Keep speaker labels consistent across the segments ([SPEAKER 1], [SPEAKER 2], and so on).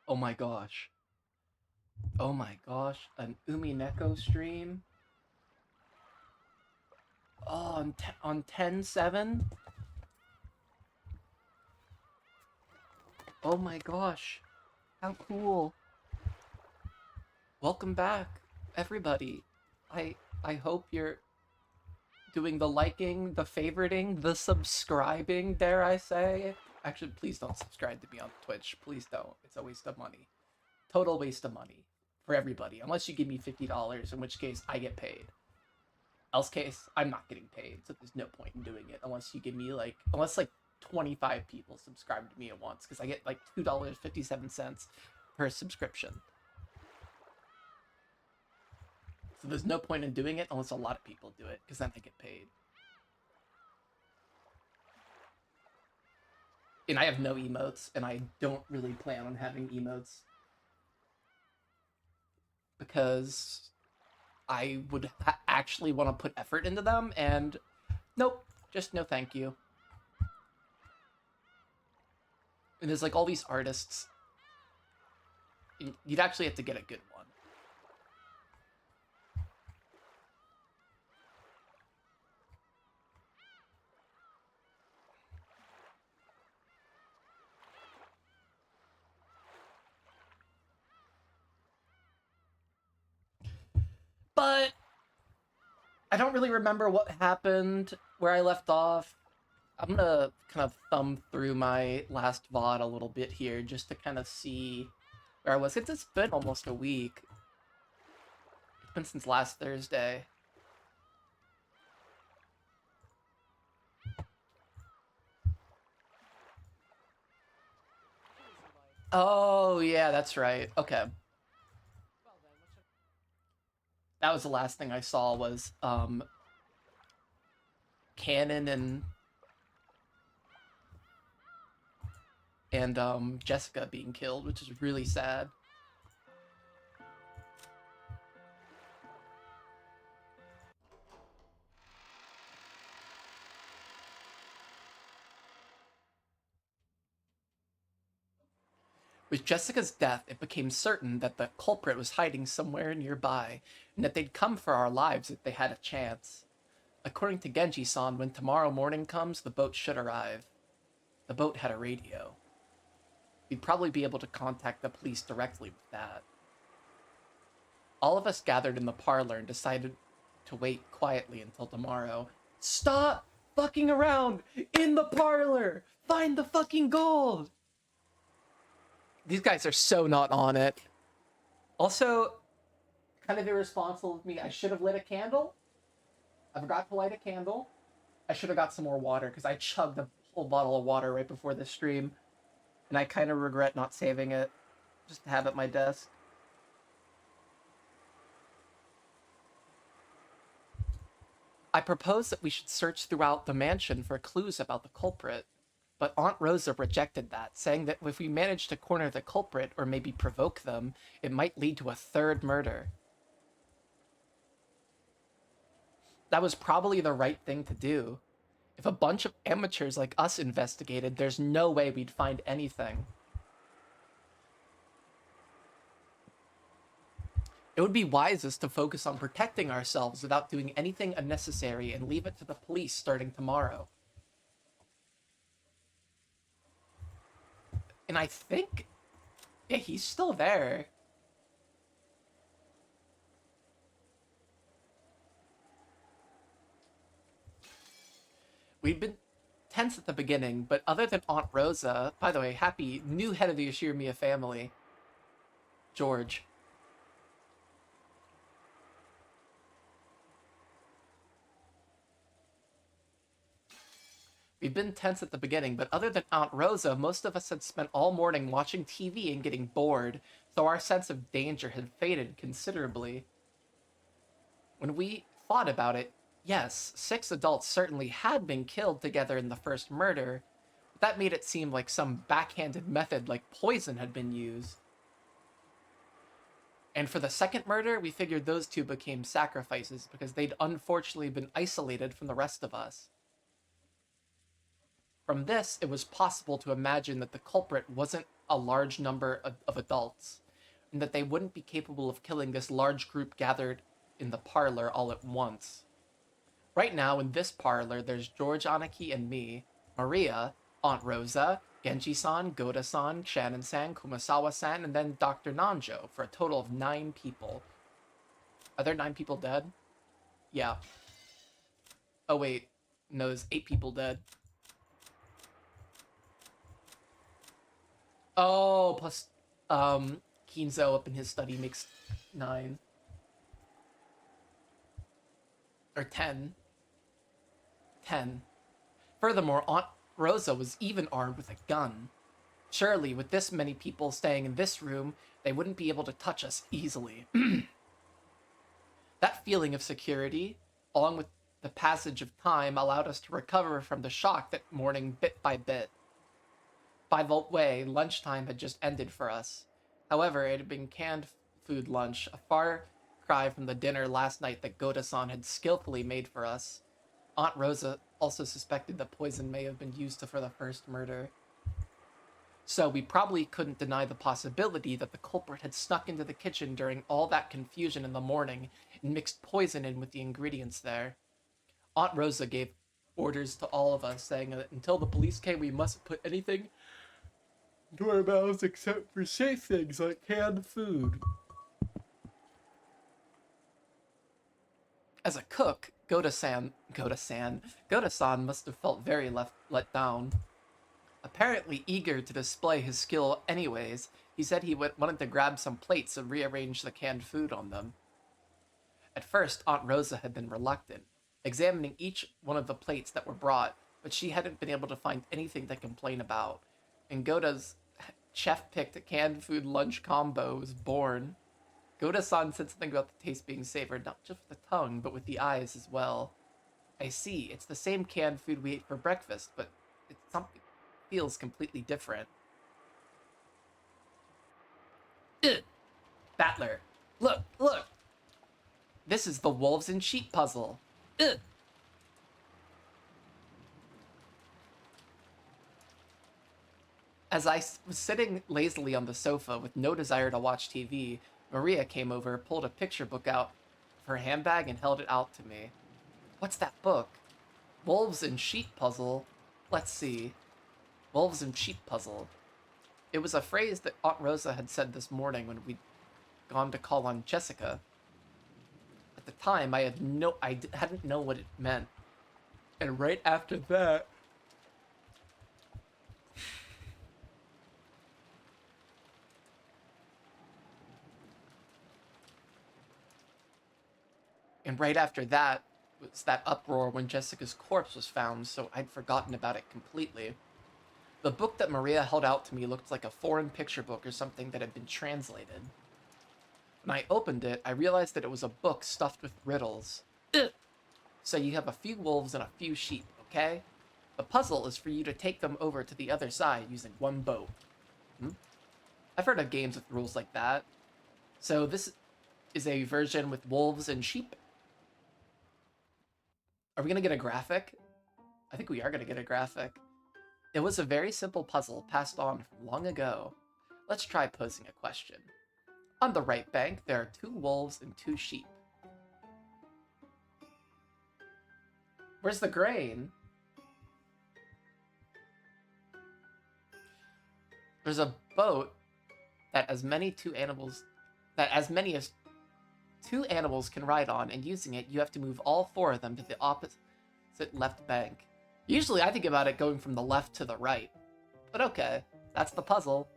[SPEAKER 1] Oh my gosh. Oh my gosh. An Umineko stream? Oh, on 10/7? Oh my gosh. How cool. Welcome back, everybody. I I hope you're doing the liking, the favoriting, the subscribing, dare I say. Actually, please don't subscribe to me on Twitch. Please don't. It's a waste of money. Total waste of money for everybody. Unless you give me $50, in which case I get paid. Else case, I'm not getting paid, so there's no point in doing it unless you give me unless 25 people subscribe to me at once, because I get like $2.57 per subscription. So there's no point in doing it unless a lot of people do it, because then I get paid. And I have no emotes, and I don't really plan on having emotes because I would actually want to put effort into them, and nope, just no thank you. And there's like all these artists. You'd actually have to get a good one. But I don't really remember what happened where I left off. I'm gonna kind of thumb through my last VOD a little bit here just to kind of see where I was. It's been almost a week. It's been since last Thursday. Oh, yeah, that's right. Okay. That was the last thing I saw was Canon and Jessica being killed, which is really sad. With Jessica's death, it became certain that the culprit was hiding somewhere nearby, and that they'd come for our lives if they had a chance. According to Genji-san, when tomorrow morning comes, the boat should arrive. The boat had a radio. We'd probably be able to contact the police directly with that. All of us gathered in the parlor and decided to wait quietly until tomorrow. Stop fucking around in the parlor! Find the fucking gold! These guys are so not on it. Also, kind of irresponsible of me. I should have lit a candle. I forgot to light a candle. I should have got some more water because I chugged a whole bottle of water right before the stream, and I kind of regret not saving it just to have at my desk. I proposed that we should search throughout the mansion for clues about the culprit, but Aunt Rosa rejected that, saying that if we managed to corner the culprit or maybe provoke them, it might lead to a third murder. That was probably the right thing to do. If a bunch of amateurs like us investigated, there's no way we'd find anything. It would be wisest to focus on protecting ourselves without doing anything unnecessary and leave it to the police starting tomorrow. And I think, yeah, he's still there. We'd been tense at the beginning, but other than Aunt Rosa, by the way, happy new head of the Ashirmiya family, George. We'd been tense at the beginning, but other than Aunt Rosa, most of us had spent all morning watching TV and getting bored, so our sense of danger had faded considerably. When we thought about it, yes, 6 adults certainly had been killed together in the first murder, but that made it seem like some backhanded method like poison had been used. And for the second murder, we figured those two became sacrifices because they'd unfortunately been isolated from the rest of us. From this, it was possible to imagine that the culprit wasn't a large number of adults, and that they wouldn't be capable of killing this large group gathered in the parlor all at once. Right now, in this parlor, there's George Anaki and me, Maria, Aunt Rosa, Genji-san, Goda-san, Shannon-san, Kumasawa-san, and then Dr. Nanjo, for a total of 9 people. Are there 9 people dead? Yeah. Oh, wait. No, there's 8 people dead. Oh, plus, Kinzo up in his study makes 9. Or 10. 10. Furthermore, Aunt Rosa was even armed with a gun. Surely, with this many people staying in this room, they wouldn't be able to touch us easily. That feeling of security, along with the passage of time, allowed us to recover from the shock that morning bit by bit. By the way, lunchtime had just ended for us. However, it had been canned food lunch, a far cry from the dinner last night that Goda-san had skillfully made for us. Aunt Rosa also suspected that poison may have been used for the first murder. So we probably couldn't deny the possibility that the culprit had snuck into the kitchen during all that confusion in the morning and mixed poison in with the ingredients there. Aunt Rosa gave orders to all of us, saying that until the police came, we mustn't put anything into our mouths except for safe things like canned food. As a cook, Goda-san must have felt very let down. Apparently eager to display his skill anyways, he said he wanted to grab some plates and rearrange the canned food on them. At first, Aunt Rosa had been reluctant, examining each one of the plates that were brought, but she hadn't been able to find anything to complain about. And Goda's chef-picked canned food lunch combo was born. Goda-san said something about the taste being savored not just with the tongue, but with the eyes as well. I see, it's the same canned food we ate for breakfast, but it's something feels completely different. Ugh. Battler, look! This is the wolves and sheep puzzle. Ugh. As I was sitting lazily on the sofa with no desire to watch TV, Maria came over, pulled a picture book out of her handbag, and held it out to me. What's that book? Wolves and Sheep Puzzle? Let's see. Wolves and Sheep Puzzle. It was a phrase that Aunt Rosa had said this morning when we'd gone to call on Jessica. At the time, I hadn't known what it meant. And right after that... And right after that was that uproar when Jessica's corpse was found, so I'd forgotten about it completely. The book that Maria held out to me looked like a foreign picture book or something that had been translated. When I opened it, I realized that it was a book stuffed with riddles. Ugh. So you have a few wolves and a few sheep, okay? The puzzle is for you to take them over to the other side using one boat. I've heard of games with rules like that. So this is a version with wolves and sheep. Are we gonna get a graphic? I think we are gonna get a graphic. It was a very simple puzzle passed on from long ago. Let's try posing a question. On the right bank, there are 2 wolves and 2 sheep. Where's the grain? There's a boat that as many as 2 animals can ride on, and using it, you have to move all 4 of them to the opposite left bank. Usually I think about it going from the left to the right. But okay, that's the puzzle.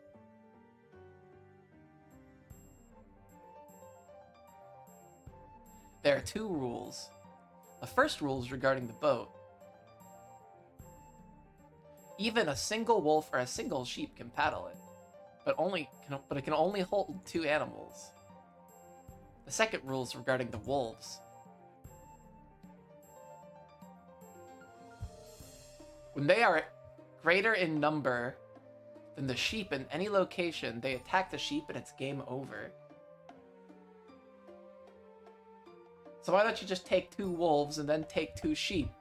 [SPEAKER 1] There are 2 rules. The first rule is regarding the boat. Even a single wolf or a single sheep can paddle it, but it can only hold 2 animals. The second rule is regarding the wolves. When they are greater in number than the sheep in any location, they attack the sheep and it's game over. So why don't you just take 2 wolves and then take 2 sheep?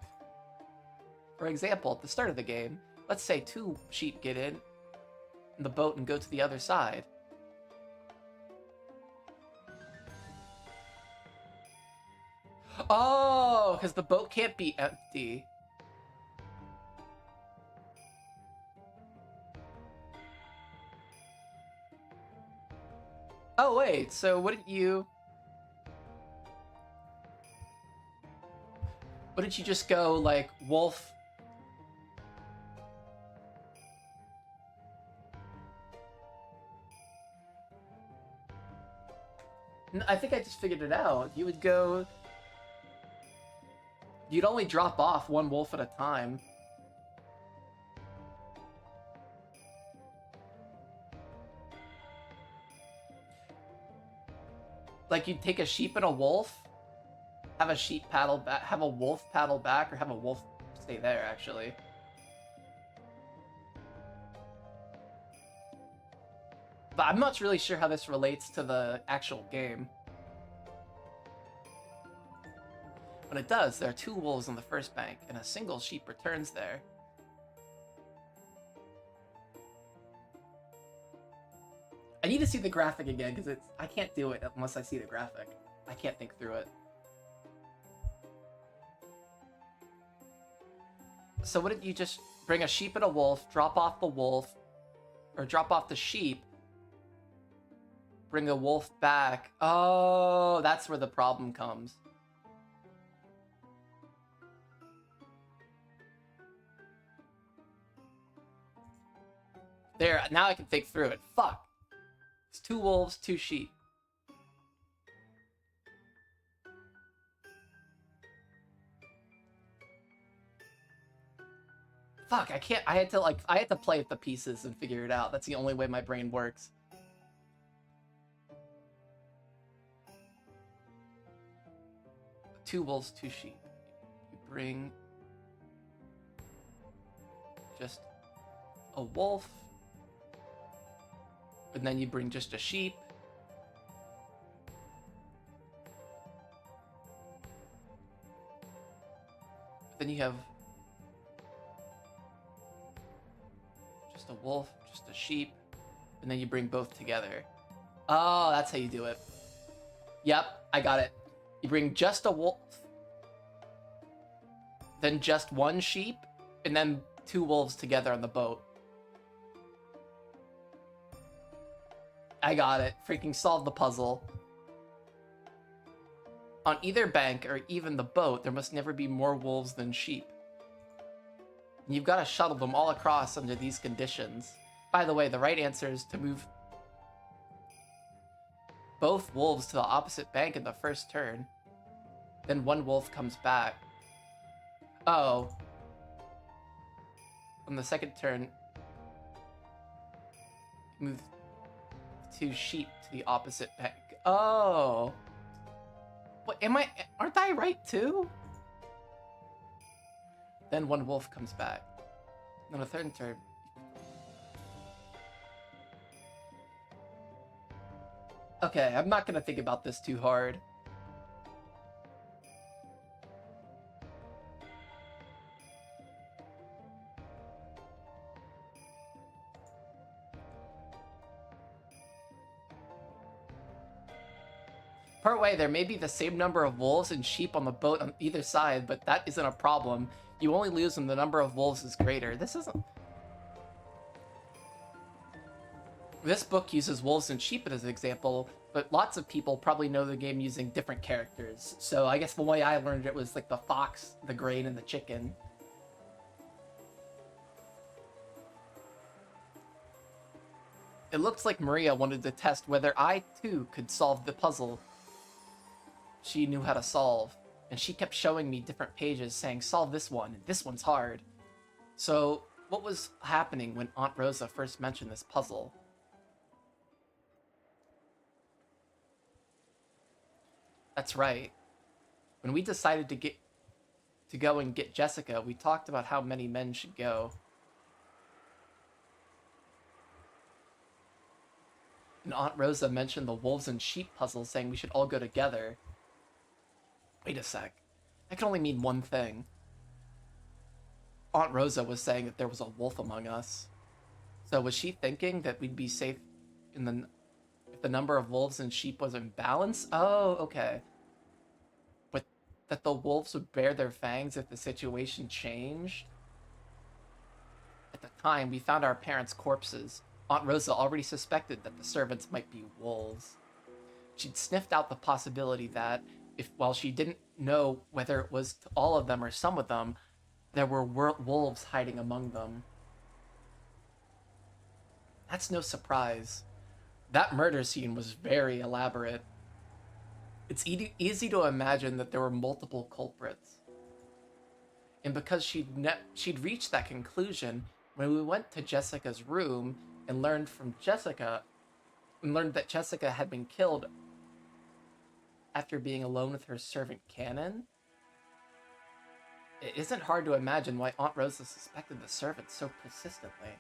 [SPEAKER 1] For example, at the start of the game, let's say 2 sheep get in. in the boat and go to the other side. Oh, because the boat can't be empty. Oh, wait, so wouldn't you just go, like, wolf? I think I just figured it out. You would go... You'd only drop off one wolf at a time. Like, you'd take a sheep and a wolf, have a sheep paddle back, have a wolf paddle back, or have a wolf stay there, actually. But I'm not really sure how this relates to the actual game. When it does, there are 2 wolves on the first bank, and a single sheep returns there. I need to see the graphic again, because I can't do it unless I see the graphic. I can't think through it. So wouldn't you just bring a sheep and a wolf, drop off the wolf, or drop off the sheep, bring the wolf back? Oh, that's where the problem comes. There, now I can think through it. Fuck. It's 2 wolves, 2 sheep. Fuck, I can't. I had to play with the pieces and figure it out. That's the only way my brain works. Two wolves, 2 sheep. You bring just a wolf, and then you bring just a sheep. Then you have just a wolf, just a sheep, and then you bring both together. Oh, that's how you do it. Yep, I got it. You bring just a wolf, then just 1 sheep, and then 2 wolves together on the boat. I got it. Freaking solve the puzzle. On either bank, or even the boat, there must never be more wolves than sheep. And you've got to shuttle them all across under these conditions. By the way, the right answer is to move both wolves to the opposite bank in the first turn. Then 1 wolf comes back. Oh. On the second turn, move 2 sheep to the opposite bank. Oh. What, aren't I right too? Then 1 wolf comes back. On the third turn. Okay, I'm not gonna think about this too hard. Partway, there may be the same number of wolves and sheep on the boat on either side, but that isn't a problem. You only lose when the number of wolves is greater. This book uses wolves and sheep as an example, but lots of people probably know the game using different characters. So I guess the way I learned it was like the fox, the grain, and the chicken. It looks like Maria wanted to test whether I, too, could solve the puzzle she knew how to solve, and she kept showing me different pages saying, solve this one, and this one's hard. So, what was happening when Aunt Rosa first mentioned this puzzle? That's right. When we decided to go and get Jessica, we talked about how many men should go. And Aunt Rosa mentioned the wolves and sheep puzzle, saying we should all go together. Wait a sec. That can only mean one thing. Aunt Rosa was saying that there was a wolf among us. So was she thinking that we'd be safe in the if the number of wolves and sheep was in balance? Oh, okay. But that the wolves would bare their fangs if the situation changed? At the time we found our parents' corpses, Aunt Rosa already suspected that the servants might be wolves. She'd sniffed out the possibility that, if while she didn't know whether it was all of them or some of them, there were wolves hiding among them. That's no surprise. That murder scene was very elaborate. It's easy to imagine that there were multiple culprits. And because she'd reached that conclusion when we went to Jessica's room and learned that Jessica had been killed after being alone with her servant Cannon, it isn't hard to imagine why Aunt Rosa suspected the servant so persistently.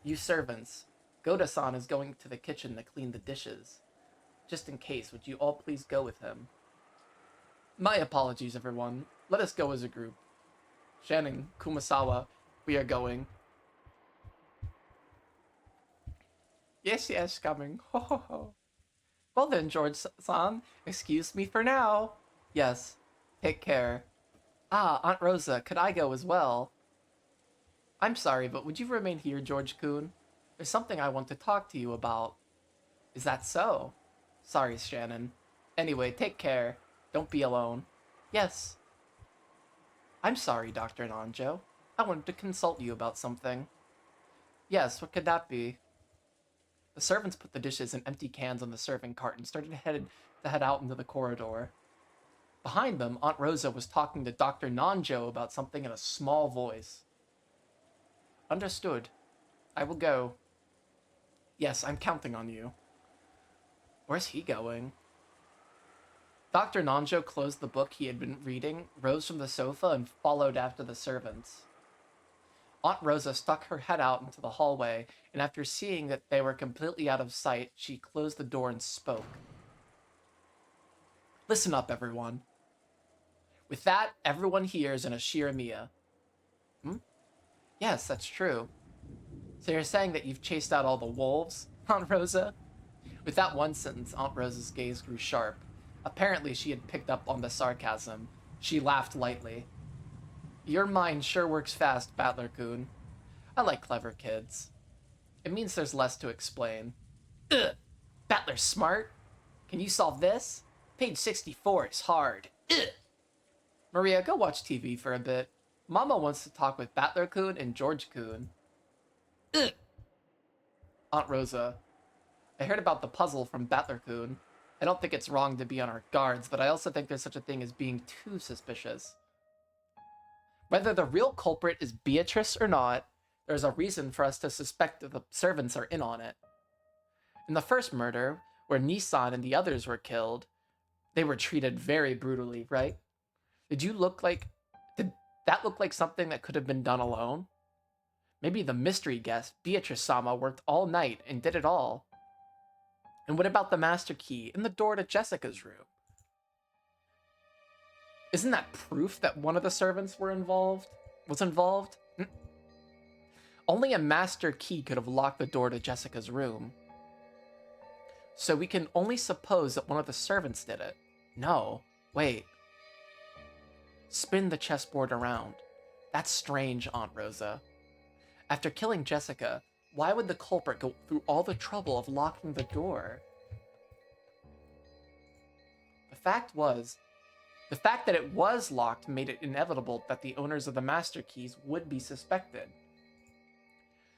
[SPEAKER 1] You servants, Goda-san is going to the kitchen to clean the dishes. Just in case, would you all please go with him? My apologies, everyone. Let us go as a group. Shannon, Kumasawa, we are going. Yes, yes, coming. Ho ho ho. Well then, George-san, excuse me for now. Yes, take care. Ah, Aunt Rosa, could I go as well? I'm sorry, but would you remain here, George-kun? There's something I want to talk to you about. Is that so? Sorry, Shannon. Anyway, take care. Don't be alone. Yes. I'm sorry, Dr. Nanjo. I wanted to consult you about something. Yes, what could that be? The servants put the dishes and empty cans on the serving cart and started to head out into the corridor. Behind them, Aunt Rosa was talking to Dr. Nanjo about something in a small voice. Understood. I will go. Yes, I'm counting on you. Where's he going? Dr. Nanjo closed the book he had been reading, rose from the sofa, and followed after the servants. Aunt Rosa stuck her head out into the hallway, and after seeing that they were completely out of sight, she closed the door and spoke. Listen up, everyone. With that, everyone here is in a Shiramiya. Yes, that's true. So you're saying that you've chased out all the wolves, Aunt Rosa? With that one sentence, Aunt Rosa's gaze grew sharp. Apparently, she had picked up on the sarcasm. She laughed lightly. Your mind sure works fast, Battler-kun. I like clever kids. It means there's less to explain. Ugh! Battler's smart? Can you solve this? Page 64 is hard. Ugh! Maria, go watch TV for a bit. Mama wants to talk with Battler-kun and George-kun. Ugh! Aunt Rosa. I heard about the puzzle from Battler-kun. I don't think it's wrong to be on our guards, but I also think there's such a thing as being too suspicious. Whether the real culprit is Beatrice or not, there's a reason for us to suspect that the servants are in on it. In the first murder, where Nissan and the others were killed, they were treated very brutally, right? Did that look like something that could have been done alone? Maybe the mystery guest, Beatrice-sama, worked all night and did it all. And what about the master key in the door to Jessica's room? Isn't that proof that one of the servants was involved? Only a master key could have locked the door to Jessica's room. So we can only suppose that one of the servants did it. No, wait. Spin the chessboard around. That's strange, Aunt Rosa. After killing Jessica, why would the culprit go through all the trouble of locking the door? The fact that it was locked made it inevitable that the owners of the master keys would be suspected.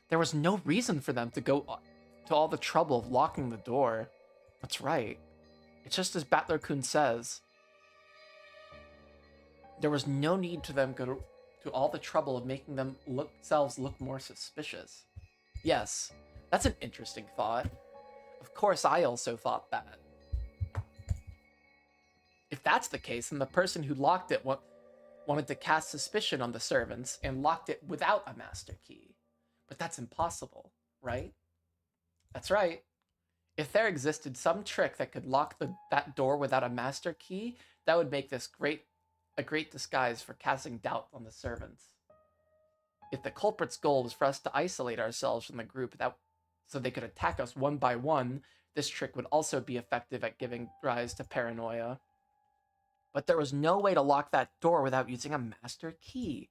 [SPEAKER 1] There was no reason for them to go to all the trouble of locking the door. That's right. It's just as Battler-kun says. There was no need to them go to all the trouble of making themselves look more suspicious. Yes, that's an interesting thought. Of course, I also thought that. If that's the case, then the person who locked it wanted to cast suspicion on the servants and locked it without a master key. But that's impossible, right? That's right. If there existed some trick that could lock that door without a master key, that would make this great a great disguise for casting doubt on the servants. If the culprit's goal was for us to isolate ourselves from the group so they could attack us one by one, this trick would also be effective at giving rise to paranoia. But there was no way to lock that door without using a master key.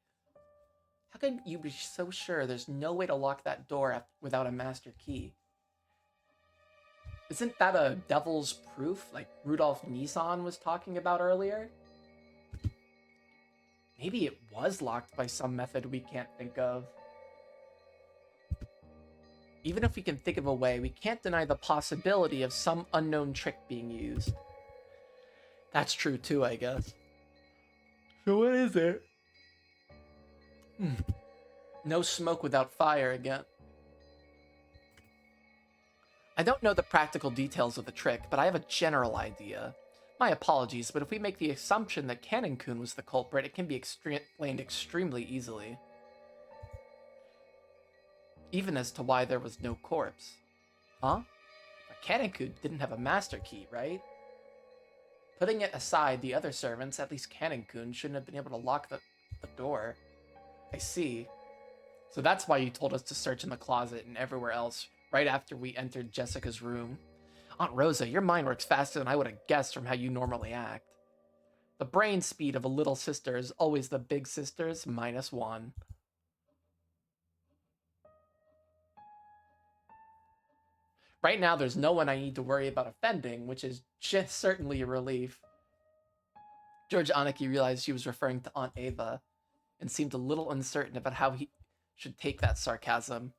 [SPEAKER 1] How can you be so sure there's no way to lock that door without a master key? Isn't that a devil's proof like Rudolph Nissan was talking about earlier? Maybe it was locked by some method we can't think of. Even if we can think of a way, we can't deny the possibility of some unknown trick being used. That's true too, I guess. So what is it? No smoke without fire again. I don't know the practical details of the trick, but I have a general idea. My apologies, but if we make the assumption that Cannon-kun was the culprit, it can be explained extremely easily. Even as to why there was no corpse. Huh? But Cannon-kun didn't have a master key, right? Putting it aside, the other servants, at least Cannon-kun, shouldn't have been able to lock the door. I see. So that's why you told us to search in the closet and everywhere else right after we entered Jessica's room. Aunt Rosa, your mind works faster than I would have guessed from how you normally act. The brain speed of a little sister is always the big sister's -1. Right now, there's no one I need to worry about offending, which is just certainly a relief. George Aniki realized she was referring to Aunt Ava and seemed a little uncertain about how he should take that sarcasm.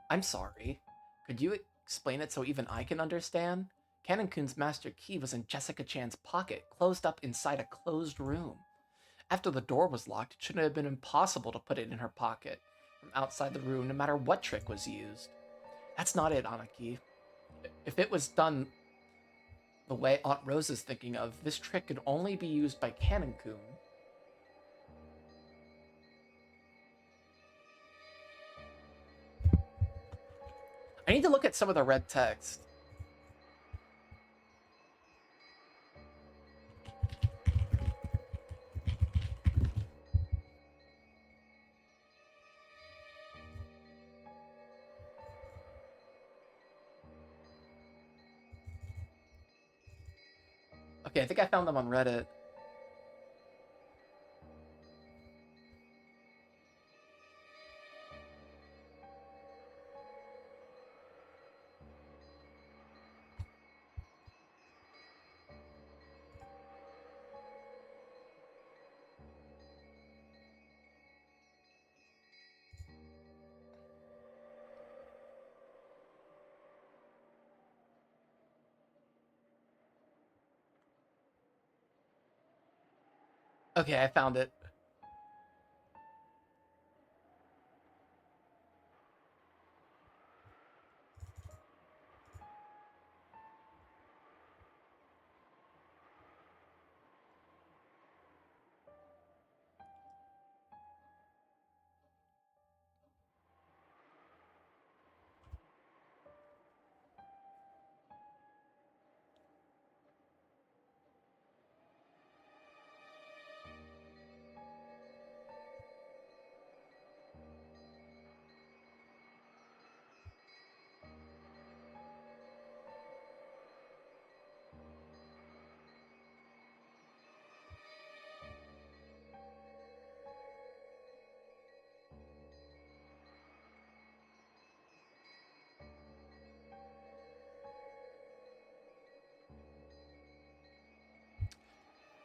[SPEAKER 1] I'm sorry. Could you explain it so even I can understand? Cannon-kun's master key was in Jessica Chan's pocket, closed up inside a closed room. After the door was locked, it shouldn't have been impossible to put it in her pocket from outside the room, no matter what trick was used. That's not it, Anaki. If it was done the way Aunt Rose is thinking of, this trick could only be used by Cannon-kun. I need to look at some of the red text. Okay, I think I found them on Reddit. Okay, I found it.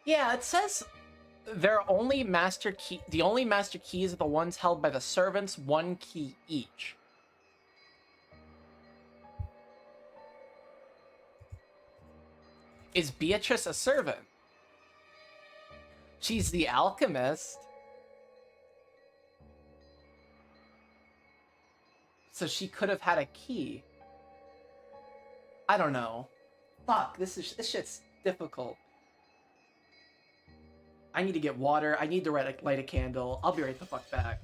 [SPEAKER 1] Yeah, it says the only master keys are the ones held by the servants, one key each. Is Beatrice a servant? She's the alchemist. So she could have had a key. I don't know. Fuck, this shit's difficult. I need to get water. I need to light a candle. I'll be right the fuck back.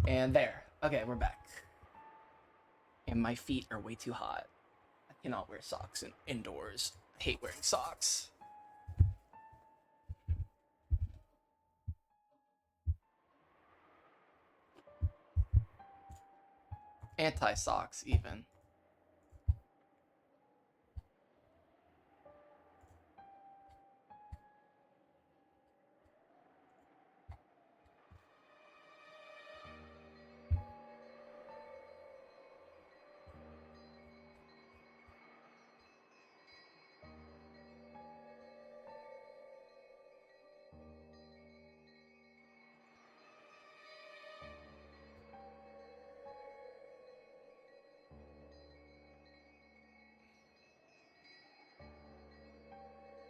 [SPEAKER 1] And there. Okay, we're back. And my feet are way too hot. I cannot wear socks indoors. I hate wearing socks. Anti-socks, even.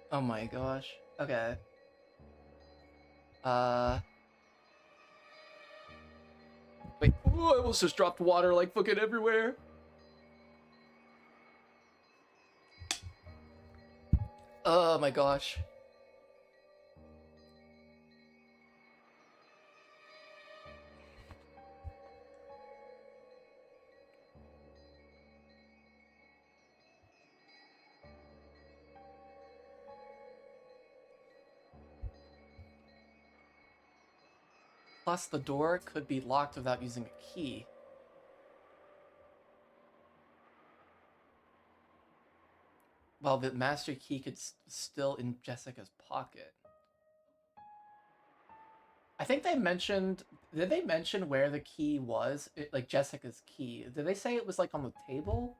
[SPEAKER 1] Oh my gosh. Okay. Uh... Wait. Ooh, I almost just dropped water like fucking everywhere. Oh my gosh. Plus, the door could be locked without using a key. While the master key could still in Jessica's pocket. I think they mentioned. Did they mention where the key was? Like Jessica's key. Did they say it was like on the table?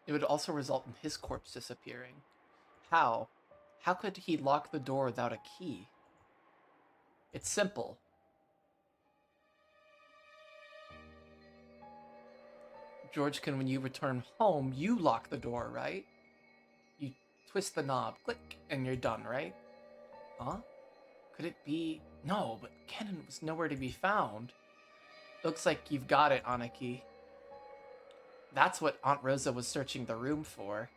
[SPEAKER 1] It would also result in his corpse disappearing. How? How could he lock the door without a key? It's simple. George, when you return home, you lock the door, right? You twist the knob, click, and you're done, right? Huh? Could it be... No, but Kenan was nowhere to be found. Looks like you've got it, Aniki. That's what Aunt Rosa was searching the room for.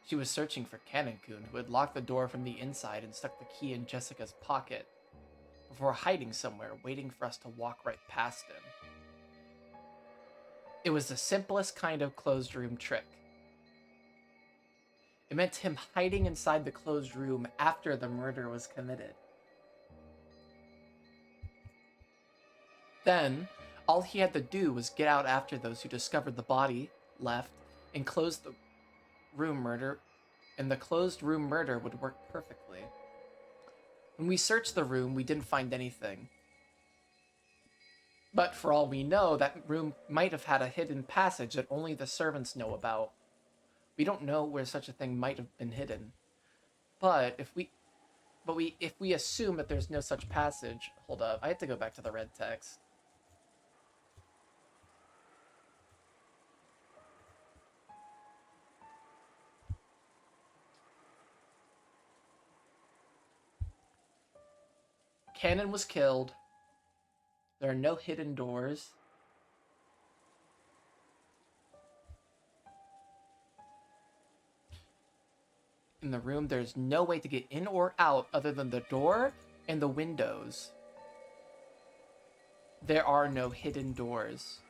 [SPEAKER 1] She was searching for Kenan-kun, who had locked the door from the inside and stuck the key in Jessica's pocket, before hiding somewhere, waiting for us to walk right past him. It was the simplest kind of closed room trick. It meant him hiding inside the closed room after the murder was committed. Then, all he had to do was get out after those who discovered the body, left, and closed the room murder, and the closed room murder would work perfectly. When we searched the room, we didn't find anything. But for all we know, that room might have had a hidden passage that only the servants know about. We don't know where such a thing might have been hidden. But if we assume that there's no such passage, hold up, I have to go back to the red text. Kenan was killed. There are no hidden doors. In the room, there's no way to get in or out other than the door and the windows. There are no hidden doors.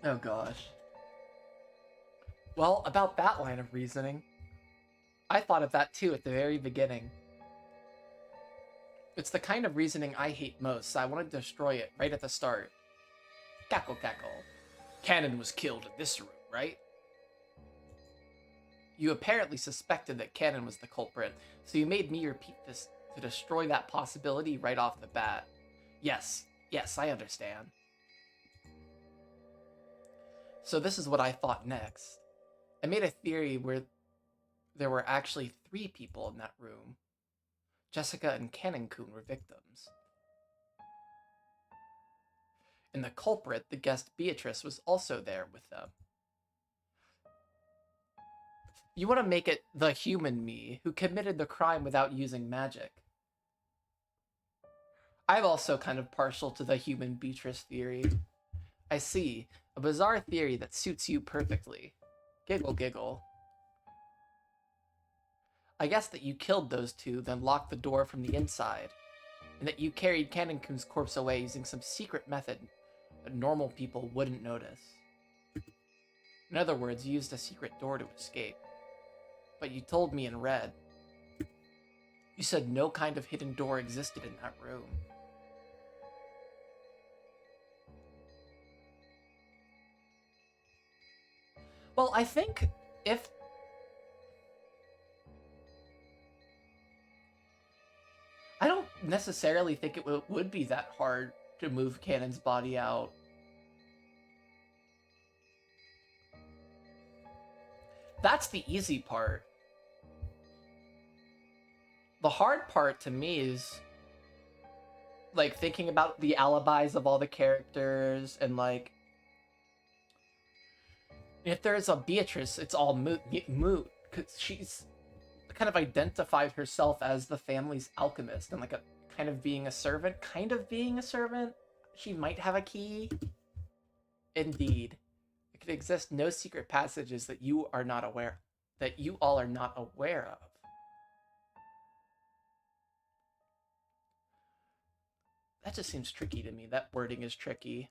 [SPEAKER 1] Oh gosh. Well, about that line of reasoning, I thought of that too at the very beginning. It's the kind of reasoning I hate most, so I want to destroy it right at the start. Cackle cackle. Kenan was killed in this room, right? You apparently suspected that Kenan was the culprit, so you made me repeat this to destroy that possibility right off the bat. Yes, I understand. So this is what I thought next. I made a theory where there were actually 3 people in that room. Jessica and Kenan-kun were victims. and the culprit, the guest Beatrice, was also there with them. You want to make it the human me who committed the crime without using magic. I'm also kind of partial to the human Beatrice theory. I see. A bizarre theory that suits you perfectly. Giggle, giggle. I guess that you killed those two, then locked the door from the inside, and that you carried Cannon-kun's corpse away using some secret method that normal people wouldn't notice. In other words, you used a secret door to escape. But you told me in red. You said no kind of hidden door existed in that room. Well, I think if... I don't necessarily think it would be that hard to move Cannon's body out. That's the easy part. The hard part to me is like thinking about the alibis of all the characters, and like if there's a Beatrice, it's all moot because she's kind of identified herself as the family's alchemist and like a kind of being a servant. She might have a key. Indeed. It could exist no secret passages that you all are not aware of. That just seems tricky to me. That wording is tricky.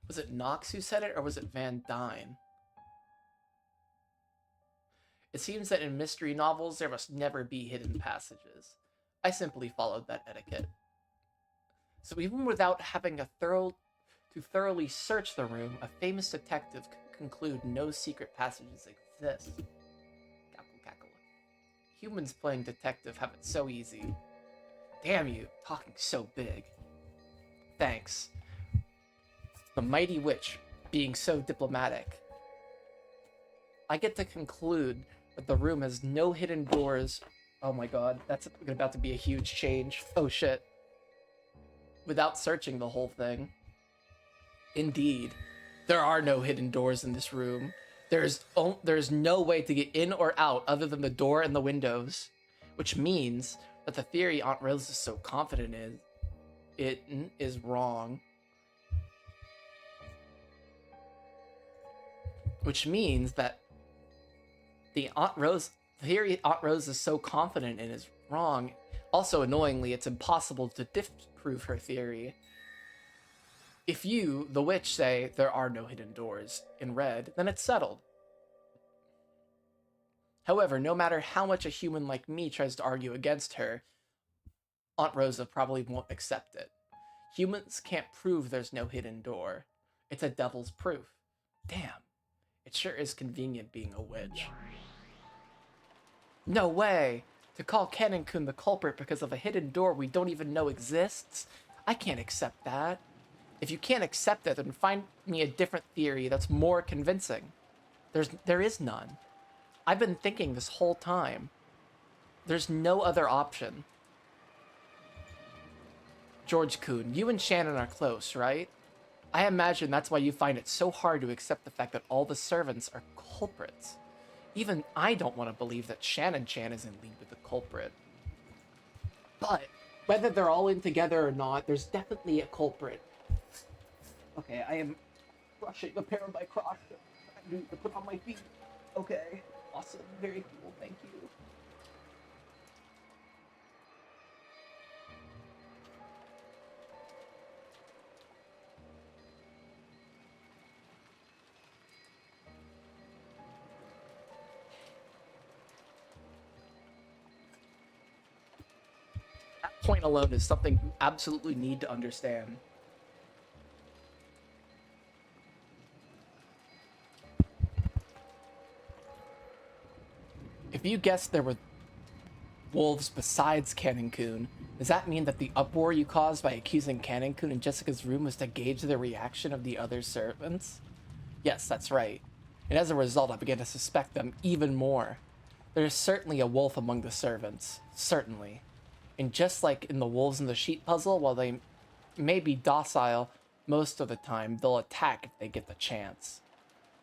[SPEAKER 1] Was it Knox who said it, or was it Van Dyne? It seems that in mystery novels, there must never be hidden passages. I simply followed that etiquette. So even without having to thoroughly search the room, a famous detective could conclude no secret passages exist. Cackle, cackle. Humans playing detective have it so easy. Damn you, talking so big. Thanks. The mighty witch being so diplomatic. I get to conclude that the room has no hidden doors. Oh my god, that's about to be a huge change. Oh shit. Without searching the whole thing. Indeed, there are no hidden doors in this room. There's no way to get in or out other than the door and the windows, which means that the theory Aunt Rose is so confident in is wrong. Which means that the theory Aunt Rose is so confident in is wrong. Also, annoyingly, it's impossible to disprove her theory. If you, the witch, say there are no hidden doors in red, then it's settled. However, no matter how much a human like me tries to argue against her, Aunt Rosa probably won't accept it. Humans can't prove there's no hidden door. It's a devil's proof. Damn. It sure is convenient being a witch. No way! To call Cannon-kun the culprit because of a hidden door we don't even know exists? I can't accept that. If you can't accept it, then find me a different theory that's more convincing. There is none. I've been thinking this whole time. There's no other option. George-kun, you and Shannon are close, right? I imagine that's why you find it so hard to accept the fact that all the servants are culprits. Even I don't want to believe that Shannon-chan is in league with the culprit. But, whether they're all in together or not, there's definitely a culprit. Okay, I am brushing a pair of my Crocs I need to put on my feet. Okay, awesome, very cool, thank you. That point alone is something you absolutely need to understand. If you guessed there were wolves besides Cannon-kun, does that mean that the uproar you caused by accusing Cannon-kun in Jessica's room was to gauge the reaction of the other servants? Yes, that's right. And as a result, I began to suspect them even more. There is certainly a wolf among the servants. Certainly. And just like in the wolves and the sheep puzzle, while they may be docile most of the time, they'll attack if they get the chance.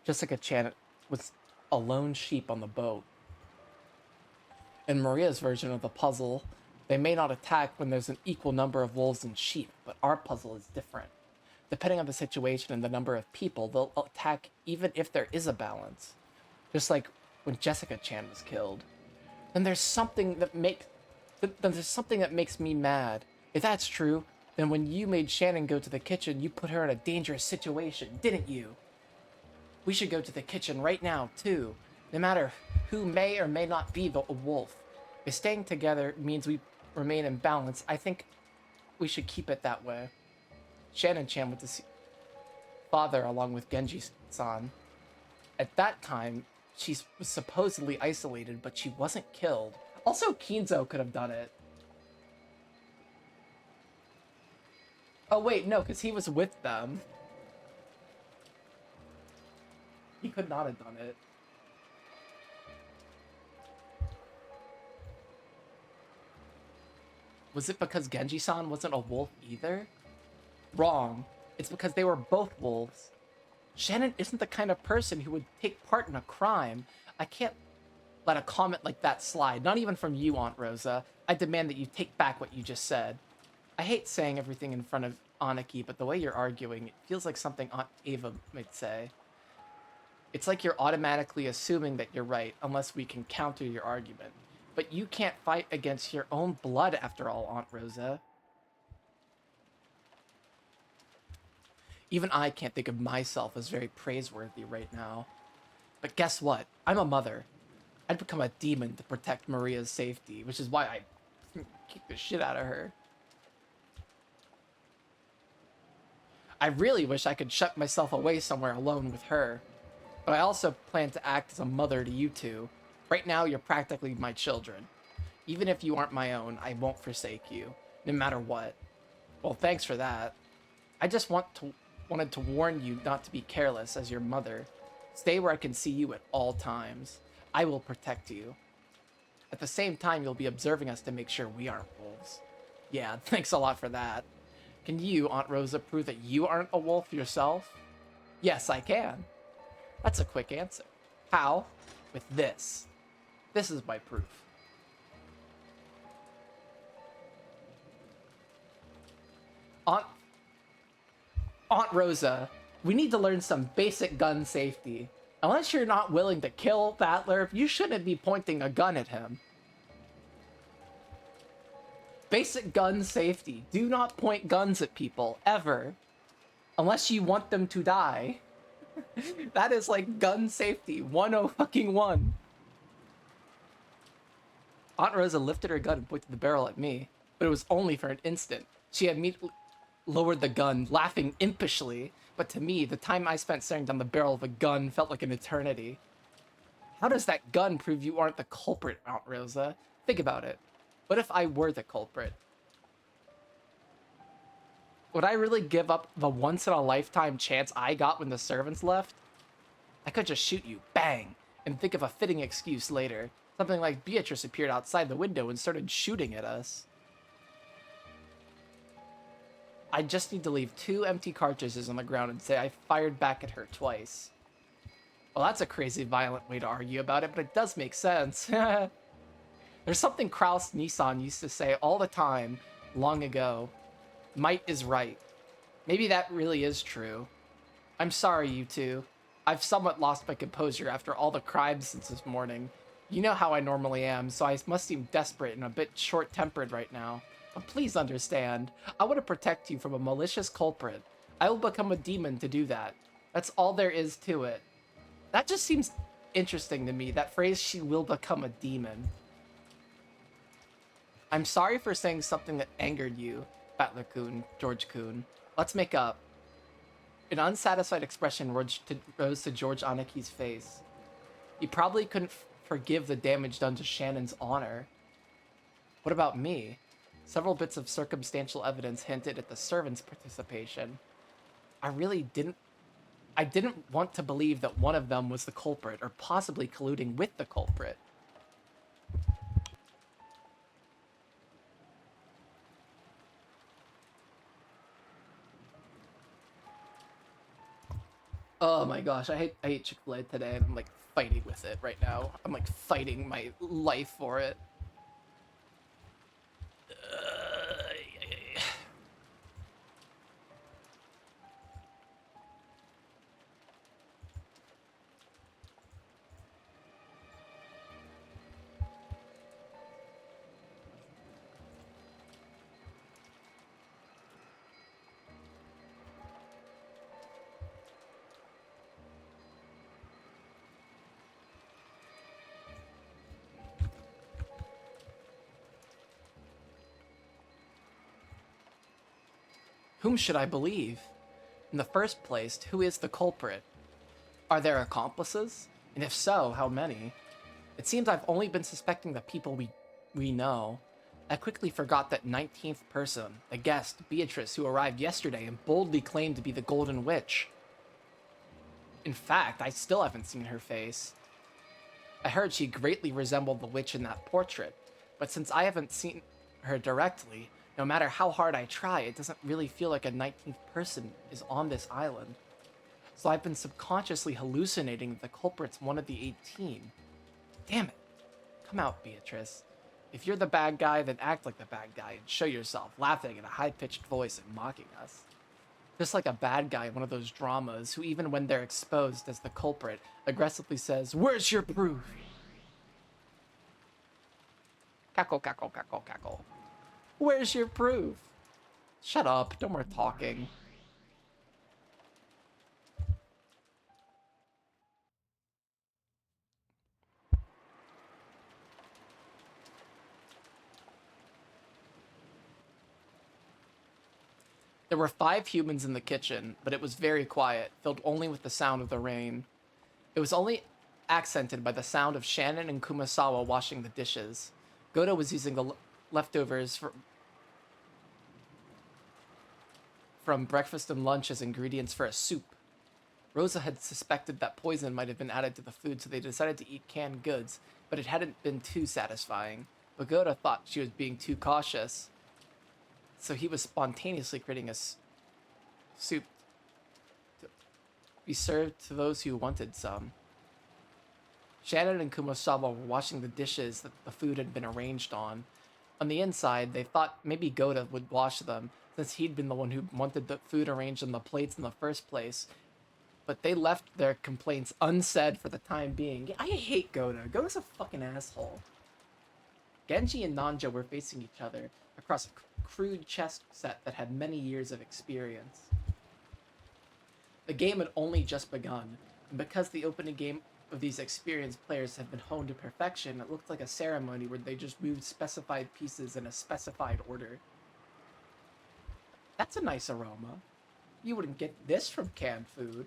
[SPEAKER 1] Just like a Chan was a lone sheep on the boat. In Maria's version of the puzzle, they may not attack when there's an equal number of wolves and sheep, but our puzzle is different. Depending on the situation and the number of people, they'll attack even if there is a balance. Just like when Jessica Chan was killed. Then there's something that makes me mad. If that's true, then when you made Shannon go to the kitchen, you put her in a dangerous situation, didn't you? We should go to the kitchen right now, too. No matter who may or may not be the wolf. If staying together means we remain in balance, I think we should keep it that way. Shannon-chan went to see father along with Genji-san. At that time, she was supposedly isolated, but she wasn't killed. Also, Kinzo could have done it. Oh wait, no, because he was with them. He could not have done it. Was it because Genji-san wasn't a wolf either? Wrong. It's because they were both wolves. Shannon isn't the kind of person who would take part in a crime. I can't let a comment like that slide, not even from you, Aunt Rosa. I demand that you take back what you just said. I hate saying everything in front of Aniki, but the way you're arguing, it feels like something Aunt Ava might say. It's like you're automatically assuming that you're right, unless we can counter your argument. But you can't fight against your own blood after all, Aunt Rosa. Even I can't think of myself as very praiseworthy right now. But guess what? I'm a mother. I'd become a demon to protect Maria's safety, which is why I kick the shit out of her. I really wish I could shut myself away somewhere alone with her. But I also plan to act as a mother to you two. Right now, you're practically my children. Even if you aren't my own, I won't forsake you, no matter what. Well, thanks for that. I just wanted to warn you not to be careless as your mother. Stay where I can see you at all times. I will protect you. At the same time, you'll be observing us to make sure we aren't wolves. Yeah, thanks a lot for that. Can you, Aunt Rosa, prove that you aren't a wolf yourself? Yes, I can. That's a quick answer. How? With this. This is my proof. Aunt Rosa, we need to learn some basic gun safety. Unless you're not willing to kill Battler, you shouldn't be pointing a gun at him. Basic gun safety. Do not point guns at people, ever. Unless you want them to die. That is like gun safety 101. Aunt Rosa lifted her gun and pointed the barrel at me, but it was only for an instant. She immediately lowered the gun, laughing impishly, but to me, the time I spent staring down the barrel of a gun felt like an eternity. How does that gun prove you aren't the culprit, Aunt Rosa? Think about it. What if I were the culprit? Would I really give up the once-in-a-lifetime chance I got when the servants left? I could just shoot you, bang, and think of a fitting excuse later. Something like Beatrice appeared outside the window and started shooting at us. I just need to leave 2 empty cartridges on the ground and say I fired back at her twice. Well, that's a crazy violent way to argue about it, but it does make sense. There's something Kraus Nissan used to say all the time, long ago. Might is right. Maybe that really is true. I'm sorry, you two. I've somewhat lost my composure after all the crimes since this morning. You know how I normally am, so I must seem desperate and a bit short-tempered right now. But please understand, I want to protect you from a malicious culprit. I will become a demon to do that. That's all there is to it. That just seems interesting to me, that phrase, she will become a demon. I'm sorry for saying something that angered you, Battler-kun, George-kun. Let's make up. An unsatisfied expression rose to George Aniki's face. He probably couldn't forgive the damage done to Shannon's honor. What about me? Several bits of circumstantial evidence hinted at the servants' participation. I didn't want to believe that one of them was the culprit, or possibly colluding with the culprit. Oh my gosh, I ate Chick-fil-A today, and I'm like fighting with it right now. I'm like fighting my life for it. Whom should I believe? In the first place, who is the culprit? Are there accomplices? And if so, how many? It seems I've only been suspecting the people we know. I quickly forgot that 19th person, the guest, Beatrice, who arrived yesterday and boldly claimed to be the Golden Witch. In fact, I still haven't seen her face. I heard she greatly resembled the witch in that portrait, but since I haven't seen her directly, no matter how hard I try, it doesn't really feel like a 19th person is on this island. So I've been subconsciously hallucinating that the culprit's one of the 18. Damn it. Come out, Beatrice. If you're the bad guy, then act like the bad guy and show yourself, laughing in a high-pitched voice and mocking us. Just like a bad guy in one of those dramas who, even when they're exposed as the culprit, aggressively says, "Where's your proof?" Cackle, cackle, cackle, cackle. Where's your proof? Shut up, no more talking. There were 5 humans in the kitchen, but it was very quiet, filled only with the sound of the rain. It was only accented by the sound of Shannon and Kumasawa washing the dishes. Goto was using the leftovers from breakfast and lunch as ingredients for a soup. Rosa had suspected that poison might have been added to the food, so they decided to eat canned goods, but it hadn't been too satisfying. But Goto thought she was being too cautious, so he was spontaneously creating a soup to be served to those who wanted some. Shannon and Kumasawa were washing the dishes that the food had been arranged on. On the inside, they thought maybe Goto would wash them, since he'd been the one who wanted the food arranged on the plates in the first place. But they left their complaints unsaid for the time being. I hate Goto. Goto's a fucking asshole. Genji and Nanja were facing each other across a crude chess set that had many years of experience. The game had only just begun, and because the opening game of these experienced players had been honed to perfection, it looked like a ceremony where they just moved specified pieces in a specified order. That's a nice aroma. You wouldn't get this from canned food.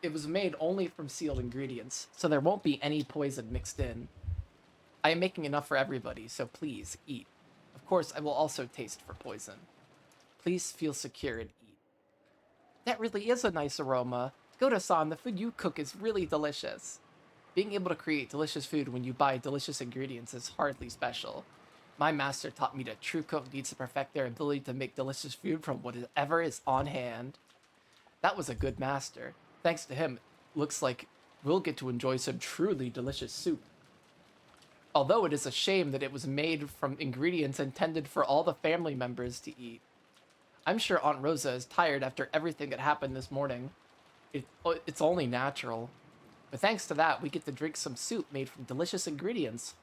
[SPEAKER 1] It was made only from sealed ingredients, so there won't be any poison mixed in. I am making enough for everybody, so please, eat. Of course, I will also taste for poison. Please feel secure and eat. That really is a nice aroma. Goto-san, the food you cook is really delicious. Being able to create delicious food when you buy delicious ingredients is hardly special. My master taught me that true cook needs to perfect their ability to make delicious food from whatever is on hand. That was a good master. Thanks to him, it looks like we'll get to enjoy some truly delicious soup. Although it is a shame that it was made from ingredients intended for all the family members to eat. I'm sure Aunt Rosa is tired after everything that happened this morning. It's only natural. But thanks to that, we get to drink some soup made from delicious ingredients.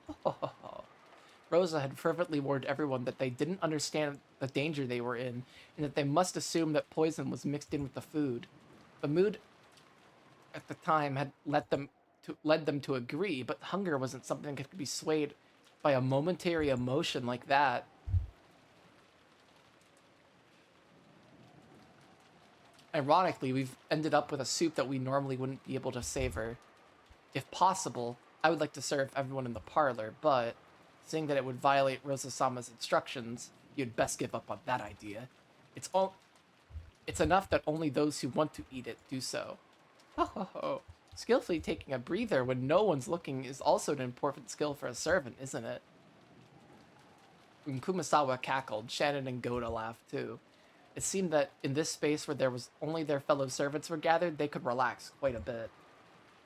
[SPEAKER 1] Rosa had fervently warned everyone that they didn't understand the danger they were in, and that they must assume that poison was mixed in with the food. The mood at the time had led them to agree, but hunger wasn't something that could be swayed by a momentary emotion like that. Ironically, we've ended up with a soup that we normally wouldn't be able to savor. If possible, I would like to serve everyone in the parlor, but seeing that it would violate Rosa-sama's instructions, you'd best give up on that idea. It's enough that only those who want to eat it do so. Ho ho ho. Skillfully taking a breather when no one's looking is also an important skill for a servant, isn't it? When Kumasawa cackled, Shannon and Goto laughed too. It seemed that in this space where there was only their fellow servants were gathered, they could relax quite a bit.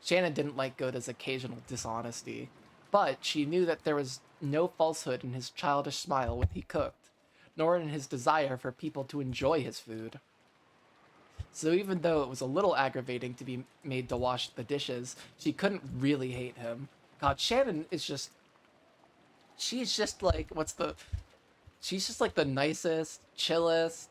[SPEAKER 1] Shannon didn't like Goda's occasional dishonesty, but she knew that there was no falsehood in his childish smile when he cooked, nor in his desire for people to enjoy his food. So even though it was a little aggravating to be made to wash the dishes, she couldn't really hate him. God, Shannon is just she's just like she's just like the nicest, chillest.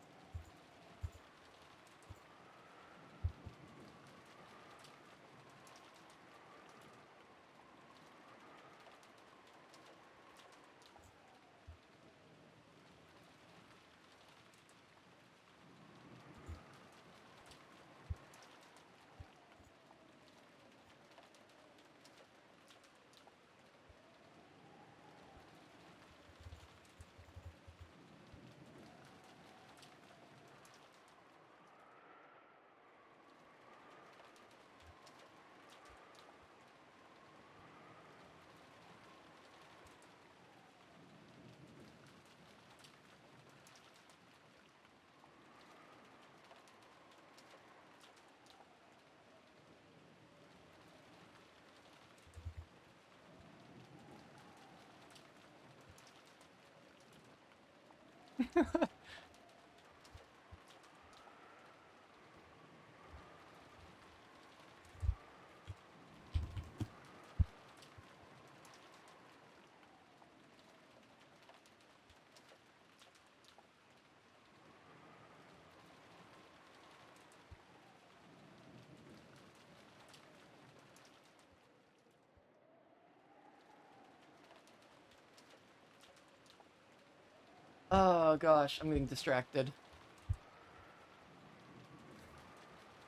[SPEAKER 1] Oh gosh, I'm getting distracted.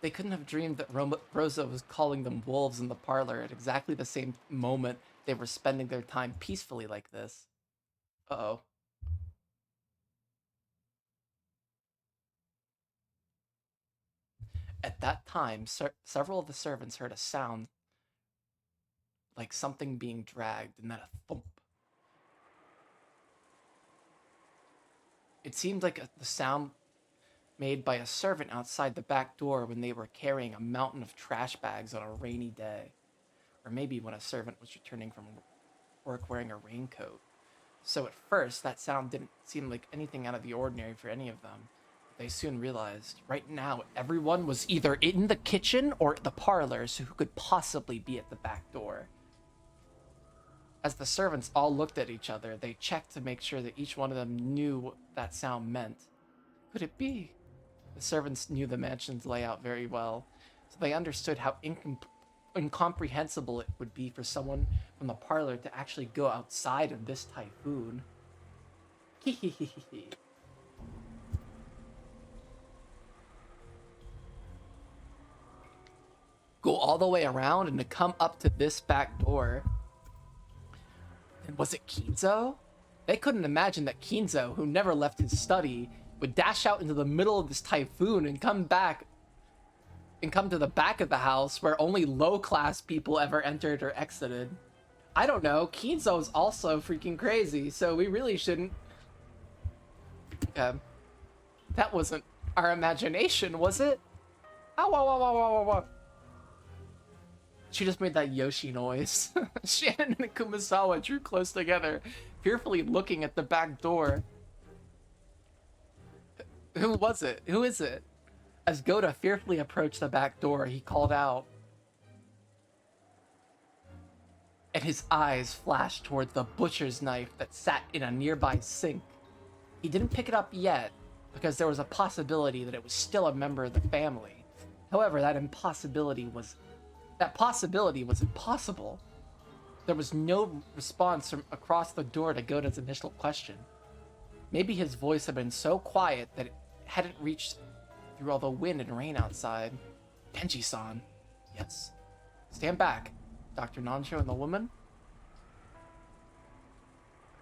[SPEAKER 1] They couldn't have dreamed that Rosa was calling them wolves in the parlor at exactly the same moment they were spending their time peacefully like this. Uh-oh. At that time, several of the servants heard a sound like something being dragged, and then a thump. It seemed like the sound made by a servant outside the back door when they were carrying a mountain of trash bags on a rainy day. Or maybe when a servant was returning from work wearing a raincoat. So at first, that sound didn't seem like anything out of the ordinary for any of them. But they soon realized right now everyone was either in the kitchen or the parlor, so who could possibly be at the back door? As the servants all looked at each other, they checked to make sure that each one of them knew what that sound meant. Could it be? The servants knew the mansion's layout very well, so they understood how incomprehensible it would be for someone from the parlor to actually go outside in this typhoon. Go all the way around and to come up to this back door. And was it Kinzo? They couldn't imagine that Kinzo, who never left his study, would dash out into the middle of this typhoon and come to the back of the house where only low-class people ever entered or exited. I don't know. Kinzo's also freaking crazy, so we really shouldn't. That wasn't our imagination, was it? Ow, ow, ow, ow, ow, ow. She just made that Yoshi noise. Shannon and Kumasawa drew close together, fearfully looking at the back door. Who was it? Who is it? As Goda fearfully approached the back door, he called out. And his eyes flashed toward the butcher's knife that sat in a nearby sink. He didn't pick it up yet, because there was a possibility that it was still a member of the family. However, that possibility was impossible. There was no response from across the door to Goda's initial question. Maybe his voice had been so quiet that it hadn't reached through all the wind and rain outside. Genji-san. Yes. Stand back. Dr. Nancho and the woman?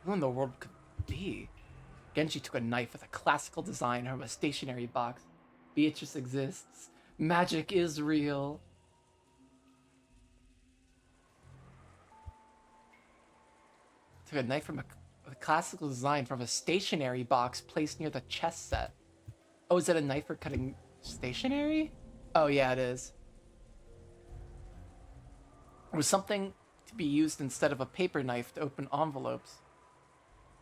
[SPEAKER 1] Who in the world could it be? Genji took a knife with a classical design from a stationery box. Beatrice exists. Magic is real. Took a knife from a classical design from a stationery box placed near the chess set. Oh, is it a knife for cutting stationery? Oh, yeah, it is. It was something to be used instead of a paper knife to open envelopes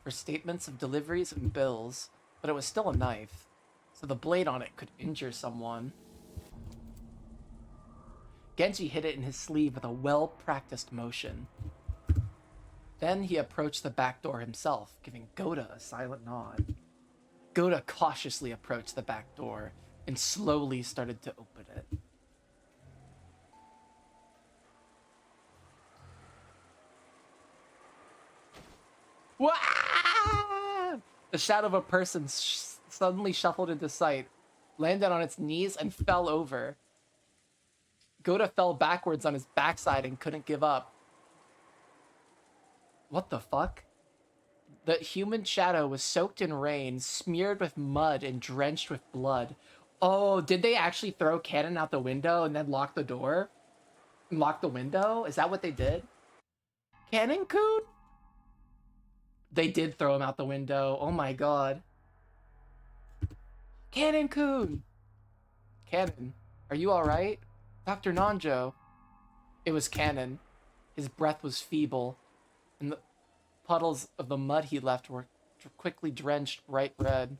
[SPEAKER 1] for statements of deliveries and bills, but it was still a knife, so the blade on it could injure someone. Genji hid it in his sleeve with a well-practiced motion. Then he approached the back door himself, giving Goda a silent nod. Goda cautiously approached the back door and slowly started to open it. Wah! The shadow of a person suddenly shuffled into sight, landed on its knees, and fell over. Goda fell backwards on his backside and couldn't give up. What the fuck? The human shadow was soaked in rain, smeared with mud, and drenched with blood. Oh, did they actually throw Cannon out the window and then lock the door? And lock the window? Is that what they did? Cannon-kun? They did throw him out the window. Oh my god. Cannon-kun! Cannon, are you alright? Dr. Nanjo. It was Cannon. His breath was feeble, and the puddles of the mud he left were quickly drenched bright red.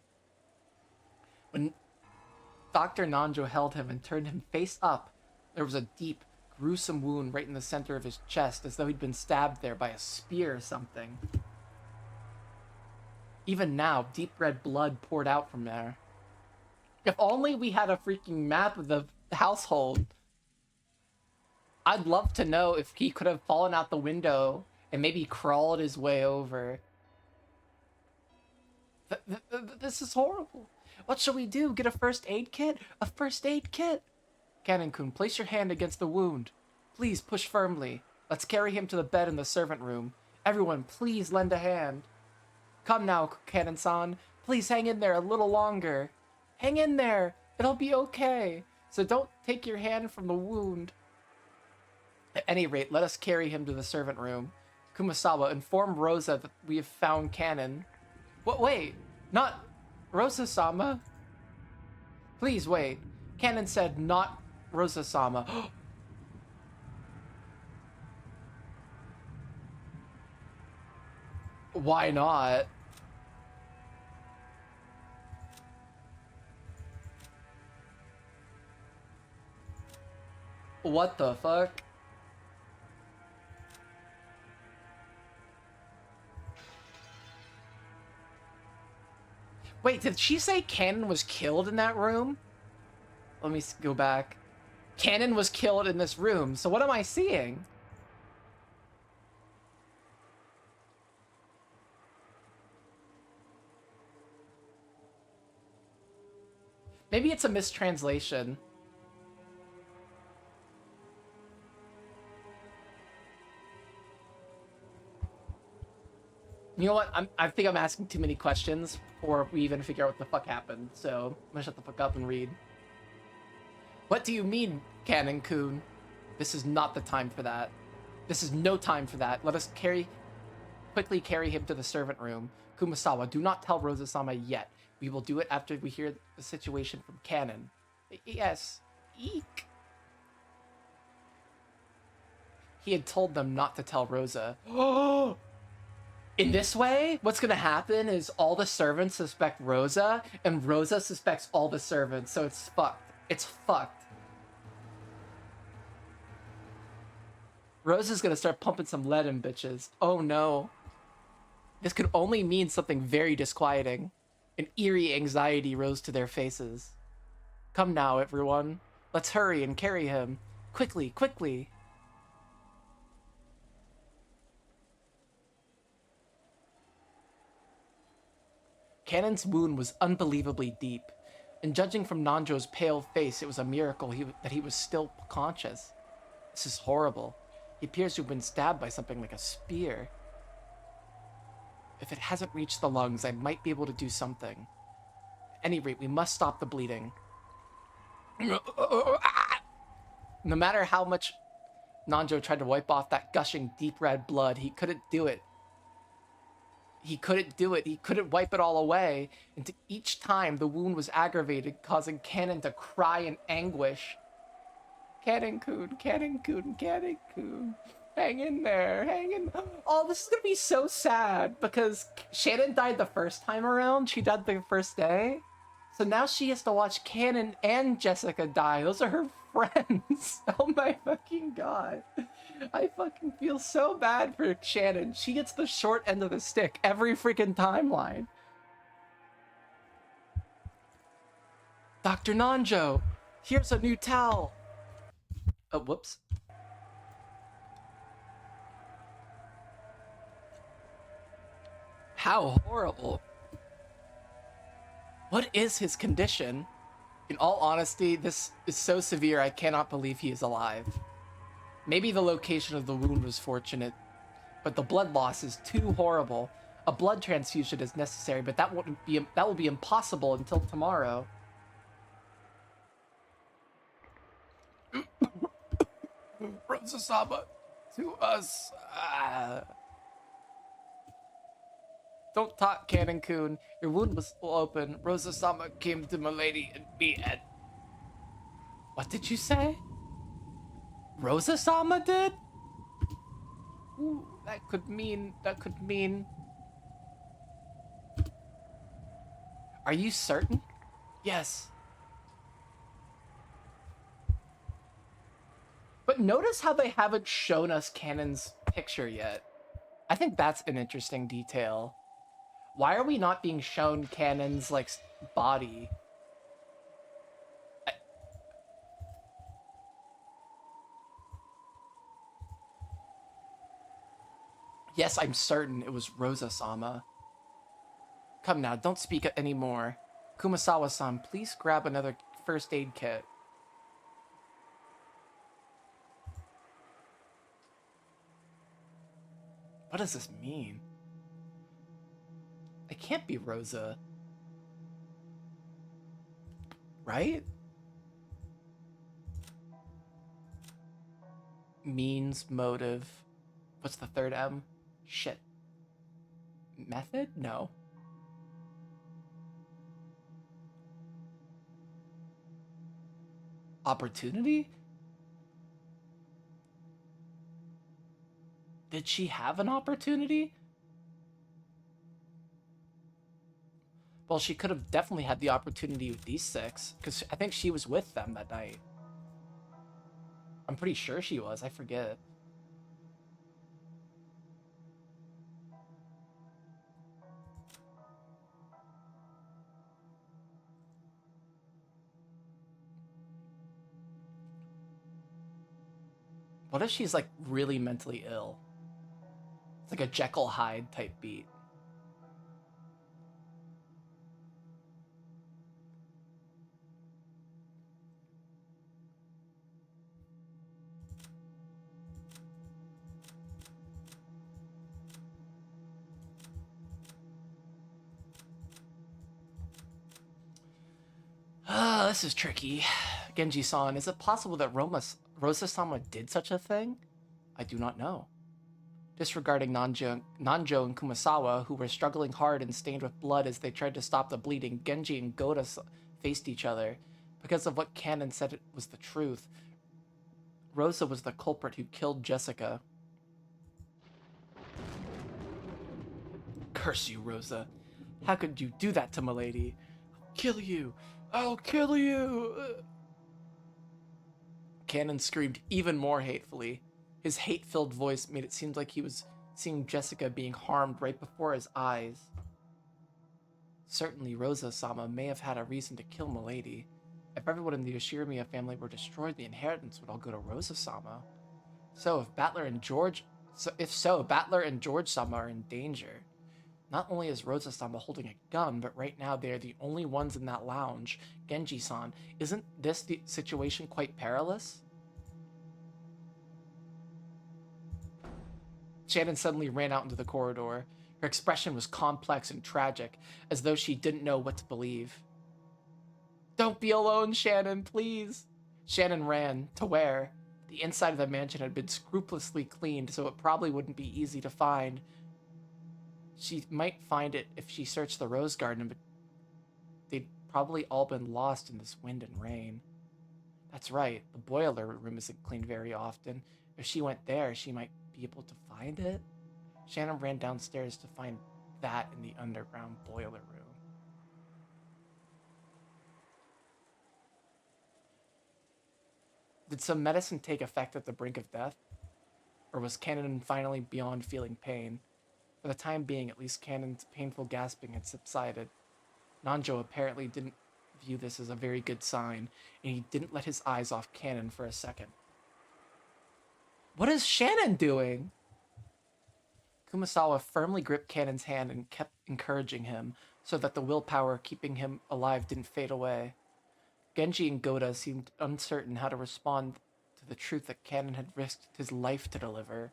[SPEAKER 1] When Dr. Nanjo held him and turned him face up, there was a deep, gruesome wound right in the center of his chest, as though he'd been stabbed there by a spear or something. Even now, deep red blood poured out from there. If only we had a freaking map of the household. I'd love to know if he could have fallen out the window and maybe crawled his way over. This is horrible. What shall we do? Get a first aid kit? A first aid kit? Cannon-kun, place your hand against the wound. Please push firmly. Let's carry him to the bed in the servant room. Everyone, please lend a hand. Come now, Cannon-san. Please hang in there a little longer. Hang in there. It'll be okay. So don't take your hand from the wound. At any rate, let us carry him to the servant room. Kumasawa, inform Rosa that we have found Cannon. What? Wait, not Rosa-sama? Please wait. Cannon said not Rosa-sama. Why not? What the fuck? Wait, did she say Cannon was killed in that room? Let me go back. Cannon was killed in this room, so what am I seeing? Maybe it's a mistranslation. You know what? I think I'm asking too many questions before we even figure out what the fuck happened, so I'm gonna shut the fuck up and read. What do you mean, Cannon-kun? This is not the time for that. This is no time for that. Let us quickly carry him to the servant room. Kumasawa, do not tell Rosa-sama yet. We will do it after we hear the situation from Cannon. Yes. Eek. He had told them not to tell Rosa. Oh! In this way, what's gonna happen is all the servants suspect Rosa, and Rosa suspects all the servants, so it's fucked. It's fucked. Rosa's gonna start pumping some lead in bitches. Oh no. This could only mean something very disquieting. An eerie anxiety rose to their faces. Come now, everyone. Let's hurry and carry him. Quickly, quickly. Cannon's wound was unbelievably deep, and judging from Nanjo's pale face, it was a miracle that he was still conscious. This is horrible. He appears to have been stabbed by something like a spear. If it hasn't reached the lungs, I might be able to do something. At any rate, we must stop the bleeding. No matter how much Nanjo tried to wipe off that gushing deep red blood, he couldn't do it. He couldn't do it. He couldn't wipe it all away. And each time the wound was aggravated, causing Cannon to cry in anguish. Cannon-kun, Cannon-kun, Cannon-kun. Hang in there, hang in. Oh, this is gonna be so sad because Shannon died the first time around. She died the first day. So now she has to watch Cannon and Jessica die. Those are her friends. Oh my fucking god. I fucking feel so bad for Shannon. She gets the short end of the stick every freaking timeline. Dr. Nanjo, here's a new towel. Oh, whoops. How horrible. What is his condition? In all honesty, this is so severe I cannot believe he is alive. Maybe the location of the wound was fortunate, but the blood loss is too horrible. A blood transfusion is necessary, but that will be impossible until tomorrow. Rosa-sama, to us. Don't talk, Cannon-kun. Your wound was still open. Rosa-sama came to milady and me and... What did you say? Rosa-sama did? Ooh, that could mean... Are you certain? Yes. But notice how they haven't shown us Cannon's picture yet. I think that's an interesting detail. Why are we not being shown Cannon's, like, body? Yes, I'm certain it was Rosa-sama. Come now, don't speak anymore. Kumasawa-san, please grab another first aid kit. What does this mean? It can't be Rosa. Right? Means, motive. What's the third M? Shit. Method? No. Opportunity? Did she have an opportunity? Well, she could have definitely had the opportunity with these six, because I think she was with them that night. I'm pretty sure she was, I forget. What if she's, like, really mentally ill? It's like a Jekyll Hyde type beat. This is tricky. Genji-san, is it possible that Rosa-sama did such a thing? I do not know. Disregarding Nanjo and Kumasawa, who were struggling hard and stained with blood as they tried to stop the bleeding, Genji and Goda faced each other. Because of what Cannon said it was the truth, Rosa was the culprit who killed Jessica. Curse you, Rosa. How could you do that to milady? I'll kill you! I'll kill you! Cannon screamed even more hatefully. His hate-filled voice made it seem like he was seeing Jessica being harmed right before his eyes. Certainly Rosa-sama may have had a reason to kill milady. If everyone in the Yoshirimiya family were destroyed, the inheritance would all go to Rosa-sama. So if Battler and George-sama are in danger. Not only is Rosa-sama holding a gun, but right now they are the only ones in that lounge. Genji-san, isn't this the situation quite perilous? Shannon suddenly ran out into the corridor. Her expression was complex and tragic, as though she didn't know what to believe. Don't be alone, Shannon, please. Shannon ran. To where? The inside of the mansion had been scrupulously cleaned, so it probably wouldn't be easy to find. She might find it if she searched the rose garden, but they'd probably all been lost in this wind and rain. That's right, the boiler room isn't cleaned very often. If she went there, she might be able to find it. Shannon ran downstairs to find that in the underground boiler room. Did some medicine take effect at the brink of death? Or was Cannon finally beyond feeling pain? For the time being, at least, Cannon's painful gasping had subsided. Nanjo apparently didn't view this as a very good sign, and he didn't let his eyes off Cannon for a second. What is Shannon doing? Kumasawa firmly gripped Cannon's hand and kept encouraging him, so that the willpower keeping him alive didn't fade away. Genji and Goda seemed uncertain how to respond to the truth that Cannon had risked his life to deliver.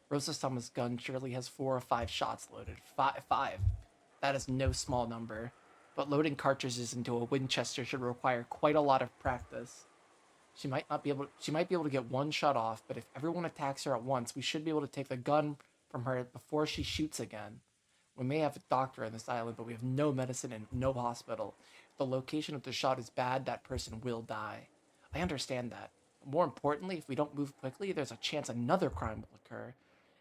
[SPEAKER 1] Rosa-sama's gun surely has 4 or 5 shots loaded. Five. That is no small number. But loading cartridges into a Winchester should require quite a lot of practice. She might be able to get one shot off, but if everyone attacks her at once, we should be able to take the gun from her before she shoots again. We may have a doctor on this island, but we have no medicine and no hospital. If the location of the shot is bad, that person will die. I understand that. But more importantly, if we don't move quickly, there's a chance another crime will occur.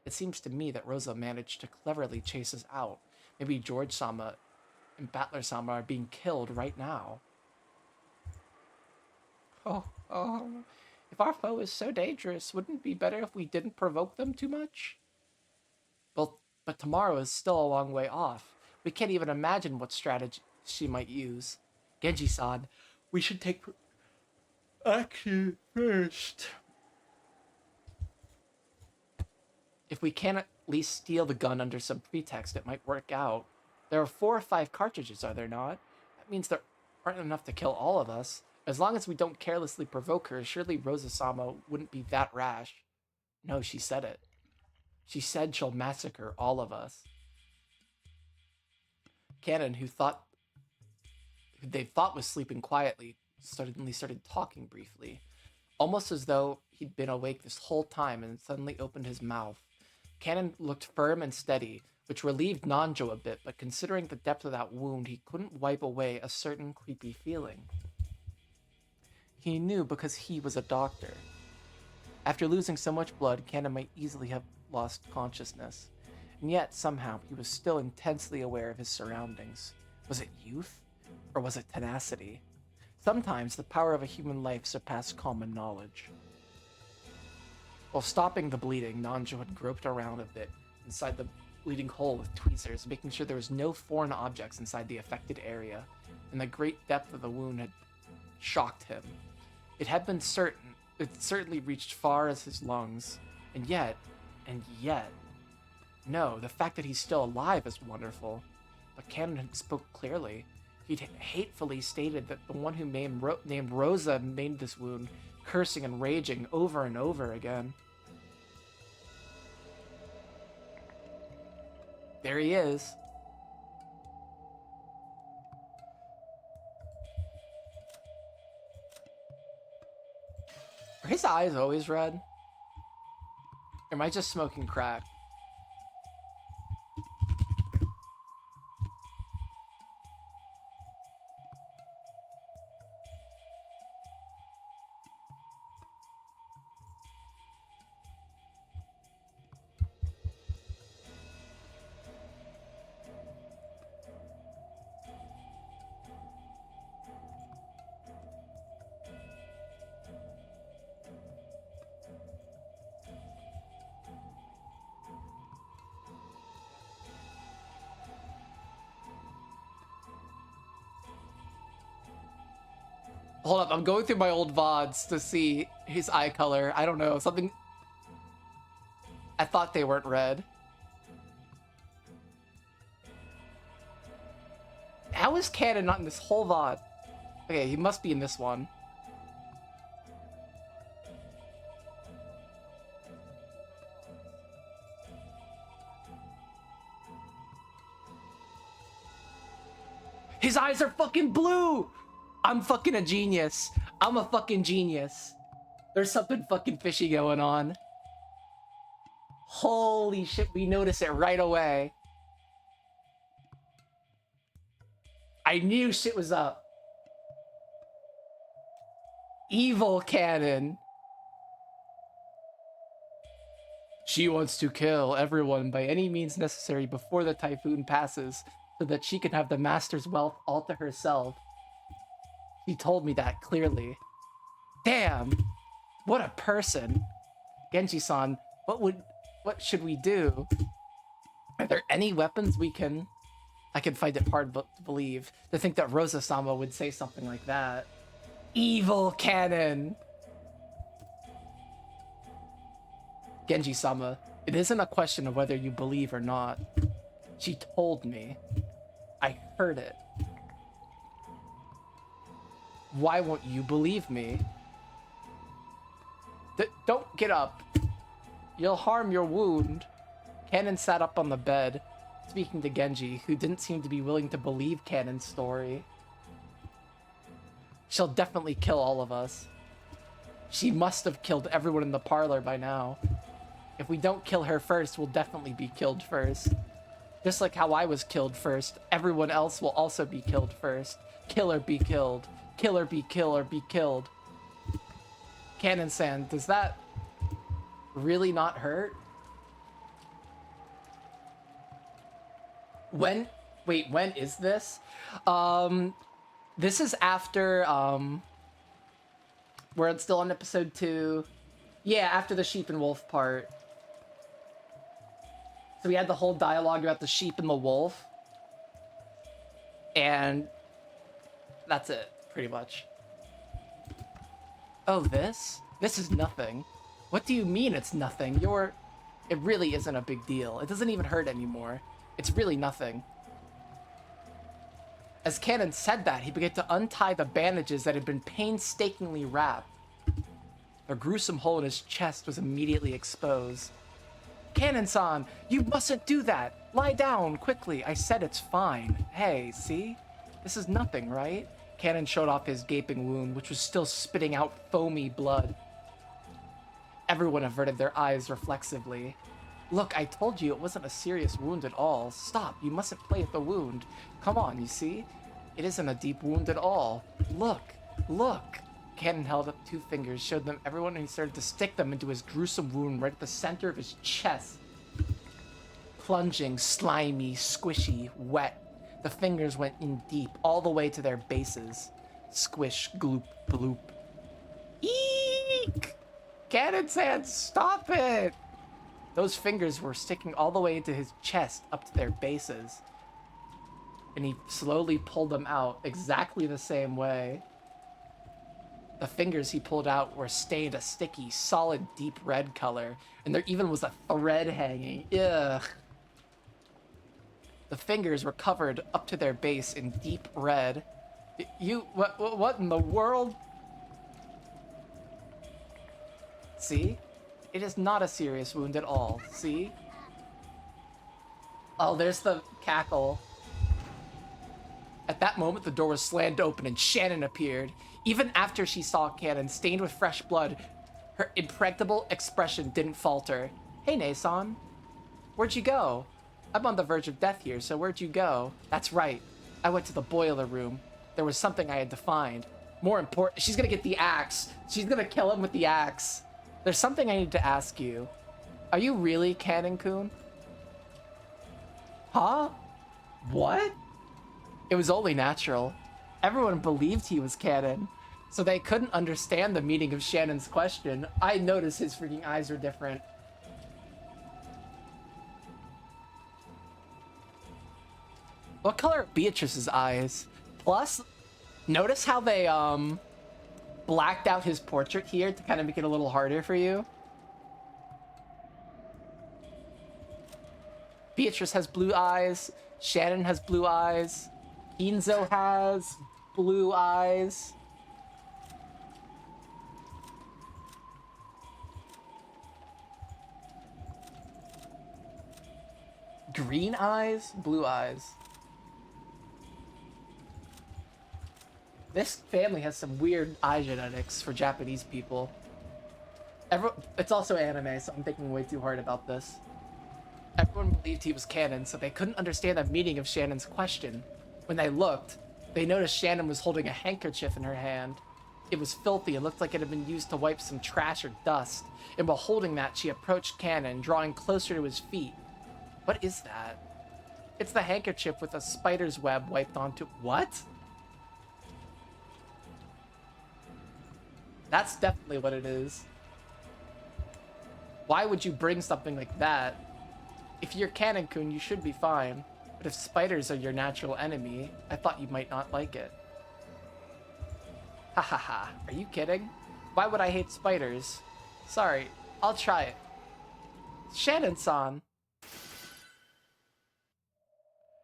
[SPEAKER 1] It seems to me that Rosa managed to cleverly chase us out. Maybe George-sama and Battler-sama are being killed right now. Oh. If our foe is so dangerous, wouldn't it be better if we didn't provoke them too much? Well, but tomorrow is still a long way off. We can't even imagine what strategy she might use. Genji-san, we should take action first. If we can at least steal the gun under some pretext, it might work out. There are 4 or 5 cartridges, are there not? That means there aren't enough to kill all of us. As long as we don't carelessly provoke her, surely Rosa-sama wouldn't be that rash. No, she said it. She said she'll massacre all of us. Cannon, who they thought was sleeping quietly, suddenly started talking briefly, almost as though he'd been awake this whole time and suddenly opened his mouth. Cannon looked firm and steady, which relieved Nanjo a bit, but considering the depth of that wound, he couldn't wipe away a certain creepy feeling. He knew because he was a doctor. After losing so much blood, Cannon might easily have lost consciousness, and yet somehow he was still intensely aware of his surroundings. Was it youth? Or was it tenacity? Sometimes the power of a human life surpassed common knowledge. While stopping the bleeding, Nanjo had groped around a bit inside the bleeding hole with tweezers, making sure there was no foreign objects inside the affected area, and the great depth of the wound had shocked him. It certainly reached far as his lungs, and yet, no, the fact that he's still alive is wonderful. But Cannon had spoke clearly. He'd hatefully stated that the one who named Rosa made this wound, cursing and raging over and over again. There he is. Are his eyes always red? Or am I just smoking crack? Hold up, I'm going through my old VODs to see his eye color. I don't know, something... I thought they weren't red. How is Cannon not in this whole VOD? Okay, he must be in this one. His eyes are fucking blue! I'm fucking a genius. I'm a fucking genius. There's something fucking fishy going on. Holy shit, we notice it right away. I knew shit was up. Evil cannon. She wants to kill everyone by any means necessary before the typhoon passes so that she can have the master's wealth all to herself. She told me that clearly. Damn! What a person! Genji-san, what should we do? Are there any weapons we can... I can find it hard to believe to think that Rosa-sama would say something like that. Evil cannon! Genji-sama, it isn't a question of whether you believe or not. She told me. I heard it. Why won't you believe me? Don't get up. You'll harm your wound. Cannon sat up on the bed, speaking to Genji, who didn't seem to be willing to believe Cannon's story. She'll definitely kill all of us. She must have killed everyone in the parlor by now. If we don't kill her first, we'll definitely be killed first. Just like how I was killed first, everyone else will also be killed first. Kill or be killed. Kill or be killed or be killed. Cannon-san, does that really not hurt? When is this? This is after, we're still on episode 2. Yeah, after the sheep and wolf part. So we had the whole dialogue about the sheep and the wolf. And that's it, pretty much. Oh, this? This is nothing. What do you mean it's nothing? It really isn't a big deal. It doesn't even hurt anymore. It's really nothing. As Cannon said that, he began to untie the bandages that had been painstakingly wrapped. A gruesome hole in his chest was immediately exposed. Cannon-san, you mustn't do that! Lie down, quickly! I said it's fine. Hey, see? This is nothing, right? Cannon showed off his gaping wound, which was still spitting out foamy blood. Everyone averted their eyes reflexively. Look, I told you it wasn't a serious wound at all. Stop, you mustn't play with the wound. Come on, you see? It isn't a deep wound at all. Look, look! Cannon held up 2 fingers, showed them everyone, and he started to stick them into his gruesome wound right at the center of his chest. Plunging, slimy, squishy, wet. The fingers went in deep, all the way to their bases. Squish, gloop, bloop. Eek! Cannon's hand, stop it! Those fingers were sticking all the way into his chest, up to their bases. And he slowly pulled them out, exactly the same way. The fingers he pulled out were stained a sticky, solid, deep red color, and there even was a thread hanging. Ugh. The fingers were covered up to their base in deep red. What in the world? See? It is not a serious wound at all. See? Oh, there's the cackle. At that moment, the door was slammed open and Shannon appeared. Even after she saw Cannon stained with fresh blood, her impregnable expression didn't falter. Hey, Nason. Where'd you go? I'm on the verge of death here, so where'd you go? That's right. I went to the boiler room. There was something I had to find. More important, she's gonna get the axe. She's gonna kill him with the axe. There's something I need to ask you. Are you really Cannon-kun? Huh? What? It was only natural. Everyone believed he was Cannon, so they couldn't understand the meaning of Shannon's question. I noticed his freaking eyes were different. What color are Beatrice's eyes? Plus, notice how they, blacked out his portrait here to kind of make it a little harder for you. Beatrice has blue eyes. Shannon has blue eyes. Enzo has blue eyes. Green eyes? Blue eyes. This family has some weird eye genetics for Japanese people. It's also anime, so I'm thinking way too hard about this. Everyone believed he was Cannon, so they couldn't understand the meaning of Shannon's question. When they looked, They noticed Shannon was holding a handkerchief in her hand. It was filthy and looked like it had been used to wipe some trash or dust. And while holding that, she approached Cannon, drawing closer to his feet. What is that? It's the handkerchief with a spider's web wiped onto... What? That's definitely what it is. Why would you bring something like that? If you're Cannon-kun, you should be fine. But if spiders are your natural enemy, I thought you might not like it. Ha ha ha. Are you kidding? Why would I hate spiders? Sorry, I'll try it. Shannon-san.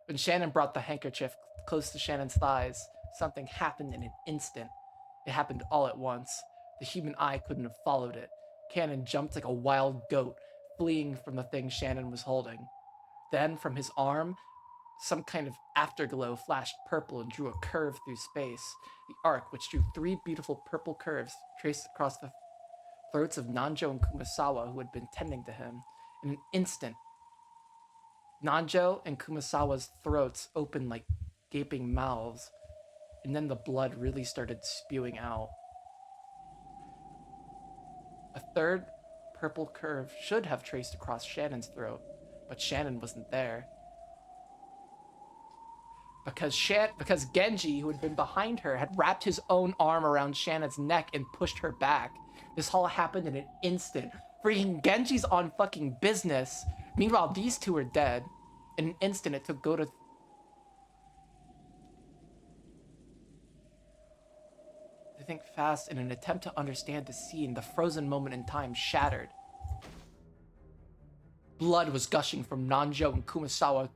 [SPEAKER 1] When Shannon brought the handkerchief close to Shannon's thighs, something happened in an instant. It happened all at once. The human eye couldn't have followed it. Cannon jumped like a wild goat, fleeing from the thing Shannon was holding. Then, from his arm, some kind of afterglow flashed purple and drew a curve through space. The arc, which drew 3 beautiful purple curves, traced across the throats of Nanjo and Kumasawa, who had been tending to him. In an instant, Nanjo and Kumasawa's throats opened like gaping mouths, and then the blood really started spewing out. A third purple curve should have traced across Shannon's throat, but Shannon wasn't there. Because Genji, who had been behind her, had wrapped his own arm around Shannon's neck and pushed her back. This all happened in an instant. Freaking Genji's on fucking business. Meanwhile, these two are dead. In an instant, it took Goda to think fast. In an attempt to understand the scene, the frozen moment in time shattered. Blood was gushing from Nanjo and Kumasawa's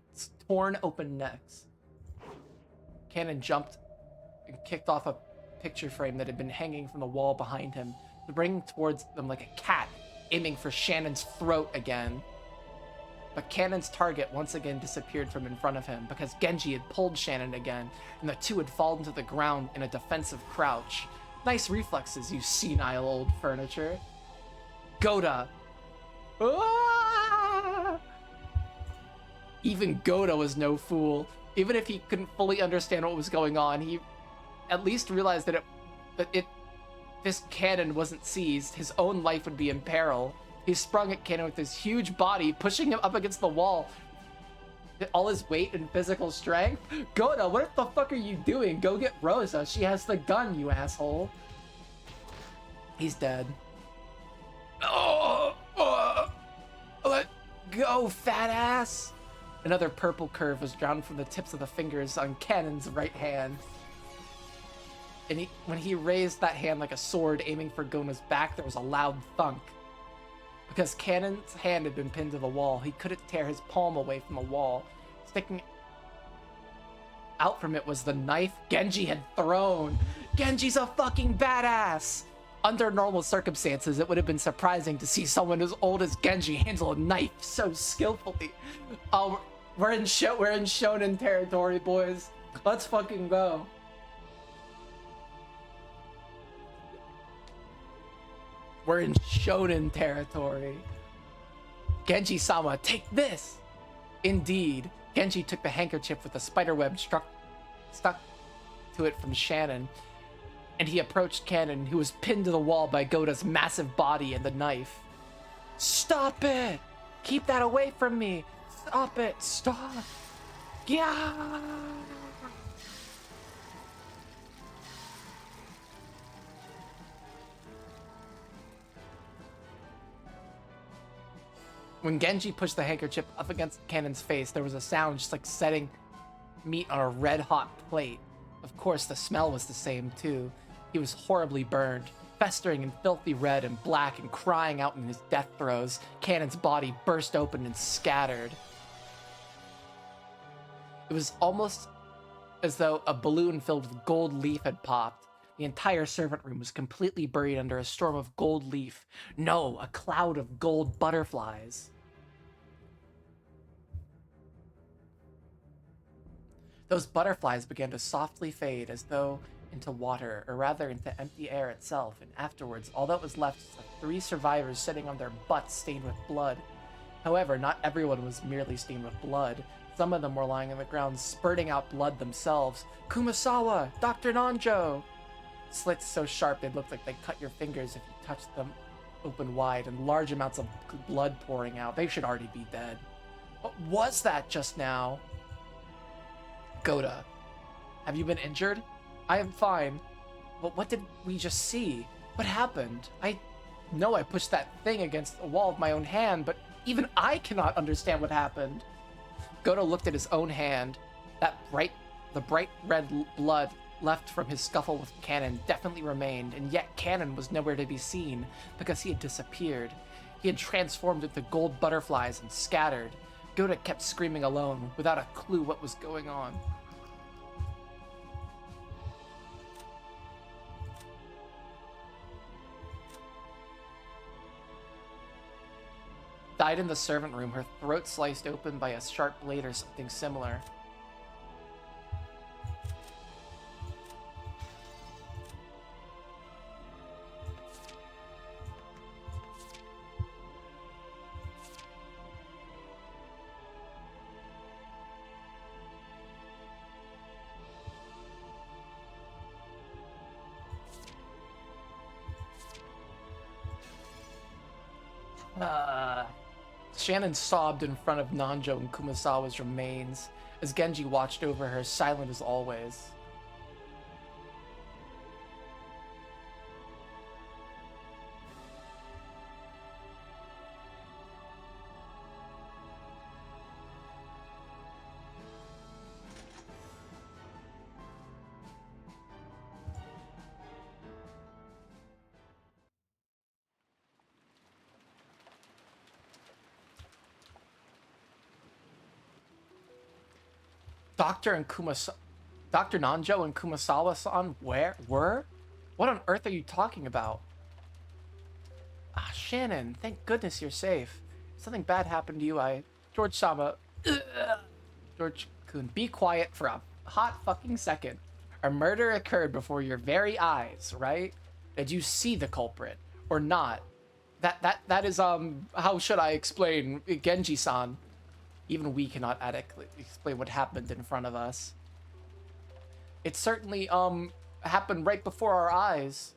[SPEAKER 1] torn open necks. Cannon jumped and kicked off a picture frame that had been hanging from the wall behind him, springing towards them like a cat, aiming for Shannon's throat again. But Cannon's target once again disappeared from in front of him because Genji had pulled Shannon again, and the two had fallen to the ground in a defensive crouch. Nice reflexes, you senile old furniture. Goda. Ah! Even Goda was no fool. Even if he couldn't fully understand what was going on, he at least realized that this cannon wasn't seized. His own life would be in peril. He sprung at Cannon with his huge body, pushing him up against the wall. All his weight and physical strength. Goda, what the fuck are you doing? Go get Rosa. She has the gun, you asshole. He's dead. Let go, fat ass. Another purple curve was drawn from the tips of the fingers on Cannon's right hand. And when he raised that hand like a sword aiming for Gona's back, there was a loud thunk. Because Cannon's hand had been pinned to the wall, he couldn't tear his palm away from the wall. Sticking out from it was the knife Genji had thrown. Genji's a fucking badass! Under normal circumstances, it would have been surprising to see someone as old as Genji handle a knife so skillfully. Oh, we're in shonen territory, boys. Let's fucking go. We're in shonen territory. Genji-sama, take this! Indeed, Genji took the handkerchief with the spiderweb stuck to it from Shannon, and he approached Cannon, who was pinned to the wall by Goda's massive body and the knife. Stop it! Keep that away from me! Stop it! Stop! Yeah! When Genji pushed the handkerchief up against Cannon's face, there was a sound just like setting meat on a red-hot plate. Of course, the smell was the same, too. He was horribly burned, festering in filthy red and black and crying out in his death throes. Cannon's body burst open and scattered. It was almost as though a balloon filled with gold leaf had popped. The entire servant room was completely buried under a storm of gold leaf. No, a cloud of gold butterflies. Those butterflies began to softly fade as though into water, or rather into empty air itself, and afterwards all that was left was the 3 survivors sitting on their butts stained with blood. However, not everyone was merely stained with blood. Some of them were lying on the ground, spurting out blood themselves. Kumasawa! Dr. Nanjo! Slits so sharp they looked like they cut your fingers if you touched them open wide, and large amounts of blood pouring out. They should already be dead. What was that just now? Goda, have you been injured? I am fine. But what did we just see? What happened? I know I pushed that thing against the wall of my own hand, but even I cannot understand what happened. Goda looked at his own hand. The bright red blood left from his scuffle with Cannon definitely remained, and yet Cannon was nowhere to be seen because he had disappeared. He had transformed into gold butterflies and scattered. Goda kept screaming alone, without a clue what was going on. Died in the servant room, her throat sliced open by a sharp blade or something similar. Shannon sobbed in front of Nanjo and Kumasawa's remains as Genji watched over her, silent as always. Dr. Nanjo and Kumasawa-san were? What on earth are you talking about? Ah, Shannon, thank goodness you're safe. If something bad happened to you, George-sama... George-kun, be quiet for a hot fucking second. A murder occurred before your very eyes, right? Did you see the culprit? Or not? That is, how should I explain? Genji-san. Even we cannot adequately explain what happened in front of us. It certainly, happened right before our eyes.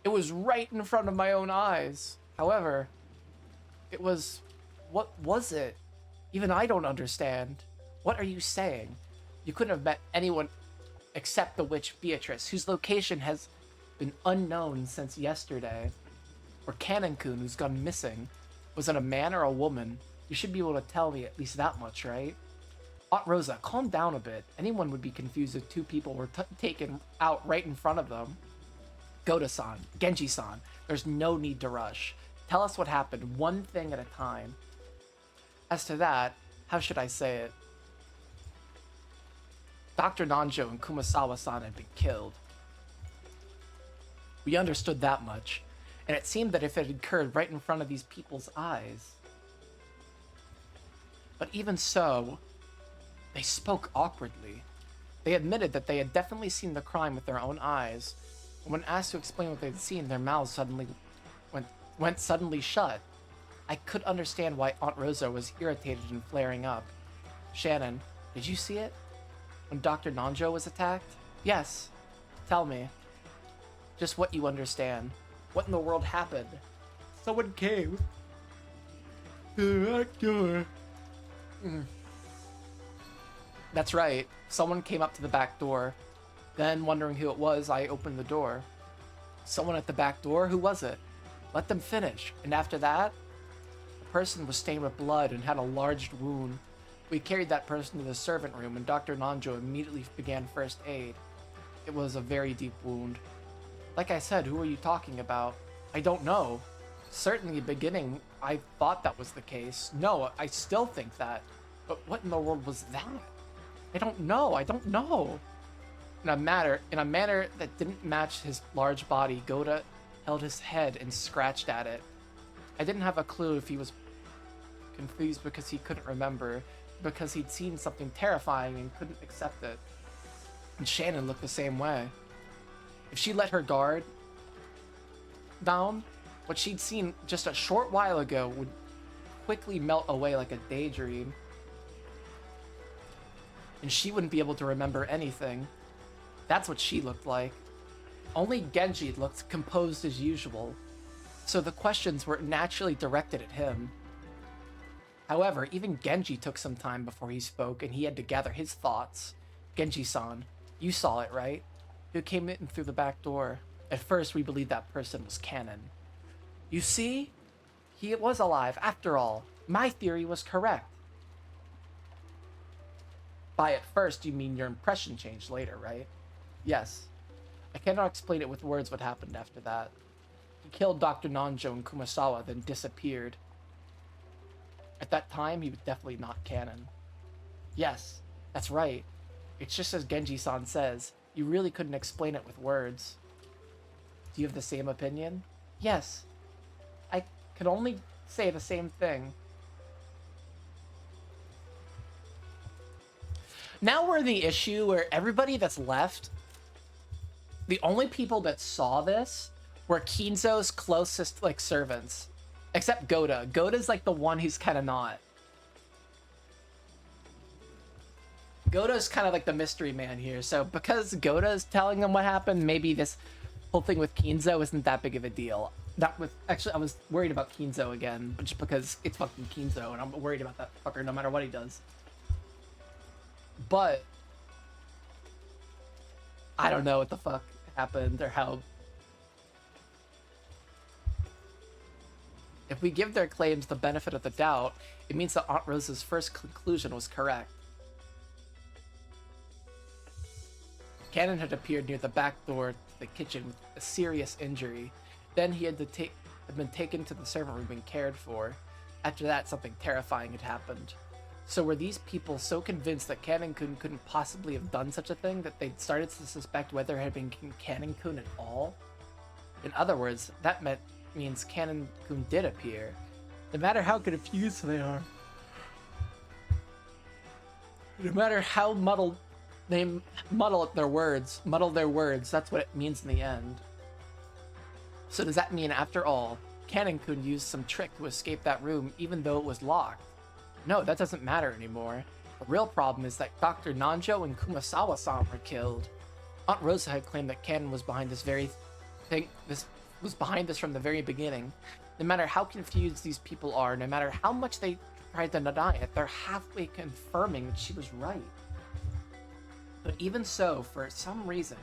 [SPEAKER 1] It was right in front of my own eyes. However, it was... What was it? Even I don't understand. What are you saying? You couldn't have met anyone except the witch Beatrice, whose location has been unknown since yesterday. Or Cannon-kun, who's gone missing. Was it a man or a woman? You should be able to tell me at least that much, right? Aunt Rosa, calm down a bit. Anyone would be confused if two people were taken out right in front of them. Goda-san, Genji-san, there's no need to rush. Tell us what happened, one thing at a time. As to that, how should I say it? Dr. Nanjo and Kumasawa-san had been killed. We understood that much, and it seemed that if it had occurred right in front of these people's eyes... But even so, they spoke awkwardly. They admitted that they had definitely seen the crime with their own eyes. When asked to explain what they'd seen, their mouths suddenly went suddenly shut. I could understand why Aunt Rosa was irritated and flaring up. Shannon, did you see it? When Dr. Nanjo was attacked? Yes. Tell me. Just what you understand. What in the world happened? Someone came to the back door. That's right. Someone came up to the back door. Then, wondering who it was, I opened the door. Someone at the back door? Who was it? Let them finish. And after that, the person was stained with blood and had a large wound. We carried that person to the servant room, and Dr. Nanjo immediately began first aid. It was a very deep wound. Like I said, who are you talking about? I don't know. Certainly in the beginning, I thought that was the case. No, I still think that. But what in the world was that? I don't know. In a manner that didn't match his large body, Goda held his head and scratched at it. I didn't have a clue if he was confused because he couldn't remember, because he'd seen something terrifying and couldn't accept it. And Shannon looked the same way. If she let her guard down, what she'd seen just a short while ago would quickly melt away like a daydream. and she wouldn't be able to remember anything. That's what she looked like. Only Genji looked composed as usual, so the questions were naturally directed at him. However, even Genji took some time before he spoke, and he had to gather his thoughts. Genji-san, you saw it, right? Who came in through the back door? At first, we believed that person was Cannon. You see? He was alive, after all. My theory was correct. By at first, you mean your impression changed later, right? Yes. I cannot explain it with words what happened after that. He killed Dr. Nanjo and Kumasawa, then disappeared. At that time, he was definitely not canon. Yes, that's right. It's just as Genji-san says. You really couldn't explain it with words. Do you have the same opinion? Yes. I could only say the same thing. Now we're in the issue where everybody that's left, the only people that saw this were Kinzo's closest, like, servants. Except Goda. Goda's, like, the one who's kind of not. Goda's kind of like the mystery man here. So because Goda's telling them what happened, maybe this whole thing with Kinzo isn't that big of a deal. Not with... Actually, I was worried about Kinzo again, but just because it's fucking Kinzo, and I'm worried about that fucker no matter what he does. But I don't know what the fuck happened or how... If we give their claims the benefit of the doubt, it means that Aunt Rosa's first conclusion was correct. Cannon had appeared near the back door to the kitchen with a serious injury. Then he had been taken to the servant room and cared for. After that, something terrifying had happened. So were these people so convinced that Cannon-kun couldn't possibly have done such a thing that they'd started to suspect whether it had been Cannon-kun at all? In other words, that means Cannon-kun did appear. No matter how confused they are, no matter how muddled they muddle their words, that's what it means in the end. So does that mean, after all, Cannon-kun used some trick to escape that room even though it was locked? No, that doesn't matter anymore. The real problem is that Dr. Nanjo and Kumasawa-san were killed. Aunt Rosa had claimed that Cannon was behind this very thing. This was behind this from the very beginning. No matter how confused these people are, no matter how much they try to deny it, they're halfway confirming that she was right. But even so, for some reason,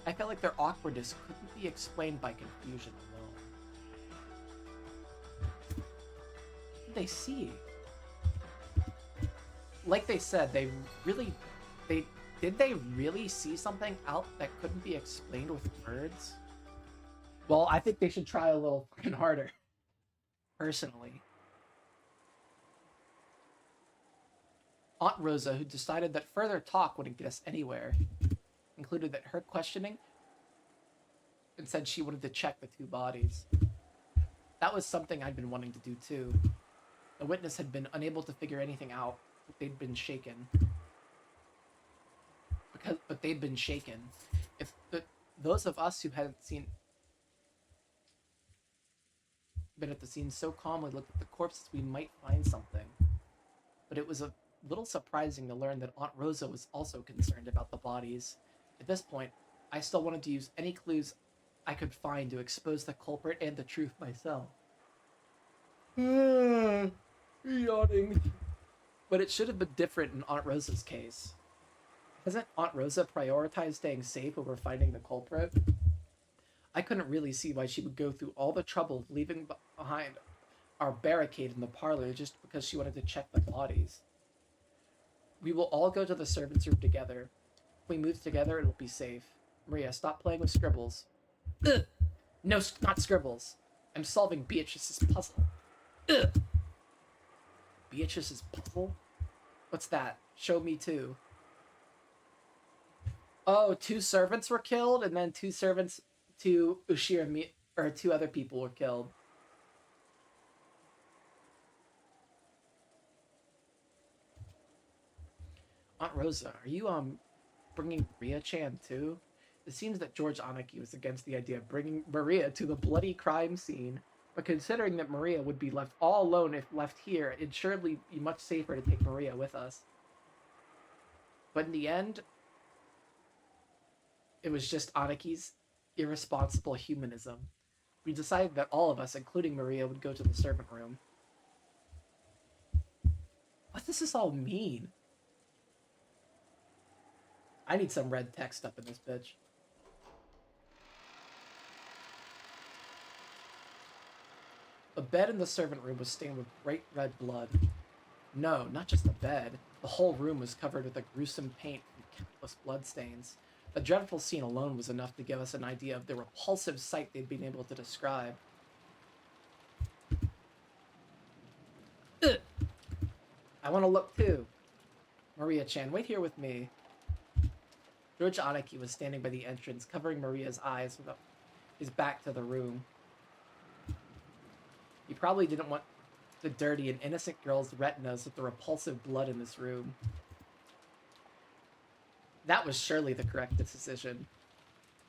[SPEAKER 1] I felt like their awkwardness couldn't be explained by confusion alone. What did they see? Like they said, did they really see something out that couldn't be explained with words? Well, I think they should try a little fucking harder. Personally. Aunt Rosa, who decided that further talk wouldn't get us anywhere, concluded that her questioning and said she wanted to check the two bodies. That was something I'd been wanting to do too. The witness had been unable to figure anything out, but they'd been shaken. But they'd been shaken. If those of us who hadn't been at the scene so calmly looked at the corpses, we might find something. But it was a little surprising to learn that Aunt Rosa was also concerned about the bodies. At this point, I still wanted to use any clues I could find to expose the culprit and the truth myself. Yawning. But it should have been different in Aunt Rosa's case. Hasn't Aunt Rosa prioritized staying safe over finding the culprit? I couldn't really see why she would go through all the trouble of leaving behind our barricade in the parlor just because she wanted to check the bodies. We will all go to the servants' room together. If we move together, it'll be safe. Maria, stop playing with scribbles. Ugh! No, not scribbles. I'm solving Beatrice's puzzle. Ugh! Beatrice's puzzle? What's that? Show me too. Oh, 2 servants were killed, and then 2 other people were killed. Aunt Rosa, are you, bringing Maria-chan too? It seems that George Anaki was against the idea of bringing Maria to the bloody crime scene, but considering that Maria would be left all alone if left here, it'd surely be much safer to take Maria with us. But in the end, it was just Anaki's irresponsible humanism. We decided that all of us, including Maria, would go to the servant room. What does this all mean? I need some red text up in this bitch. The bed in the servant room was stained with bright red blood. No, not just the bed. The whole room was covered with a gruesome paint from countless bloodstains. The dreadful scene alone was enough to give us an idea of the repulsive sight they'd been able to describe. Ugh. I want to look too. Maria-chan, wait here with me. George Anaki was standing by the entrance, covering Maria's eyes with his back to the room. He probably didn't want to dirty an innocent girl's retinas with the repulsive blood in this room. That was surely the correct decision.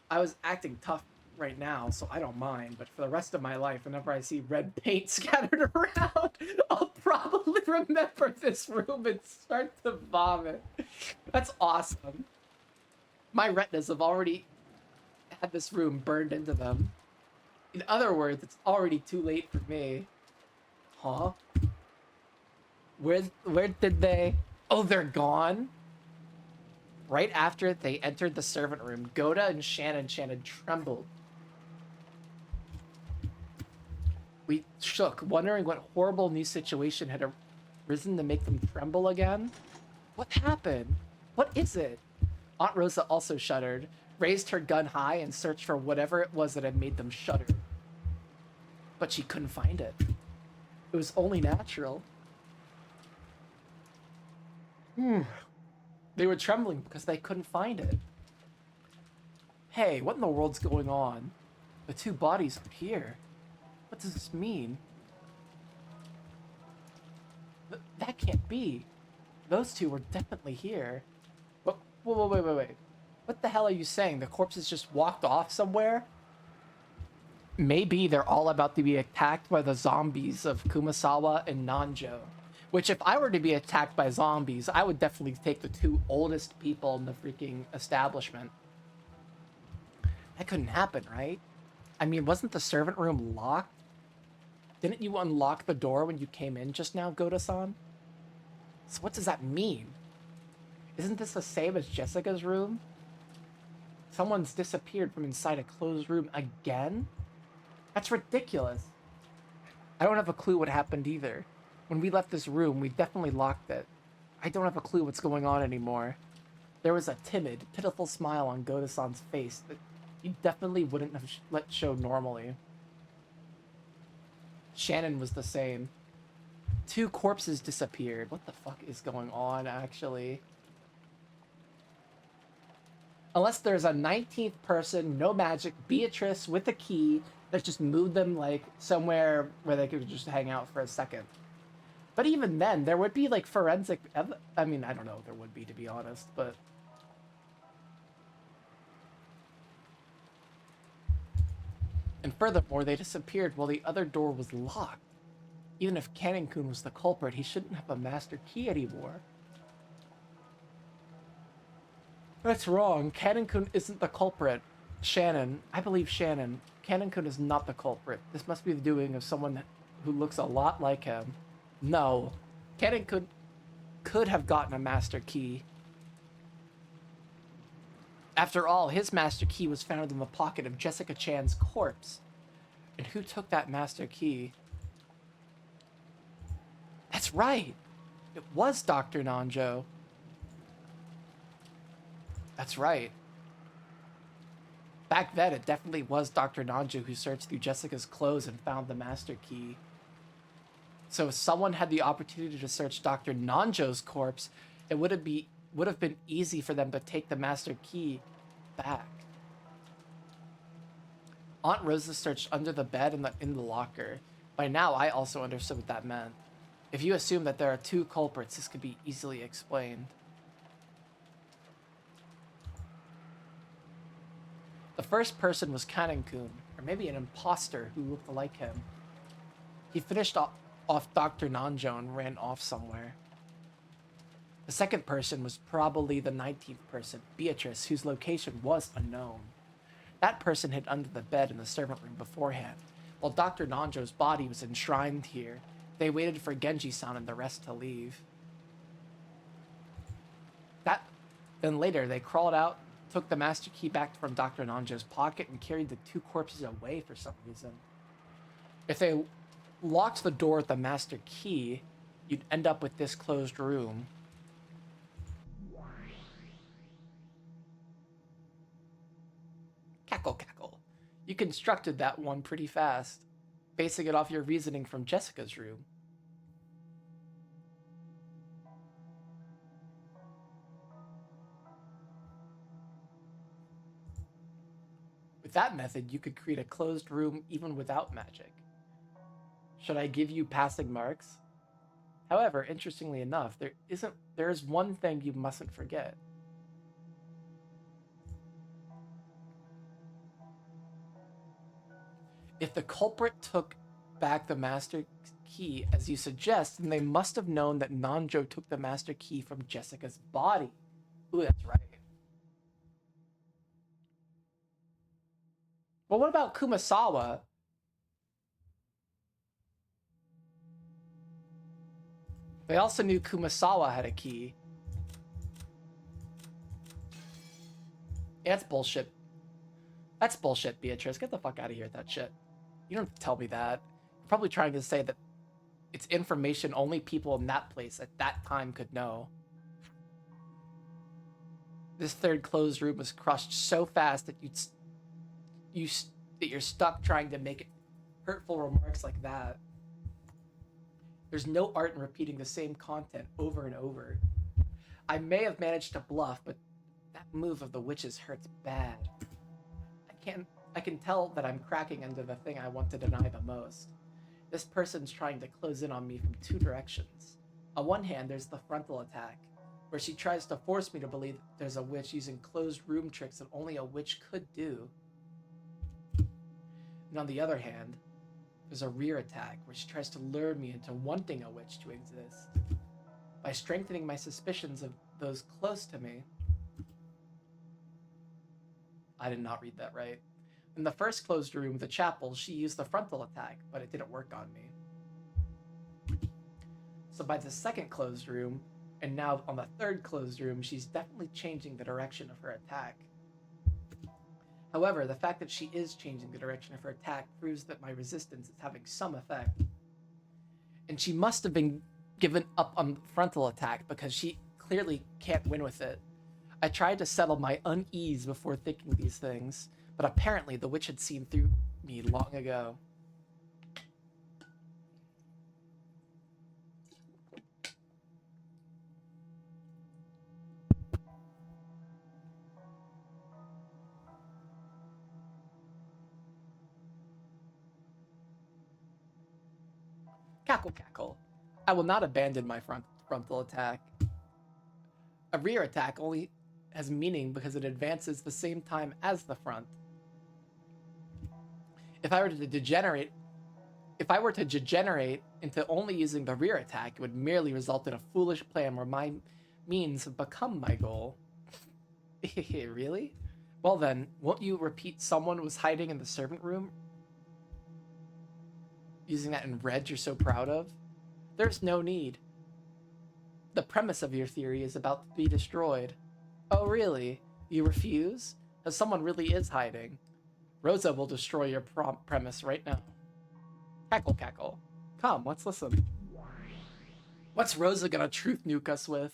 [SPEAKER 1] I was acting tough right now, so I don't mind, but for the rest of my life, whenever I see red paint scattered around, I'll probably remember this room and start to vomit. That's awesome. My retinas have already had this room burned into them. In other words, it's already too late for me. Huh? Where did they... Oh, they're gone? Right after they entered the servant room, Goda and Shannon trembled. We shook, wondering what horrible new situation had arisen to make them tremble again. What happened? What is it? Aunt Rosa also shuddered, raised her gun high, and searched for whatever it was that had made them shudder. But she couldn't find it. It was only natural. They were trembling because they couldn't find it. Hey, what in the world's going on? The two bodies are here. What does this mean? That can't be. Those two were definitely here. Wait. What the hell are you saying? The corpses just walked off somewhere? Maybe they're all about to be attacked by the zombies of Kumasawa and Nanjo. Which, if I were to be attacked by zombies, I would definitely take the two oldest people in the freaking establishment. That couldn't happen, right? I mean, wasn't the servant room locked? Didn't you unlock the door when you came in just now, Goda-san? So what does that mean? Isn't this the same as Jessica's room? Someone's disappeared from inside a closed room again? That's ridiculous. I don't have a clue what happened either. When we left this room, we definitely locked it. I don't have a clue what's going on anymore. There was a timid, pitiful smile on Goda-san's face that you definitely wouldn't have let show normally. Shannon was the same. Two corpses disappeared. What the fuck is going on, actually? Unless there's a 19th person, no magic, Beatrice with a key that just moved them, like, somewhere where they could just hang out for a second. But even then, there would be, like, forensic... I mean, I don't know if there would be, to be honest, but... And furthermore, they disappeared while the other door was locked. Even if Cannon-kun was the culprit, he shouldn't have a master key anymore. That's wrong. Cannon-kun isn't the culprit. Shannon. I believe Shannon. Cannon-kun is not the culprit. This must be the doing of someone who looks a lot like him. No. Cannon-kun could have gotten a master key. After all, his master key was found in the pocket of Jessica Chan's corpse. And who took that master key? That's right! It was Dr. Nanjo. That's right. Back then, it definitely was Dr. Nanjo who searched through Jessica's clothes and found the master key. So if someone had the opportunity to search Dr. Nanjo's corpse, it would have been easy for them to take the master key back. Aunt Rosa searched under the bed and in the locker. By now, I also understood what that meant. If you assume that there are two culprits, this could be easily explained. The first person was Cannon-kun, or maybe an imposter who looked like him. He finished off Dr. Nanjo and ran off somewhere. The second person was probably the 19th person, Beatrice, whose location was unknown. That person hid under the bed in the servant room beforehand. While Dr. Nanjo's body was enshrined here, they waited for Genji-san and the rest to leave. Then later, they crawled out, took the master key back from Dr. Nanjo's pocket, and carried the two corpses away for some reason. If they locked the door with the master key, you'd end up with this closed room. Cackle, cackle. You constructed that one pretty fast, basing it off your reasoning from Jessica's room. With that method, you could create a closed room even without magic. Should I give you passing marks? However, interestingly enough, there is one thing you mustn't forget. If the culprit took back the master key as you suggest, then they must have known that Nanjo took the master key from Jessica's body. Ooh, that's right. Well, what about Kumasawa? They also knew Kumasawa had a key. Yeah, that's bullshit. That's bullshit, Beatrice. Get the fuck out of here with that shit. You don't have to tell me that. You're probably trying to say that it's information only people in that place at that time could know. This third closed room was crushed so fast that you're stuck trying to make it hurtful remarks like that. There's no art in repeating the same content over and over. I may have managed to bluff, but that move of the witches hurts bad. I can tell that I'm cracking under the thing I want to deny the most. This person's trying to close in on me from two directions. On one hand, there's the frontal attack, where she tries to force me to believe that there's a witch using closed room tricks that only a witch could do. And on the other hand, there's a rear attack, where she tries to lure me into wanting a witch to exist. By strengthening my suspicions of those close to me. I did not read that right. In the first closed room, the chapel, she used the frontal attack, but it didn't work on me. So by the second closed room, and now on the third closed room, she's definitely changing the direction of her attack. However, the fact that she is changing the direction of her attack proves that my resistance is having some effect. And she must have been given up on the frontal attack because she clearly can't win with it. I tried to settle my unease before thinking these things, but apparently the witch had seen through me long ago. Cackle, cackle. I will not abandon my frontal attack. A rear attack only has meaning because it advances the same time as the front. If I were to degenerate into only using the rear attack, it would merely result in a foolish plan where my means have become my goal. Really? Well then, won't you repeat someone was hiding in the servant room? Using that in red you're so proud of? There's no need. The premise of your theory is about to be destroyed. Oh really? You refuse? As someone really is hiding. Rosa will destroy your premise right now. Cackle, cackle. Come, let's listen. What's Rosa gonna truth nuke us with?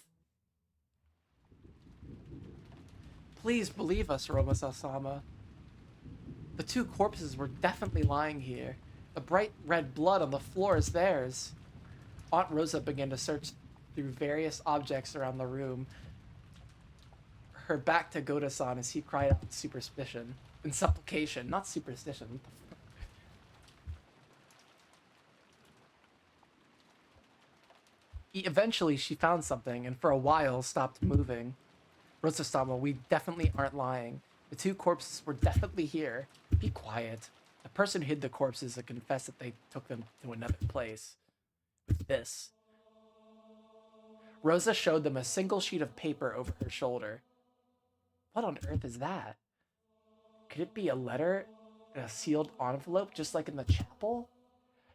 [SPEAKER 1] Please believe us, Roma-sama. The two corpses were definitely lying here. The bright red blood on the floor is theirs. Aunt Rosa began to search through various objects around the room, her back to Goda-san as he cried out in superstition. In supplication, not superstition. Eventually, she found something, and for a while stopped moving. Rosa-sama, we definitely aren't lying. The two corpses were definitely here. Be quiet. The person who hid the corpses had confessed that they took them to another place. With this. Rosa showed them a single sheet of paper over her shoulder. What on earth is that? Could it be a letter in a sealed envelope just like in the chapel?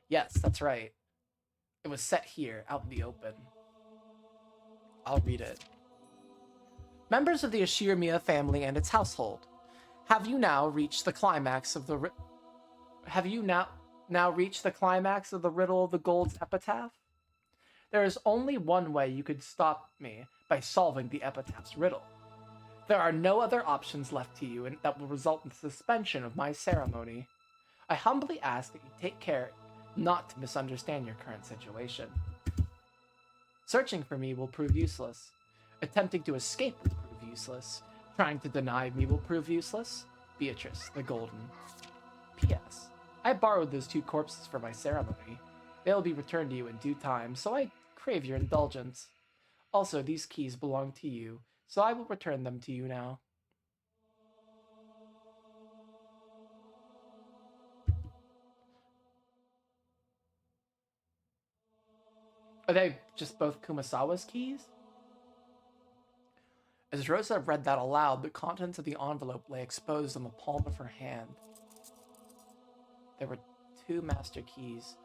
[SPEAKER 1] Yes, that's right. It was set here, out in the open. I'll read it. Members of the Ashirmiya family and its household, have you now reached the climax of the riddle of the gold's epitaph? There is only one way you could stop me by solving the epitaph's riddle. There are no other options left to you, and that will result in the suspension of my ceremony. I humbly ask that you take care not to misunderstand your current situation. Searching for me will prove useless. Attempting to escape will prove useless. Trying to deny me will prove useless. Beatrice the Golden. P.S. I borrowed those 2 corpses for my ceremony. They will be returned to you in due time, so I crave your indulgence. Also, these keys belong to you, so I will return them to you now. Are they just both Kumasawa's keys? As Rosa read that aloud, the contents of the envelope lay exposed on the palm of her hand. There were 2 master keys.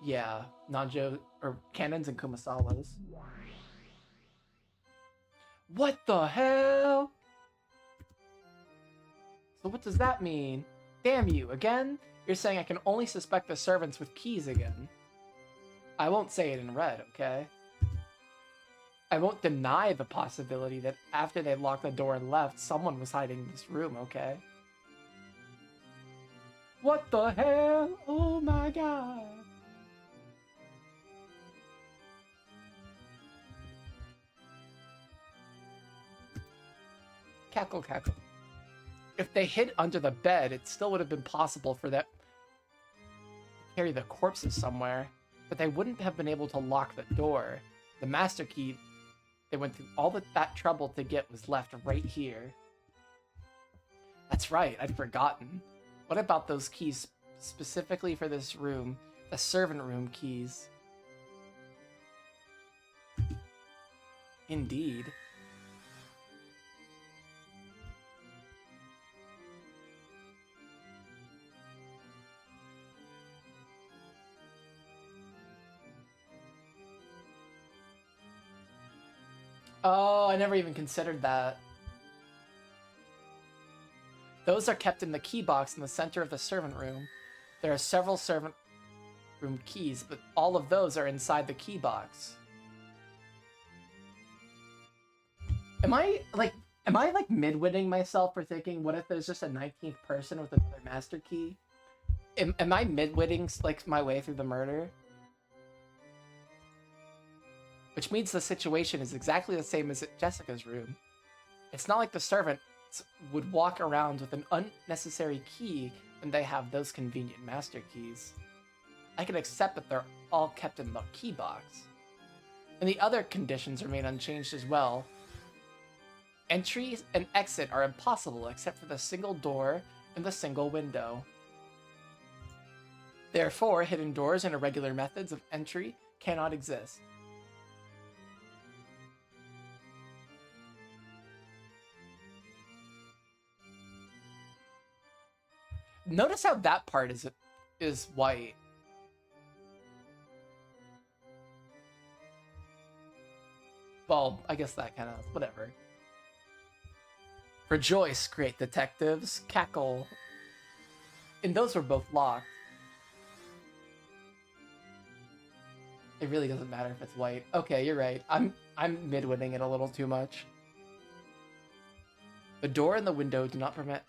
[SPEAKER 1] Yeah, Nanjo, or Cannon's and Kumasawa's. What the hell? So what does that mean? Damn you, again? You're saying I can only suspect the servants with keys again. I won't say it in red, okay? I won't deny the possibility that after they locked the door and left, someone was hiding in this room, okay? What the hell? Oh my god. Cackle, cackle. If they hid under the bed, it still would have been possible for them to carry the corpses somewhere, but they wouldn't have been able to lock the door. The master key they went through all that trouble to get was left right here. That's right, I'd forgotten. What about those keys specifically for this room? The servant room keys. Indeed. Oh, I never even considered that. Those are kept in the key box in the center of the servant room. There are several servant room keys, but all of those are inside the key box. Am I like midwitting myself for thinking, what if there's just a 19th person with another master key? Am I midwitting like my way through the murder? Which means the situation is exactly the same as at Jessica's room. It's not like the servants would walk around with an unnecessary key when they have those convenient master keys. I can accept that they're all kept in the key box. And the other conditions remain unchanged as well. Entry and exit are impossible except for the single door and the single window. Therefore, hidden doors and irregular methods of entry cannot exist. Notice how that part is white. Well, I guess that kind of whatever. Rejoice, great detectives. Cackle. And those were both locked. It really doesn't matter if it's white. Okay, you're right. I'm midwinning it a little too much. The door and the window do not permit.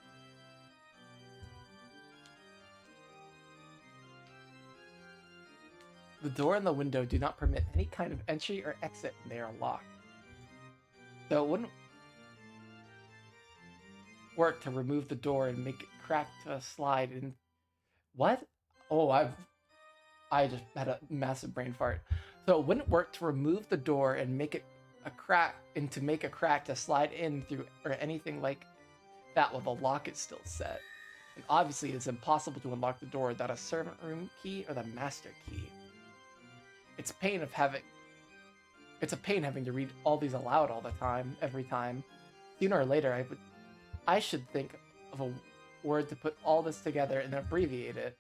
[SPEAKER 1] The door and the window do not permit any kind of entry or exit when they are locked. So it wouldn't work to remove the door and make it crack to slide in. What? Oh, I just had a massive brain fart. So it wouldn't work to remove the door and make it a crack and to make a crack to slide in through or anything like that while the lock is still set. And obviously it's impossible to unlock the door without a servant room key or the master key. It's pain of having it's a pain having to read all these aloud all the time, every time. Sooner or later I should think of a word to put all this together and abbreviate it.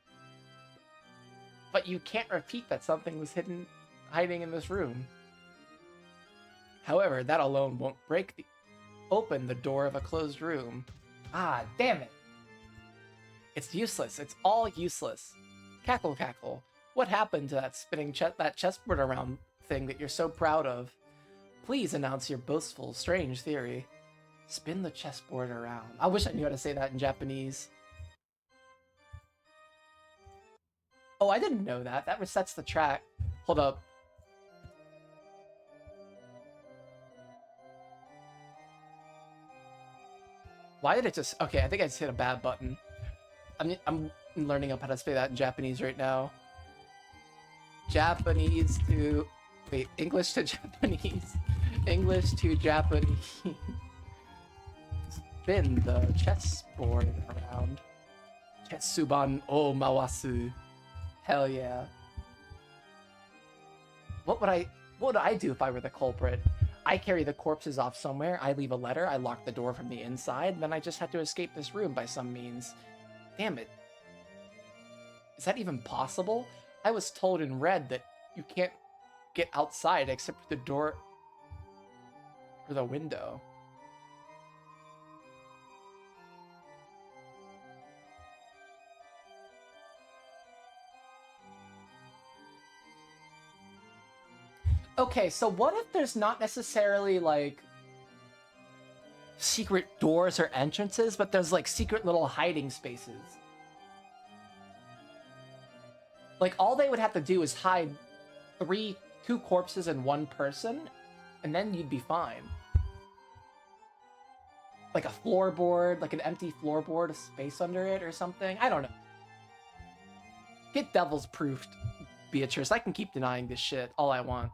[SPEAKER 1] But you can't repeat that something was hiding in this room. However, that alone won't open the door of a closed room. Ah, damn it. It's useless. It's all useless. Cackle, cackle. What happened to that spinning that chessboard around thing that you're so proud of? Please announce your boastful, strange theory. Spin the chessboard around. I wish I knew how to say that in Japanese. Oh, I didn't know that. That resets the track. Hold up. Why did it just... Okay, I think I just hit a bad button. I'm learning up how to say that in Japanese right now. Japanese to... Wait, English to Japanese. English to Japanese. Spin the chessboard around. Chessuban o mawasu. Hell yeah. What would I do if I were the culprit? I carry the corpses off somewhere, I leave a letter, I lock the door from the inside, then I just have to escape this room by some means. Damn it. Is that even possible? I was told and read that you can't get outside except for the door or the window. Okay, so what if there's not necessarily, like, secret doors or entrances, but there's, like, secret little hiding spaces? Like, all they would have to do is hide two corpses and one person, and then you'd be fine. Like a floorboard, like an empty floorboard, a space under it or something. I don't know. Get devil's proofed, Beatrice. I can keep denying this shit all I want.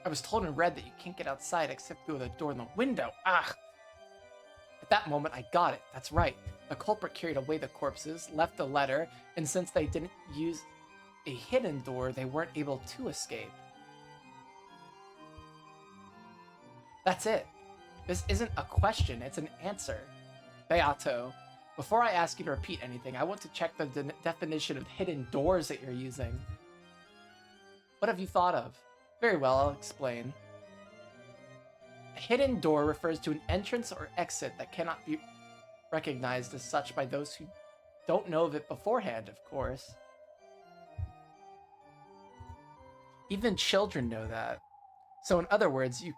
[SPEAKER 1] I was told and read that you can't get outside except through the door and the window. Ah! At that moment, I got it. That's right. The culprit carried away the corpses, left a letter, and since they didn't use a hidden door, they weren't able to escape. That's it. This isn't a question, it's an answer. Beato, before I ask you to repeat anything, I want to check the definition of hidden doors that you're using. What have you thought of? Very well, I'll explain. A hidden door refers to an entrance or exit that cannot be recognized as such by those who don't know of it beforehand, of course. Even children know that. So in other words, you...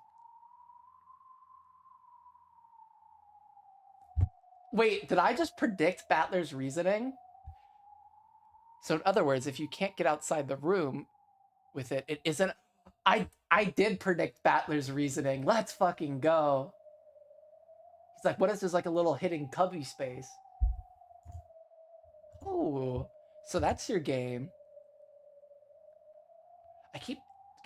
[SPEAKER 1] Wait, did I just predict Battler's reasoning? So in other words, if you can't get outside the room with it, it isn't... I did predict Battler's reasoning. Let's fucking go. He's like, what if there's like a little hidden cubby space? Oh, so that's your game. I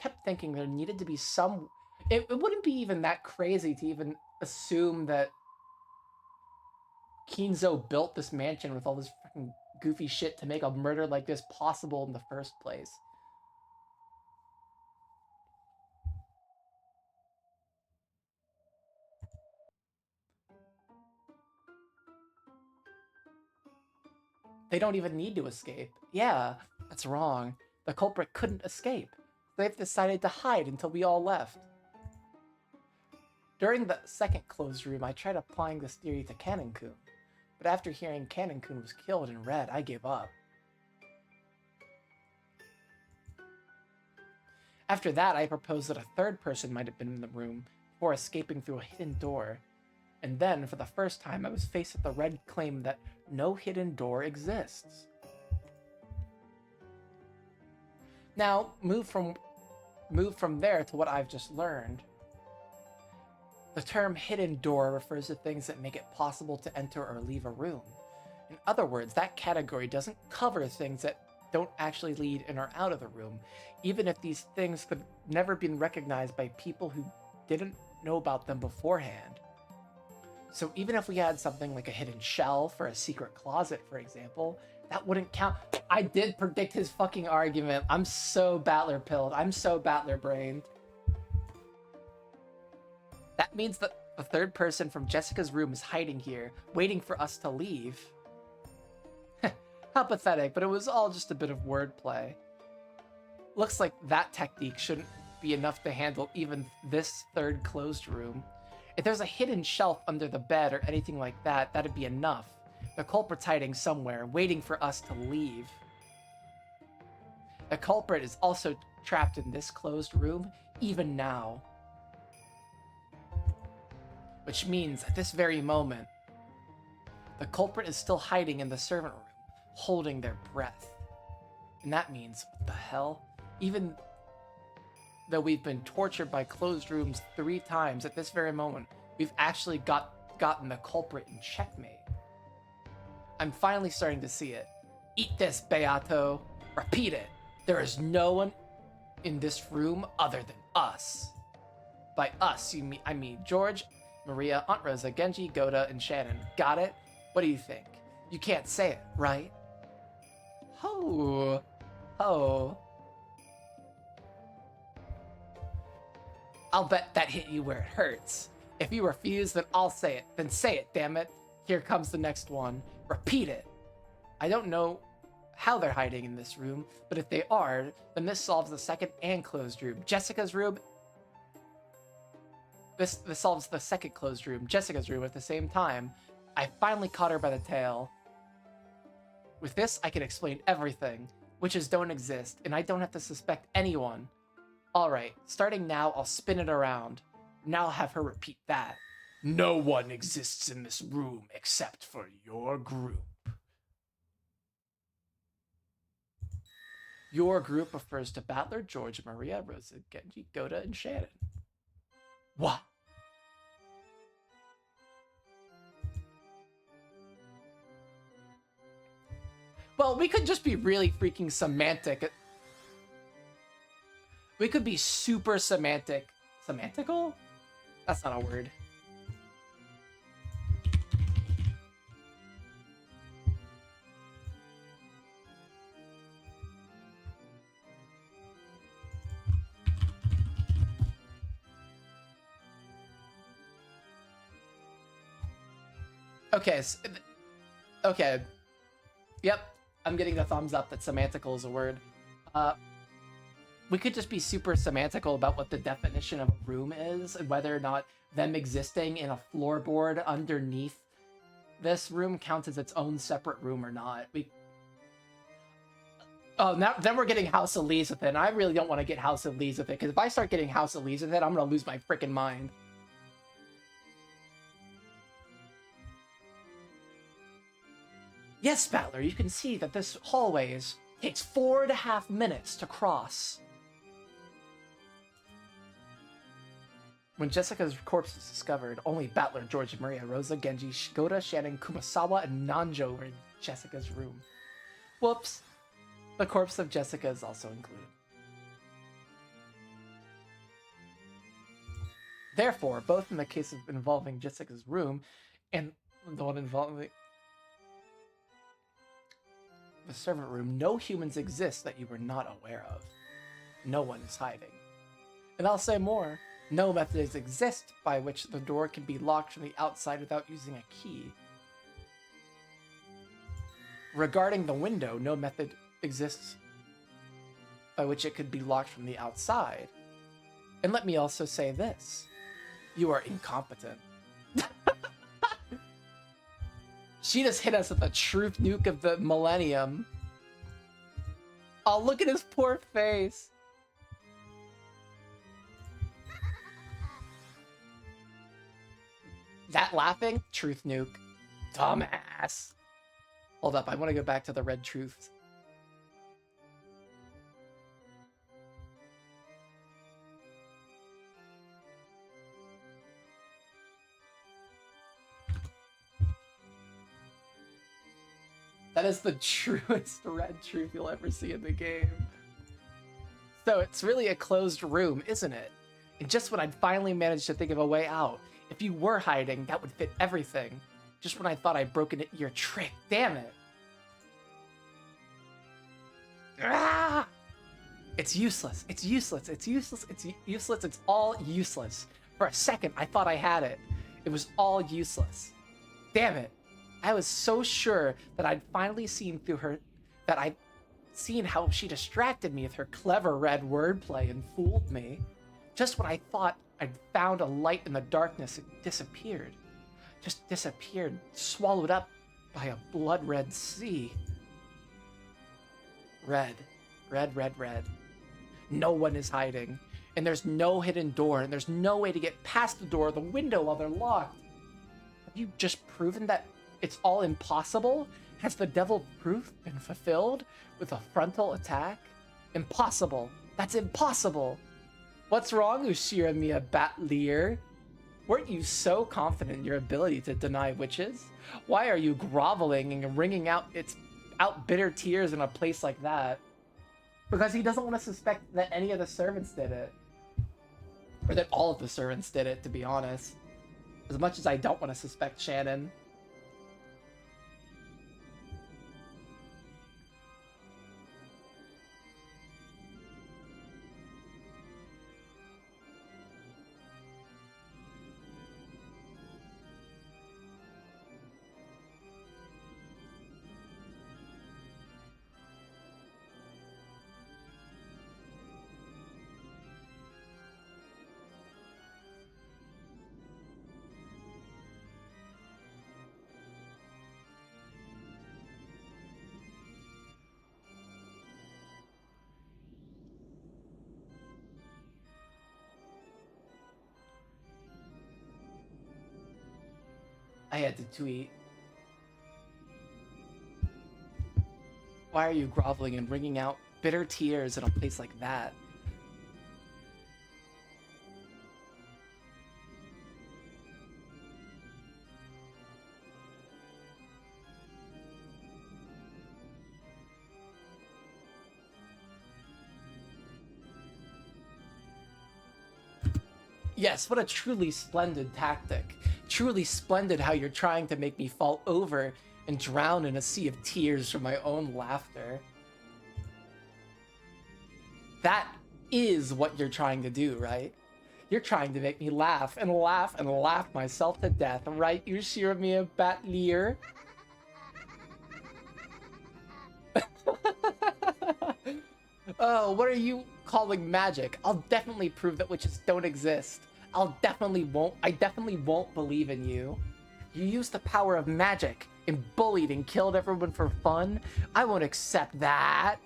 [SPEAKER 1] kept thinking there needed to be some... It wouldn't be even that crazy to even assume that Kinzo built this mansion with all this fucking goofy shit to make a murder like this possible in the first place. They don't even need to escape. Yeah, that's wrong. The culprit couldn't escape. They've decided to hide until we all left. During the second closed room, I tried applying this theory to Cannon-kun, but after hearing Cannon-kun was killed and read, I gave up. After that, I proposed that a third person might have been in the room before escaping through a hidden door. And then, for the first time, I was faced with the red claim that no hidden door exists. Now, move from there to what I've just learned. The term hidden door refers to things that make it possible to enter or leave a room. In other words, that category doesn't cover things that don't actually lead in or out of the room, even if these things could never been recognized by people who didn't know about them beforehand. So even if we had something like a hidden shelf or a secret closet, for example, that wouldn't count. I did predict his fucking argument. I'm so battler pilled. I'm so battler brained. That means that the third person from Jessica's room is hiding here, waiting for us to leave. How pathetic, but it was all just a bit of wordplay. Looks like that technique shouldn't be enough to handle even this third closed room. If there's a hidden shelf under the bed or anything like that, that'd be enough. The culprit's hiding somewhere, waiting for us to leave. The culprit is also trapped in this closed room, even now. Which means, at this very moment, the culprit is still hiding in the servant room, holding their breath. And that means, what the hell? Even though we've been tortured by closed rooms 3 times, at this very moment, we've actually gotten the culprit in checkmate. I'm finally starting to see it. Eat this, Beato. Repeat it. There is no one in this room other than us. By us, I mean George, Maria, Aunt Rosa, Genji, Goda, and Shannon. Got it? What do you think? You can't say it, right? Ho. Ho. I'll bet that hit you where it hurts. If you refuse, then I'll say it. Then say it, damn it. Here comes the next one. Repeat it. I don't know how they're hiding in this room, but if they are, then this solves the second and closed room. Jessica's room. This solves the second closed room, Jessica's room, at the same time. I finally caught her by the tail. With this, I can explain everything. Witches don't exist, and I don't have to suspect anyone. Alright, starting now, I'll spin it around. Now I'll have her repeat that. No one exists in this room except for your group. Your group refers to Battler, George, Maria, Rosa, Genji, Goda, and Shannon. What? Well, we could just be really freaking semantic. We could be super semantic. Semantical? That's not a word. Okay, okay. Yep, I'm getting the thumbs up that semantical is a word. We could just be super semantical about what the definition of a room is and whether or not them existing in a floorboard underneath this room counts as its own separate room or not. Now then we're getting House of Leaves with it, and I really don't want to get House of Leaves with it, because if I start getting House of Leaves with it, I'm gonna lose my freaking mind. Yes, Battler, you can see that this hallway takes 4.5 minutes to cross. When Jessica's corpse was discovered, only Battler, George, Maria, Rosa, Genji, Goda, Shannon, Kumasawa, and Nanjo were in Jessica's room. Whoops. The corpse of Jessica is also included. Therefore, both in the case of involving Jessica's room and the one involving the servant room, no humans exist that you were not aware of. No one is hiding. And I'll say more. No methods exist by which the door can be locked from the outside without using a key. Regarding the window, no method exists by which it could be locked from the outside. And let me also say this. You are incompetent. She just hit us with a truth nuke of the millennium. Oh, look at his poor face. That laughing? Truth nuke. Dumbass. Hold up, I want to go back to the red truths. That is the truest red truth you'll ever see in the game. So it's really a closed room, isn't it? And just when I'd finally managed to think of a way out, If you were hiding, that would fit everything. Just when I thought I'd broken your trick. Damn it. Ah! It's useless. It's useless. It's useless. It's useless. It's all useless. For a second, I thought I had it. It was all useless. Damn it. I was so sure that I'd finally seen through her, that I'd seen how she distracted me with her clever red wordplay and fooled me. Just when I thought I'd found a light in the darkness, it disappeared. Just disappeared, swallowed up by a blood-red sea. Red. Red, red, red. No one is hiding. And there's no hidden door, and there's no way to get past the door or the window while they're locked. Have you just proven that it's all impossible? Has the devil proof been fulfilled with a frontal attack? Impossible. That's impossible. What's wrong, Ushira Mia Batlier? Weren't you so confident in your ability to deny witches? Why are you groveling and wringing out bitter tears in a place like that? Because he doesn't want to suspect that any of the servants did it. Or that all of the servants did it, to be honest. As much as I don't want to suspect Shannon. I had to tweet. Why are you groveling and wringing out bitter tears in a place like that? Yes, what a truly splendid tactic. Truly splendid how you're trying to make me fall over and drown in a sea of tears from my own laughter. That is what you're trying to do, right? You're trying to make me laugh and laugh and laugh myself to death, right, Ushiramiya Batlier? Oh, what are you calling magic? I'll definitely prove that witches don't exist. I definitely won't believe in you. You used the power of magic and bullied and killed everyone for fun? I won't accept that.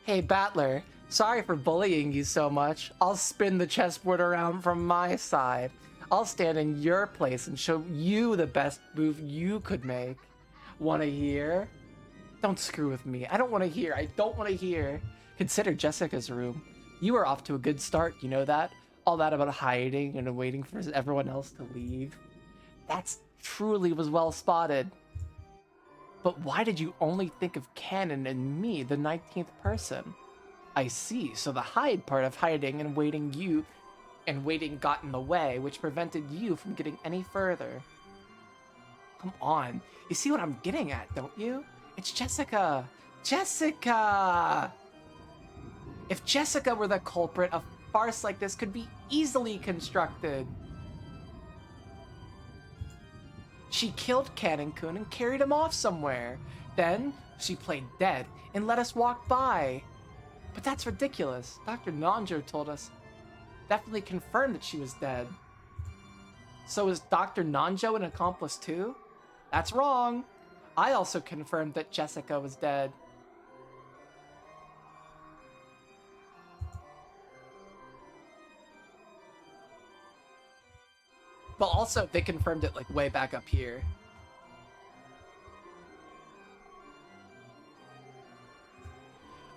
[SPEAKER 1] Hey, Battler, sorry for bullying you so much. I'll spin the chessboard around from my side. I'll stand in your place and show you the best move you could make. Wanna hear? Don't screw with me. I don't want to hear. I don't want to hear. Consider Jessica's room. You were off to a good start, you know that? All that about hiding and waiting for everyone else to leave. That's truly was well spotted. But why did you only think of Canon and me, the 19th person? I see, so the hide part of hiding and waiting got in the way, which prevented you from getting any further. Come on, you see what I'm getting at, don't you? It's Jessica! Jessica! If Jessica were the culprit, a farce like this could be easily constructed. She killed Canon-kun and carried him off somewhere. Then, she played dead and let us walk by. But that's ridiculous. Dr. Nanjo told us, definitely confirmed that she was dead. So is Dr. Nanjo an accomplice too? That's wrong. I also confirmed that Jessica was dead. But also, they confirmed it, like, way back up here.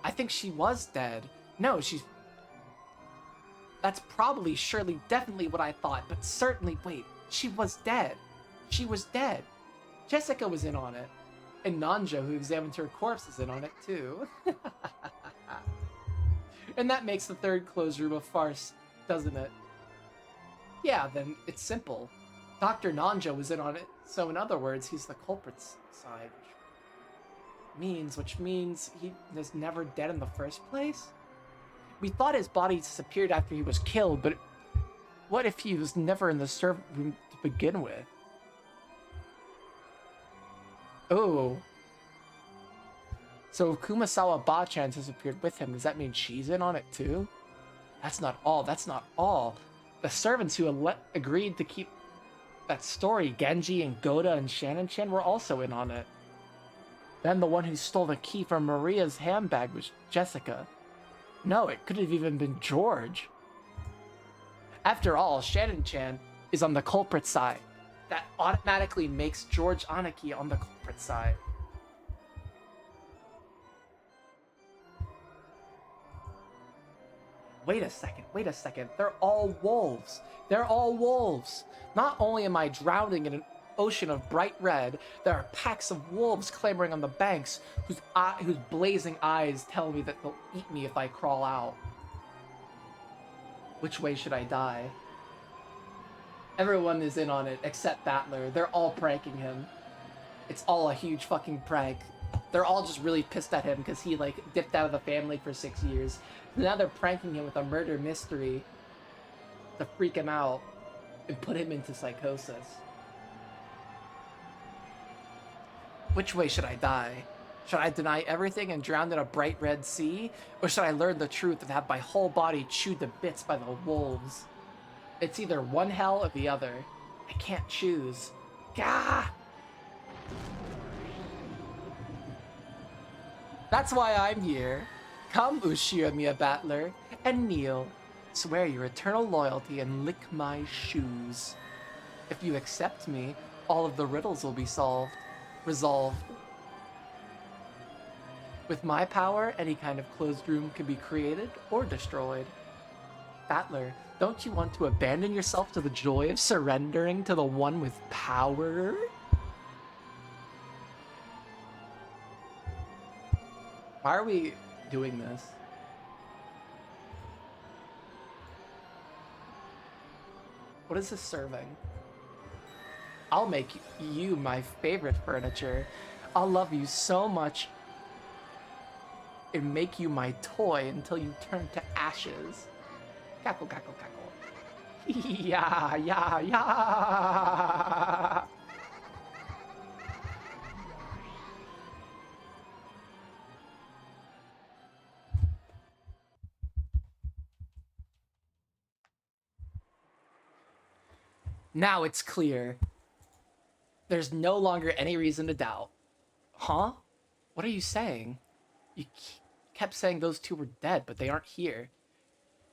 [SPEAKER 1] I think she was dead. No, she's... That's probably, surely, definitely what I thought, but certainly, wait, she was dead. She was dead. Jessica was in on it. And Nanjo, who examined her corpse, is in on it, too. And that makes the third closed room a farce, doesn't it? Yeah, then it's simple. Dr. Nanjo was in on it, so in other words, he's the culprit's side, which means he was never dead in the first place? We thought his body disappeared after he was killed, but what if he was never in the servant room to begin with? Oh. So if Kumasawa Bachan disappeared with him, does that mean she's in on it too? That's not all. That's not all. The servants who agreed to keep that story, Genji and Goda and Shannon-chan, were also in on it. Then the one who stole the key from Maria's handbag was Jessica. No, it could have even been George. After all, Shannon-chan is on the culprit side. That automatically makes George Aniki on the culprit side. Wait a second. They're all wolves. They're all wolves. Not only am I drowning in an ocean of bright red, there are packs of wolves clambering on the banks whose blazing eyes tell me that they'll eat me if I crawl out. Which way should I die? Everyone is in on it except Battler. They're all pranking him. It's all a huge fucking prank. They're all just really pissed at him because he, like, dipped out of the family for 6 years. Now they're pranking him with a murder mystery to freak him out and put him into psychosis. Which way should I die? Should I deny everything and drown in a bright red sea? Or should I learn the truth and have my whole body chewed to bits by the wolves? It's either one hell or the other. I can't choose. Gah! That's why I'm here. Come, Ushiramiya Battler, and kneel. Swear your eternal loyalty and lick my shoes. If you accept me, all of the riddles will be resolved. With my power, any kind of closed room can be created or destroyed. Battler, don't you want to abandon yourself to the joy of surrendering to the one with power? Why are we doing this? What is this serving? I'll make you my favorite furniture. I'll love you so much and make you my toy until you turn to ashes. Cackle, cackle, cackle. Yeah, yeah, yeah. Now it's clear. There's no longer any reason to doubt. Huh? What are you saying? You kept saying those two were dead, but they aren't here.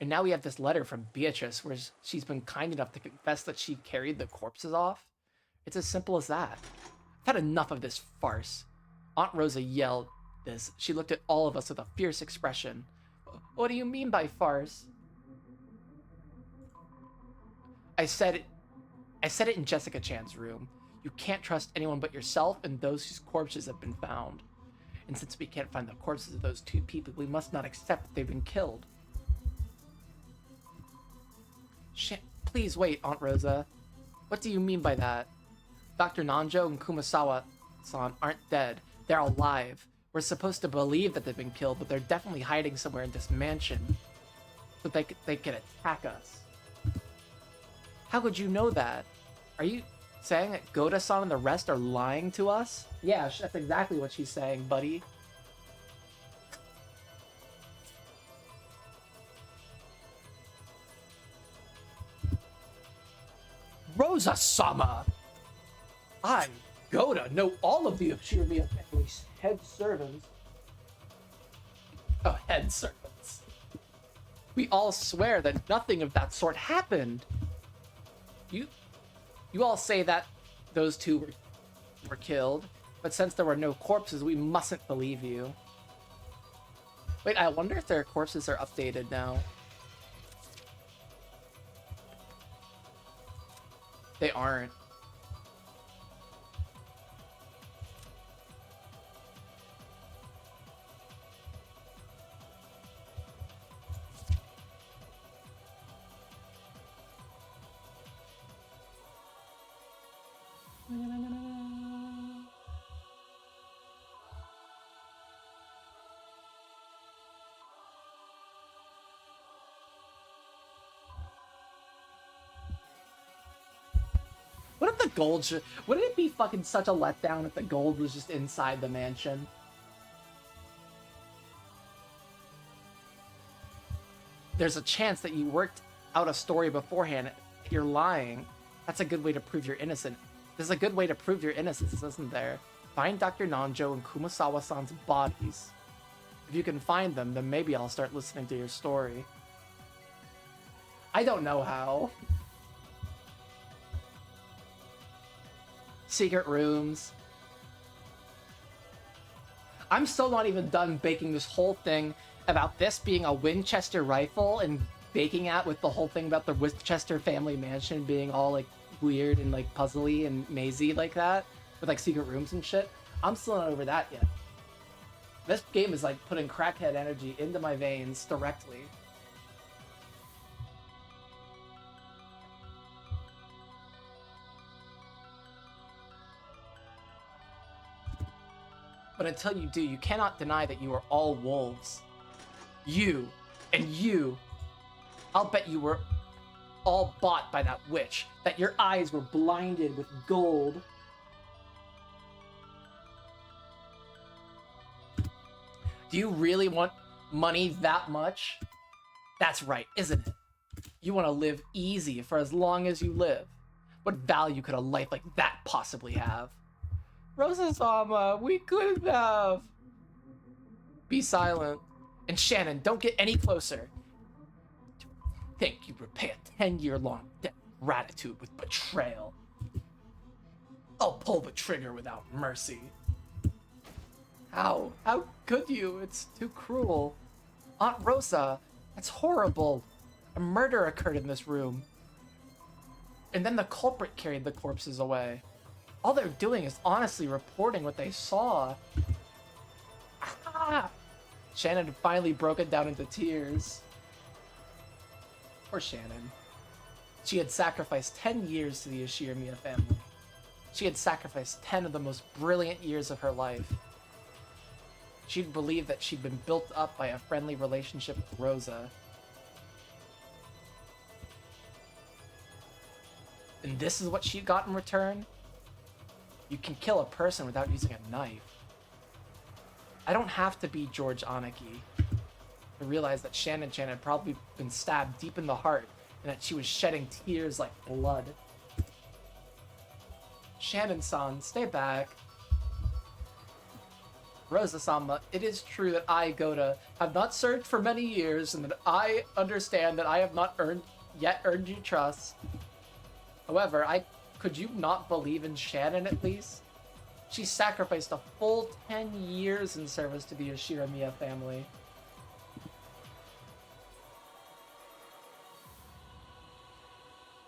[SPEAKER 1] And now we have this letter from Beatrice where she's been kind enough to confess that she carried the corpses off. It's as simple as that. I've had enough of this farce. Aunt Rosa yelled this. She looked at all of us with a fierce expression. What do you mean by farce? I said it in Jessica Chan's room. You can't trust anyone but yourself and those whose corpses have been found. And since we can't find the corpses of those two people, we must not accept that they've been killed. Shit, please wait, Aunt Rosa. What do you mean by that? Dr. Nanjo and Kumasawa-san aren't dead. They're alive. We're supposed to believe that they've been killed, but they're definitely hiding somewhere in this mansion. So they could attack us. How could you know that? Are you saying that Goda-san and the rest are lying to us? Yeah, that's exactly what she's saying, buddy. Rosa-sama! I, Goda, know all of the Ushiramiya family's head servants. Oh, head servants. We all swear that nothing of that sort happened. You all say that those two were killed, but since there were no corpses, we mustn't believe you. Wait, I wonder if their corpses are updated now. They aren't. if the gold should... Wouldn't it be fucking such a letdown if the gold was just inside the mansion? There's a chance that you worked out a story beforehand. You're lying. That's a good way to prove you're innocent. There's a good way to prove your innocence, isn't there? Find Dr. Nanjo and Kumasawa-san's bodies. If you can find them, then maybe I'll start listening to your story. I don't know how. Secret rooms. I'm still not even done baking this whole thing about this being a Winchester rifle and baking out with the whole thing about the Winchester family mansion being all like weird and like puzzly and mazy like that with like secret rooms and shit. I'm still not over that yet. This game is like putting crackhead energy into my veins directly. But until you do, you cannot deny that you are all wolves. You, and you. I'll bet you were all bought by that witch, that your eyes were blinded with gold. Do you really want money that much? That's right, isn't it? You want to live easy for as long as you live. What value could a life like that possibly have? Rosa-sama, we could have. Be silent. And Shannon, don't get any closer. Think you repay a 10-year-long debt of gratitude with betrayal. I'll pull the trigger without mercy. How? How could you? It's too cruel. Aunt Rosa, that's horrible. A murder occurred in this room. And then the culprit carried the corpses away. All they're doing is honestly reporting what they saw. Ah! Shannon had finally broken down into tears. Poor Shannon. She had sacrificed 10 years to the Ishiramiya family. She had sacrificed 10 of the most brilliant years of her life. She'd believed that she'd been built up by a friendly relationship with Rosa. And this is what she got in return? You can kill a person without using a knife. I don't have to be George Aniki to realize that Shannon-chan had probably been stabbed deep in the heart and that she was shedding tears like blood. Shannon-san, stay back. Rosa-sama, it is true that I, Goda, have not served for many years and that I understand that I have not yet earned your trust. However, could you not believe in Shannon at least? She sacrificed a full 10 years in service to the Ishiramiya family.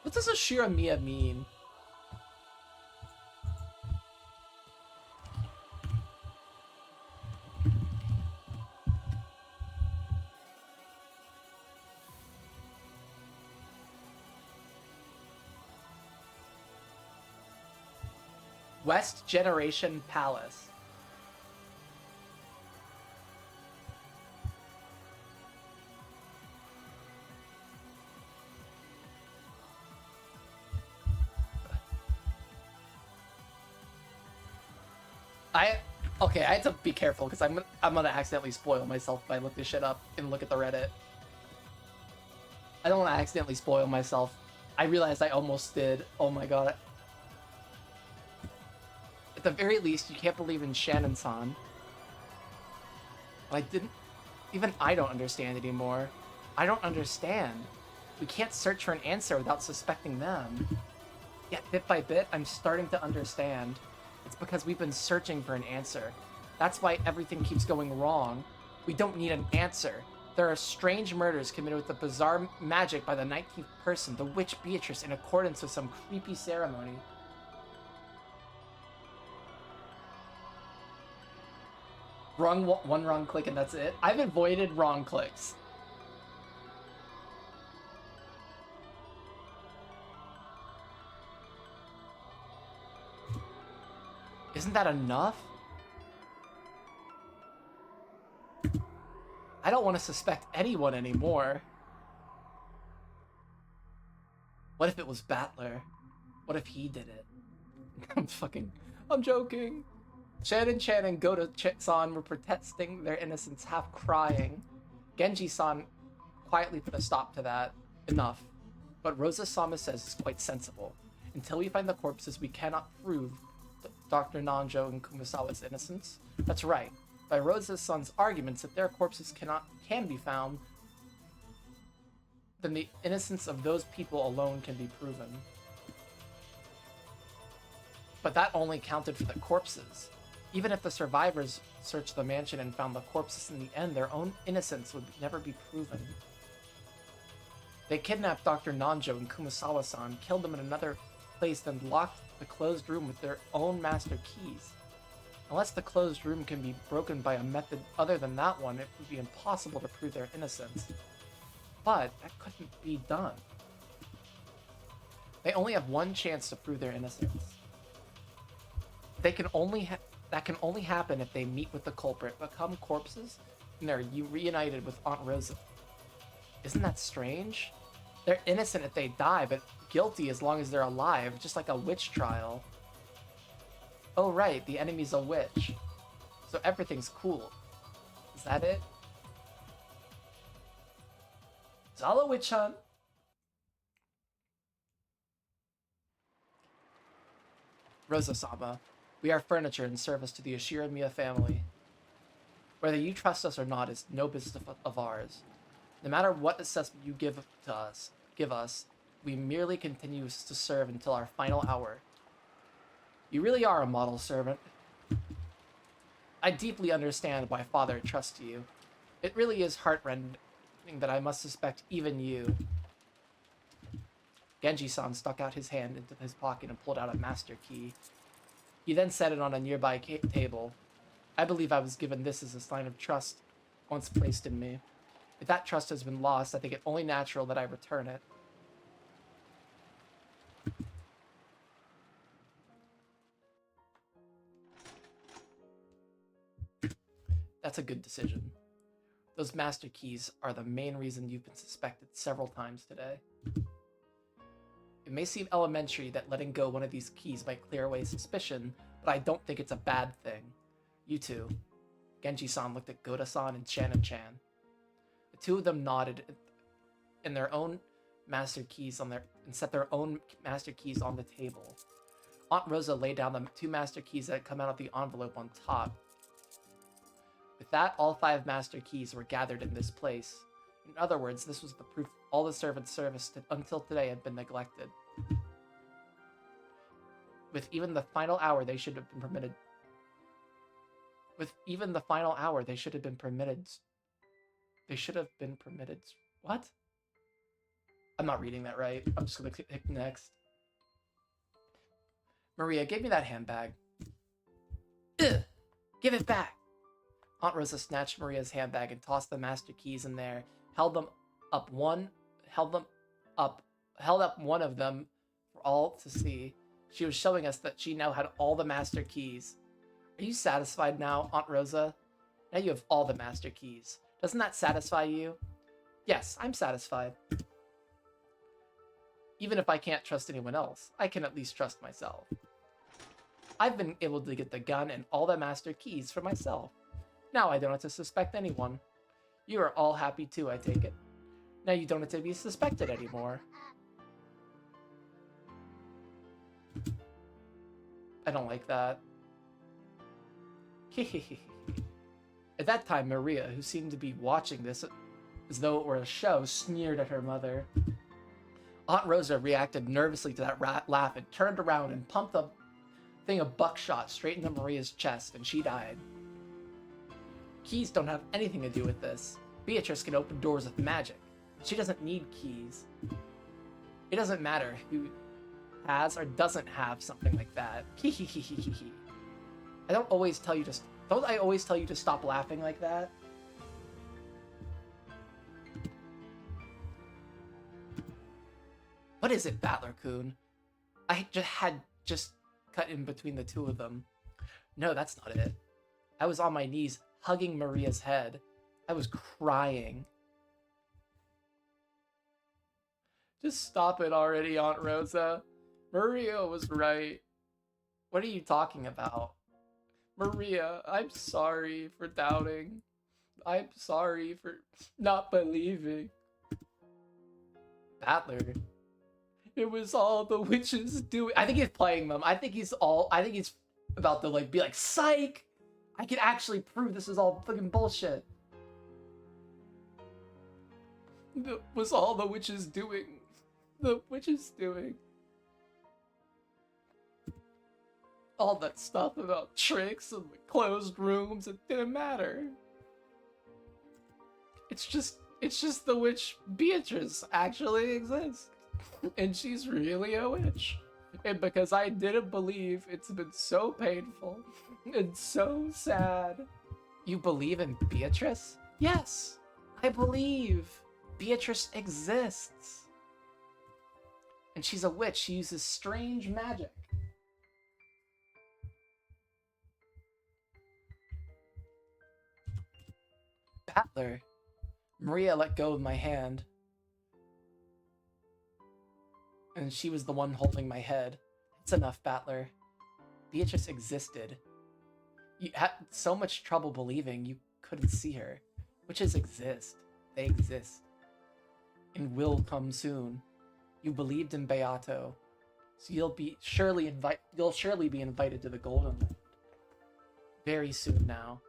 [SPEAKER 1] What does Ishiramiya mean? West Generation Palace. Okay, I have to be careful because I'm gonna accidentally spoil myself if I look this shit up and look at the Reddit. I don't want to accidentally spoil myself. I realized I almost did. Oh my god. At the very least, you can't believe in Shannon-san. But I didn't... Even I don't understand anymore. I don't understand. We can't search for an answer without suspecting them. Yet, bit by bit, I'm starting to understand. It's because we've been searching for an answer. That's why everything keeps going wrong. We don't need an answer. There are strange murders committed with the bizarre magic by the 19th person, the witch Beatrice, in accordance with some creepy ceremony. One wrong click and that's it. I've avoided wrong clicks. Isn't that enough? I don't want to suspect anyone anymore. What if it was Battler? What if he did it? I'm joking. Shannon and Goto-san were protesting their innocence, half crying. Genji-san quietly put a stop to that. Enough. What Rosa-sama says is quite sensible. Until we find the corpses, we cannot prove Dr. Nanjo and Kumasawa's innocence. That's right. By Rosa-san's arguments that their corpses can be found, then the innocence of those people alone can be proven. But that only counted for the corpses. Even if the survivors searched the mansion and found the corpses in the end, their own innocence would never be proven. They kidnapped Dr. Nanjo and Kumasawa-san, killed them in another place, then locked the closed room with their own master keys. Unless the closed room can be broken by a method other than that one, it would be impossible to prove their innocence. But that couldn't be done. They only have one chance to prove their innocence. That can only happen if they meet with the culprit, become corpses, and they're reunited with Aunt Rosa. Isn't that strange? They're innocent if they die, but guilty as long as they're alive, just like a witch trial. Oh right, the enemy's a witch. So everything's cool. Is that it? It's all a witch hunt. Rosa-sama, we are furniture in service to the Ashiramiya family. Whether you trust us or not is no business of ours. No matter what assessment you give us, we merely continue to serve until our final hour. You really are a model servant. I deeply understand why Father trusts you. It really is heartrending that I must suspect even you. Genji-san stuck out his hand into his pocket and pulled out a master key. He then set it on a nearby table. I believe I was given this as a sign of trust once placed in me. If that trust has been lost, I think it only natural that I return it. That's a good decision. Those master keys are the main reason you've been suspected several times today. It may seem elementary that letting go one of these keys might clear away suspicion, but I don't think it's a bad thing. You two. Genji-san looked at Goda-san and Shannon-chan. The two of them nodded in their own master keys and set their own master keys on the table. Aunt Rosa laid down the two master keys that had come out of the envelope on top. With that, all 5 master keys were gathered in this place. In other words, this was the proof all the servants' service until today had been neglected. With even the final hour, they should have been permitted. They should have been permitted. What? I'm not reading that right. I'm just gonna click next. Maria, give me that handbag. Ugh! Give it back! Aunt Rosa snatched Maria's handbag and tossed the master keys in there, held up one of them for all to see. She was showing us that she now had all the master keys. Are you satisfied now, Aunt Rosa? Now you have all the master keys. Doesn't that satisfy you? Yes, I'm satisfied. Even if I can't trust anyone else, I can at least trust myself. I've been able to get the gun and all the master keys for myself. Now I don't have to suspect anyone. You are all happy too, I take it. Now you don't have to be suspected anymore. I don't like that. At that time, Maria, who seemed to be watching this as though it were a show, sneered at her mother. Aunt Rosa reacted nervously to that laugh and turned around and pumped a thing of buckshot straight into Maria's chest, and she died. Keys don't have anything to do with this. Beatrice can open doors with magic. She doesn't need keys. It doesn't matter who has or doesn't have something like that. Don't I always tell you to stop laughing like that? What is it, Battler-kun? I had cut in between the two of them. No, that's not it. I was on my knees hugging Maria's head. I was crying. Just stop it already, Aunt Rosa. Maria was right. What are you talking about? Maria, I'm sorry for doubting. I'm sorry for not believing. Battler. It was all the witches doing. I think he's playing them. I think he's about to like be like, psych! I can actually prove this is all fucking bullshit. It was all the witches doing. The witches doing. All that stuff about tricks and the closed rooms, it didn't matter. It's just the witch Beatrice actually exists. And she's really a witch. And because I didn't believe, it's been so painful and so sad. You believe in Beatrice? Yes, I believe Beatrice exists. And she's a witch. She uses strange magic. Battler. Maria let go of my hand. And she was the one holding my head. That's enough, Battler. Beatrice existed. You had so much trouble believing you couldn't see her. Witches exist. They exist. And will come soon. You believed in Beato. So you'll surely be invited to the Golden Land. Very soon now.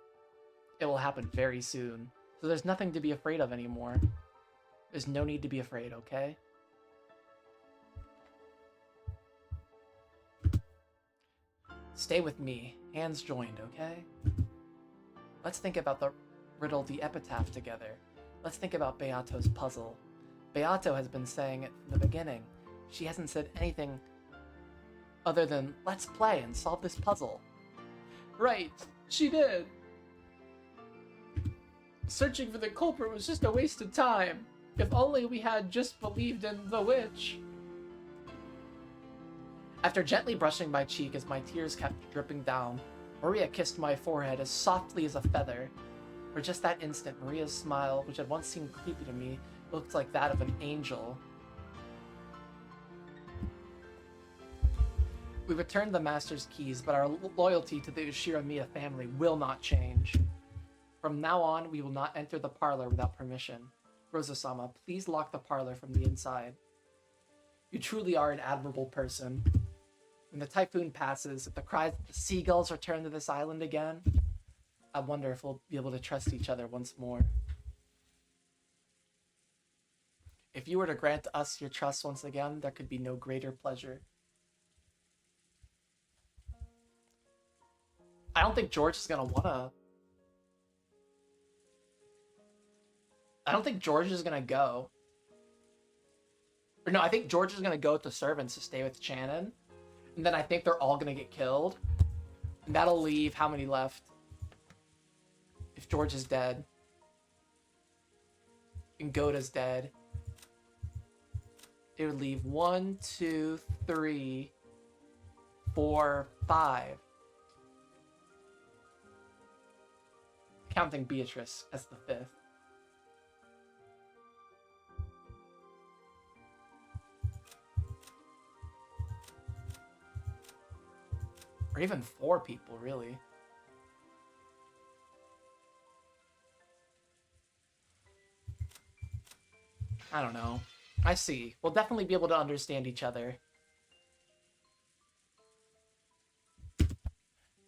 [SPEAKER 1] It will happen very soon. So there's nothing to be afraid of anymore. There's no need to be afraid, okay? Stay with me, hands joined, okay? Let's think about the riddle, the epitaph together. Let's think about Beato's puzzle. Beato has been saying it from the beginning. She hasn't said anything other than, let's play and solve this puzzle. Right, she did. Searching for the culprit was just a waste of time. If only we had just believed in the witch. After gently brushing my cheek as my tears kept dripping down, Maria kissed my forehead as softly as a feather. For just that instant, Maria's smile, which had once seemed creepy to me, looked like that of an angel. We returned the master's keys, but our loyalty to the Ushiramiya family will not change. From now on, we will not enter the parlor without permission. Rosa-sama, please lock the parlor from the inside. You truly are an admirable person. When the typhoon passes, if the cries of the seagulls return to this island again, I wonder if we'll be able to trust each other once more. If you were to grant us your trust once again, there could be no greater pleasure. I don't think George is gonna wanna... I don't think George is gonna go. Or no, I think George is gonna go with the servants to stay with Shannon. And then I think they're all gonna get killed. And that'll leave how many left? If George is dead. And Goda's dead. It would leave 1, 2, 3, 4, 5. Counting Beatrice as the 5th. Or even 4 people, really. I don't know. I see. We'll definitely be able to understand each other.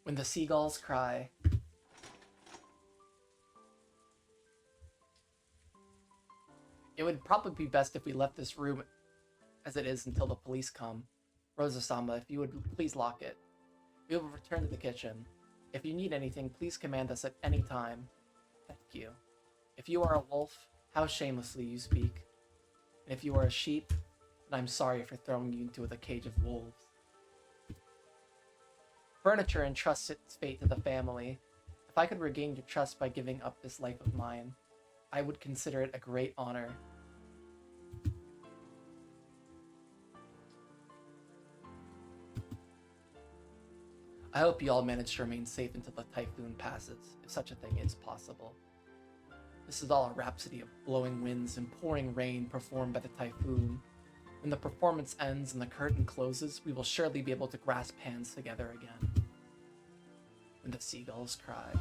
[SPEAKER 1] When the seagulls cry. It would probably be best if we left this room as it is until the police come. Rosa-sama, if you would please lock it. We will return to the kitchen. If you need anything, please command us at any time. Thank you. If you are a wolf, how shamelessly you speak. And if you are a sheep, then I'm sorry for throwing you into the cage of wolves. Furniture entrusts its fate to the family. If I could regain your trust by giving up this life of mine, I would consider it a great honor. I hope you all manage to remain safe until the typhoon passes, if such a thing is possible. This is all a rhapsody of blowing winds and pouring rain performed by the typhoon. When the performance ends and the curtain closes, we will surely be able to grasp hands together again. When the seagulls cry.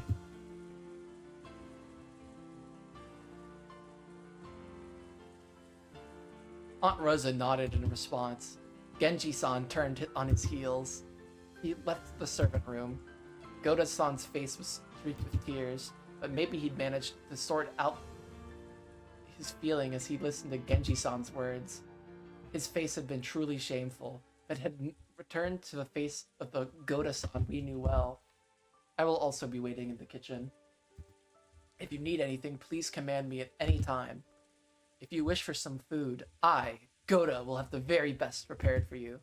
[SPEAKER 1] Aunt Rosa nodded in response. Genji-san turned on his heels. He left the servant room. Goda-san's face was streaked with tears, but maybe he'd managed to sort out his feeling as he listened to Genji-san's words. His face had been truly shameful, but had returned to the face of the Goda-san we knew well. I will also be waiting in the kitchen. If you need anything, please command me at any time. If you wish for some food, I, Goda, will have the very best prepared for you.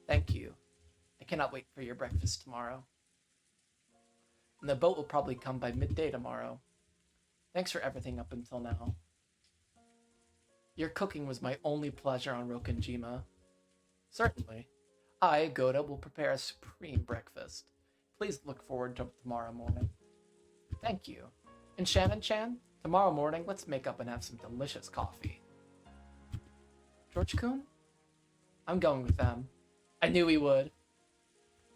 [SPEAKER 1] Thank you. I cannot wait for your breakfast tomorrow. And the boat will probably come by midday tomorrow. Thanks for everything up until now. Your cooking was my only pleasure on Rokkenjima. Certainly. I, Goda, will prepare a supreme breakfast. Please look forward to tomorrow morning. Thank you. And Shannon-chan, tomorrow morning, let's make up and have some delicious coffee. George-kun? I'm going with them. I knew he would.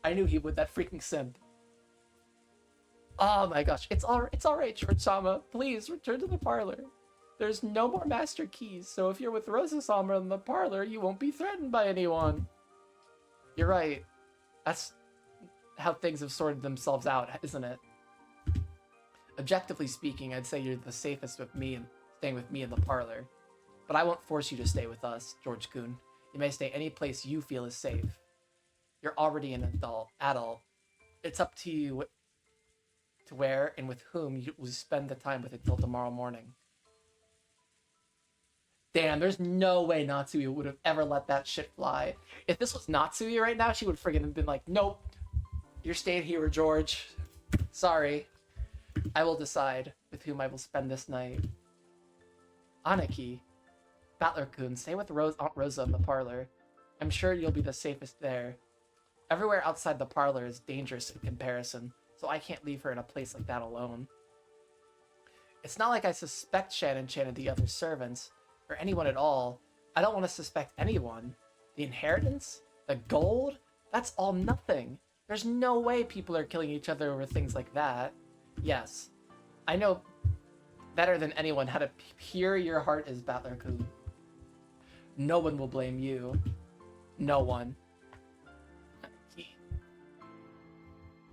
[SPEAKER 1] I knew he would, that freaking simp. Oh my gosh, it's alright, George-sama. Please, return to the parlor. There's no more master keys, so if you're with Rosa-sama in the parlor, you won't be threatened by anyone. You're right. That's how things have sorted themselves out, isn't it? Objectively speaking, I'd say you're the safest with me and staying with me in the parlor. But I won't force you to stay with us, George-kun. You may stay any place you feel is safe. You're already an adult. It's up to you to where and with whom you will spend the time with until tomorrow morning. Damn, there's no way Natsuki would have ever let that shit fly. If this was Natsuki right now, she would friggin' have been like, nope, you're staying here, George. Sorry. I will decide with whom I will spend this night. Aniki, Battler-kun, stay with Aunt Rosa in the parlor. I'm sure you'll be the safest there. Everywhere outside the parlor is dangerous in comparison, so I can't leave her in a place like that alone. It's not like I suspect Shannon-chan and the other servants, or anyone at all. I don't want to suspect anyone. The inheritance? The gold? That's all nothing. There's no way people are killing each other over things like that. Yes, I know better than anyone how to pure your heart is, Battler-kun. No one will blame you. No one.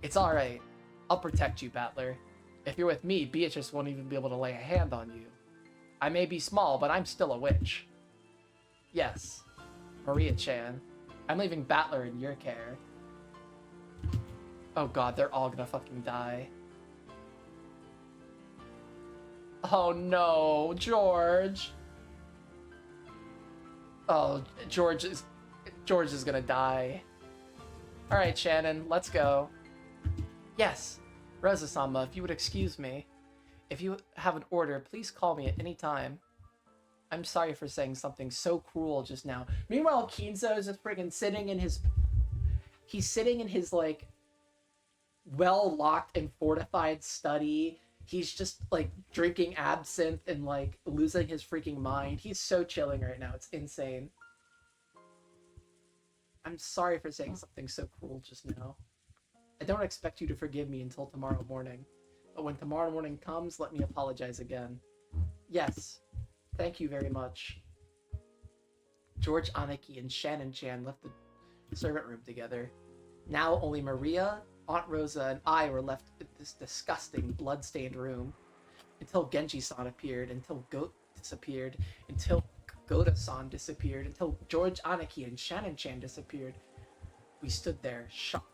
[SPEAKER 1] It's alright. I'll protect you, Battler. If you're with me, Beatrice won't even be able to lay a hand on you. I may be small, but I'm still a witch. Yes, Maria-chan. I'm leaving Battler in your care. Oh god, they're all gonna fucking die. Oh no, George. Oh, George is gonna die. Alright, Shannon, let's go. Yes, Rosa-sama, if you would excuse me. If you have an order, please call me at any time. I'm sorry for saying something so cruel just now. Meanwhile, Kinzo is just friggin' sitting in his... He's sitting in his, like, well-locked and fortified study. He's just, like, drinking absinthe and, like, losing his freaking mind. He's so chilling right now. It's insane. I'm sorry for saying something so cruel just now. I don't expect you to forgive me until tomorrow morning. But when tomorrow morning comes, let me apologize again. Yes. Thank you very much. George, Aniki, and Shannon-chan left the servant room together. Now only Maria, Aunt Rosa, and I were left in this disgusting, blood-stained room. Until Genji-san appeared, until Goat disappeared, until Goda-san disappeared, until George, Aniki, and Shannon-chan disappeared. We stood there, shocked.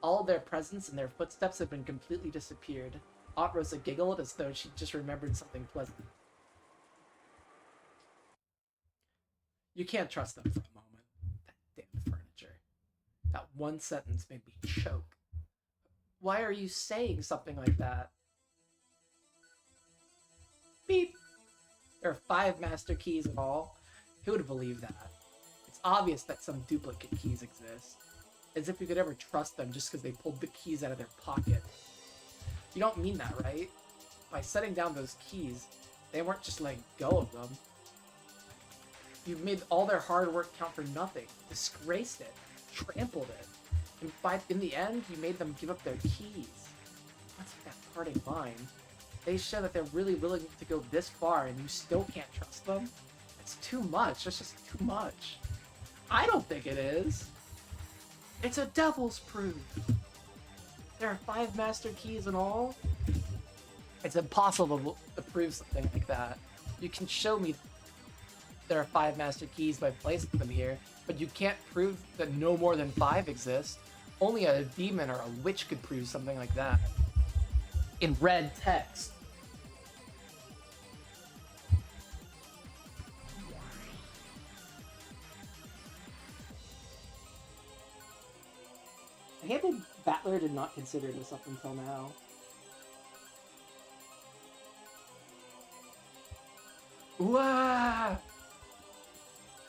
[SPEAKER 1] All their presence and their footsteps had been completely disappeared. Aunt Rosa giggled as though she just remembered something pleasant. You can't trust them for a moment. That damn furniture. That one sentence made me choke. Why are you saying something like that? Beep! There are 5 master keys in all. Who would believe that? It's obvious that some duplicate keys exist. As if we could ever trust them just because they pulled the keys out of their pocket. You don't mean that, right? By setting down those keys, they weren't just letting go of them. You made all their hard work count for nothing, disgraced it, trampled it, and in the end, you made them give up their keys. What's that parting line? They show that they're really willing to go this far, and you still can't trust them? It's too much. It's just too much. I don't think it is. It's a devil's proof. There are 5 master keys in all. It's impossible to prove something like that. You can show me there are 5 master keys by placing them here, but you can't prove that no more than 5 exist. Only a demon or a witch could prove something like that. In red text. I can't believe Battler did not consider this up until now. Wah!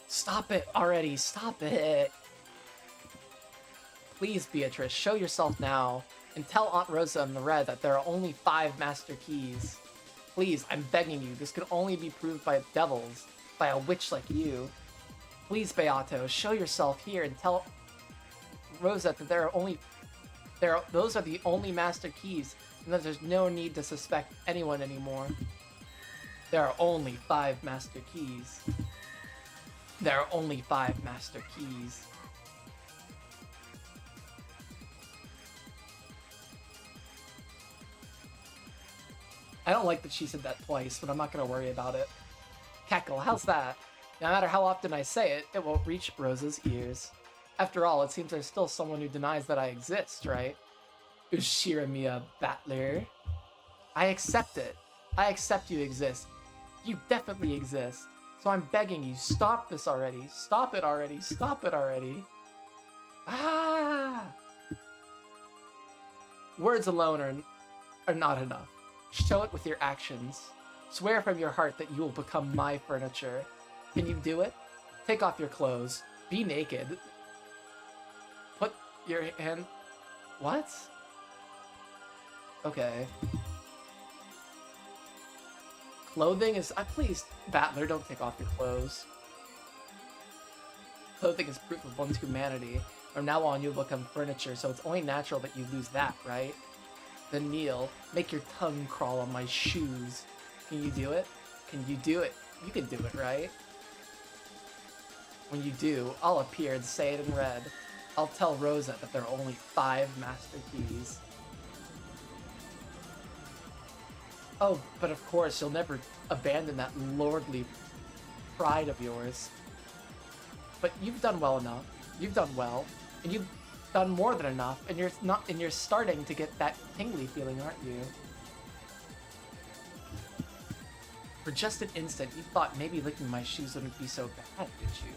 [SPEAKER 1] Stop it already, stop it! Please, Beatrice, show yourself now, and tell Aunt Rosa and the Red that there are only 5 master keys. Please, I'm begging you, this can only be proved by devils, by a witch like you. Please, Beato, show yourself here and tell Rosa that those are the only master keys, and that there's no need to suspect anyone anymore. There are only 5 master keys. There are only 5 master keys. I don't like that she said that twice, but I'm not gonna worry about it. Cackle, how's that? No matter how often I say it, it won't reach Rosa's ears. After all, it seems there's still someone who denies that I exist, right? Ushiramiya Battler. I accept it. I accept you exist. You definitely exist. So I'm begging you, stop this already. Stop it already. Stop it already. Ah! Words alone are not enough. Show it with your actions. Swear from your heart that you will become my furniture. Can you do it? Take off your clothes. Be naked. Put your hand... What? Okay. Clothing is... please, Battler, don't take off your clothes. Clothing is proof of one's humanity. From now on, you'll become furniture, so it's only natural that you lose that, right? Then kneel. Make your tongue crawl on my shoes. Can you do it? Can you do it? You can do it, right? When you do, I'll appear and say it in red. I'll tell Rosa that there are only 5 master keys. Oh, but of course, you'll never abandon that lordly pride of yours. But you've done well enough. You've done well, and you've done more than enough, and you're starting to get that tingly feeling, aren't you? For just an instant, you thought maybe licking my shoes wouldn't be so bad, did you?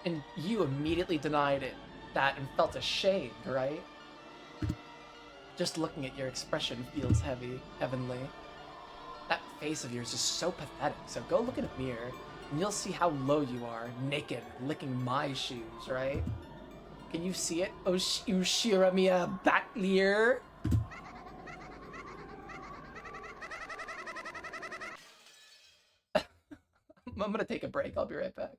[SPEAKER 1] And you immediately denied that and felt ashamed, right? Just looking at your expression feels heavenly. That face of yours is so pathetic, so go look in a mirror, and you'll see how low you are, naked, licking my shoes, right? Can you see it? Ushiramiya Battler? I'm gonna take a break, I'll be right back.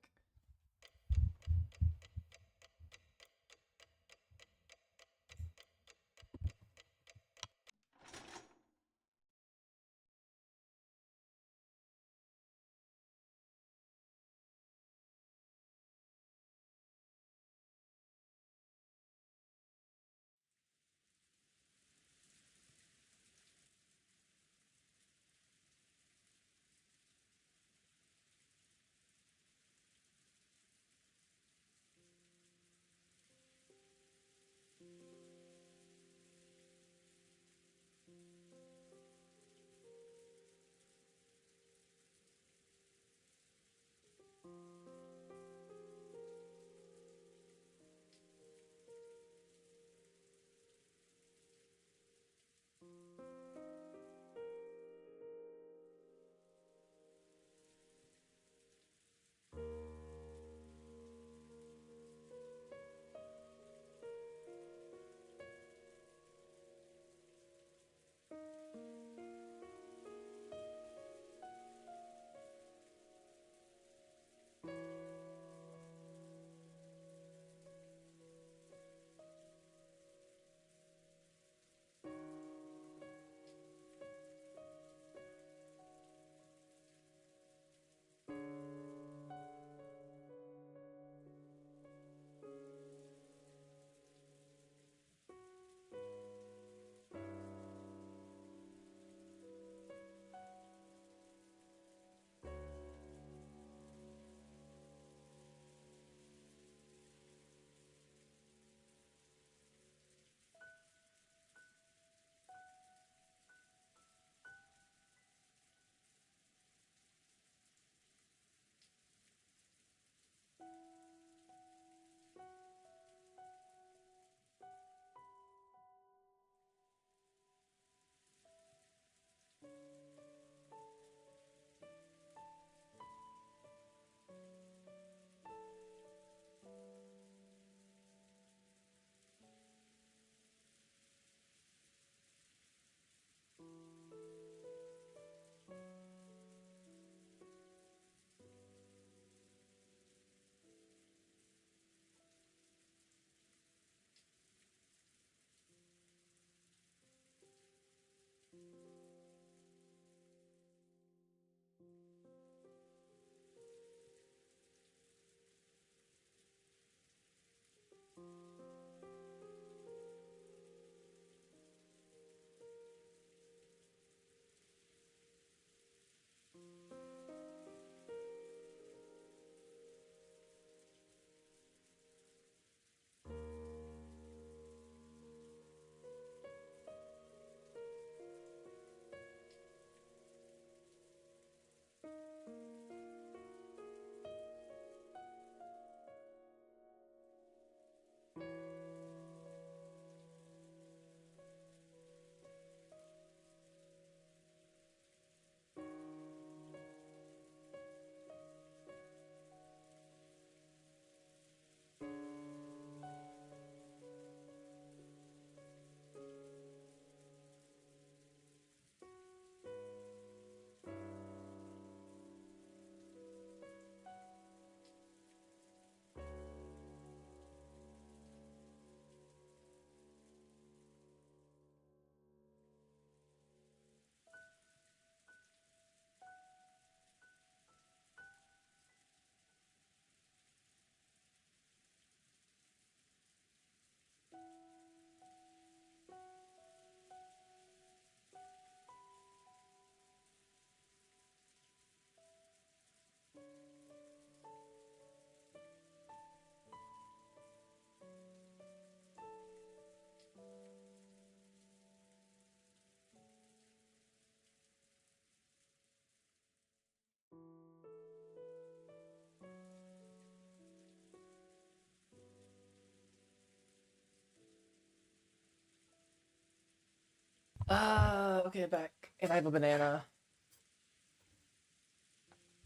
[SPEAKER 1] Okay, back. And I have a banana.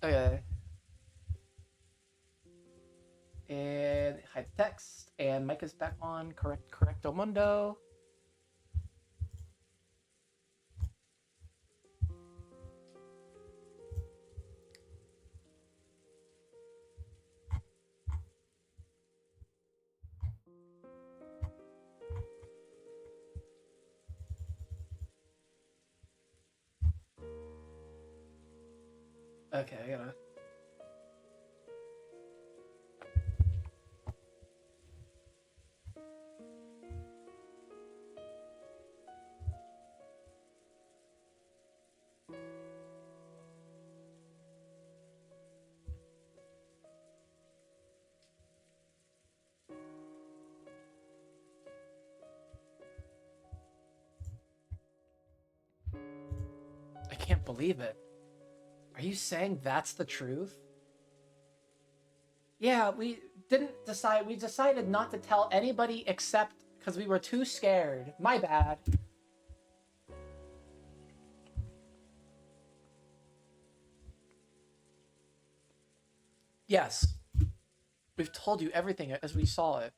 [SPEAKER 1] Okay. And hide the text. And mic is back on. Correcto mundo. Okay, I gotta. I can't believe it. Are you saying that's the truth? Yeah, we didn't decide. We decided not to tell anybody except because we were too scared. My bad. Yes, we've told you everything as we saw it.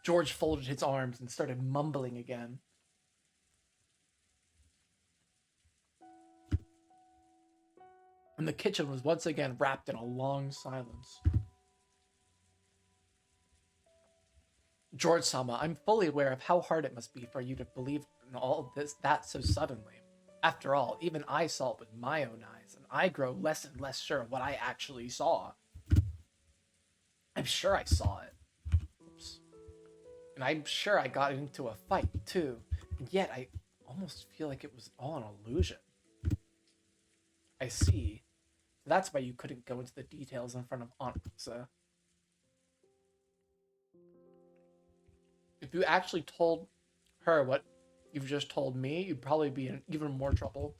[SPEAKER 1] George folded his arms and started mumbling again. And the kitchen was once again wrapped in a long silence. George Sama, I'm fully aware of how hard it must be for you to believe in all of this that so suddenly. After all, even I saw it with my own eyes, and I grow less and less sure of what I actually saw. I'm sure I saw it. Oops. And I'm sure I got into a fight, too. And yet I almost feel like it was all an illusion. I see. That's why you couldn't go into the details in front of Aunt Rosa. If you actually told her what you've just told me, you'd probably be in even more trouble.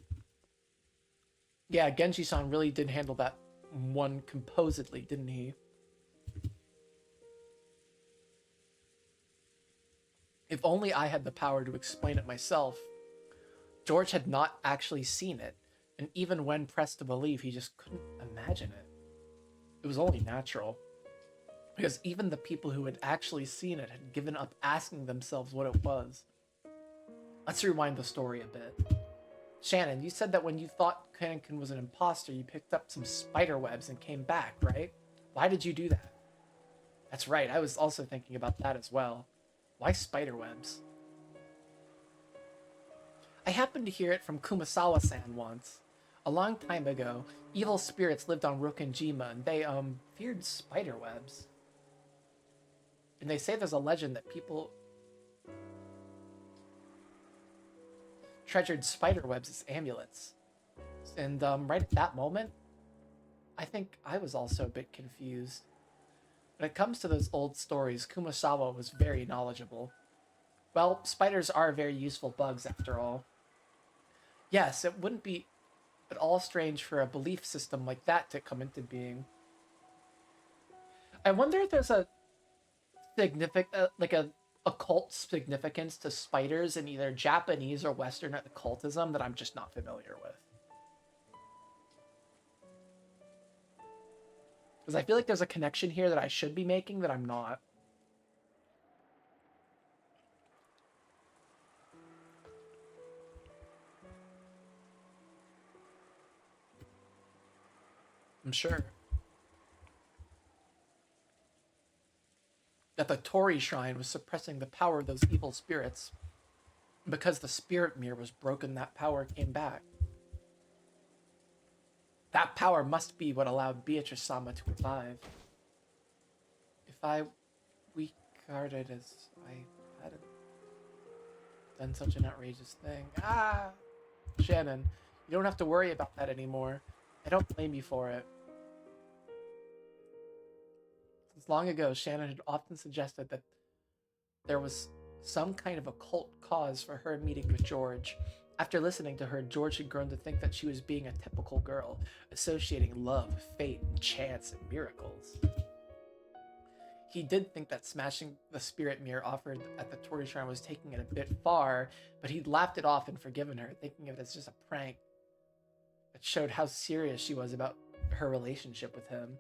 [SPEAKER 1] Yeah, Genji-san really did handle that one composedly, didn't he? If only I had the power to explain it myself. George had not actually seen it, and even when pressed to believe, he just couldn't imagine it. It was only natural. Because even the people who had actually seen it had given up asking themselves what it was. Let's rewind the story a bit. Shannon, you said that when you thought Kankin was an imposter, you picked up some spider webs and came back, right? Why did you do that? That's right, I was also thinking about that as well. Why spider webs? I happened to hear it from Kumasawa-san once. A long time ago, evil spirits lived on Rokenjima and they, feared spider webs. And they say there's a legend that people treasured spider webs as amulets. And right at that moment, I think I was also a bit confused. When it comes to those old stories, Kumasawa was very knowledgeable. Well, spiders are very useful bugs after all. Yes, it wouldn't be at all strange for a belief system like that to come into being. I wonder if there's a significant, like a occult significance to spiders in either Japanese or Western occultism that I'm just not familiar with. Because I feel like there's a connection here that I should be making that I'm not. I'm sure that the Torii shrine was suppressing the power of those evil spirits. Because the spirit mirror was broken, that power came back. That power must be what allowed Beatrice-sama to revive. If I weak-hearted as I hadn't done such an outrageous thing. Ah! Shannon, you don't have to worry about that anymore. I don't blame you for it. Since long ago, Shannon had often suggested that there was some kind of occult cause for her meeting with George. After listening to her, George had grown to think that she was being a typical girl, associating love, fate, and chance and miracles. He did think that smashing the spirit mirror offered at the Torii Shrine was taking it a bit far, but he'd laughed it off and forgiven her, thinking of it as just a prank. It showed how serious she was about her relationship with him.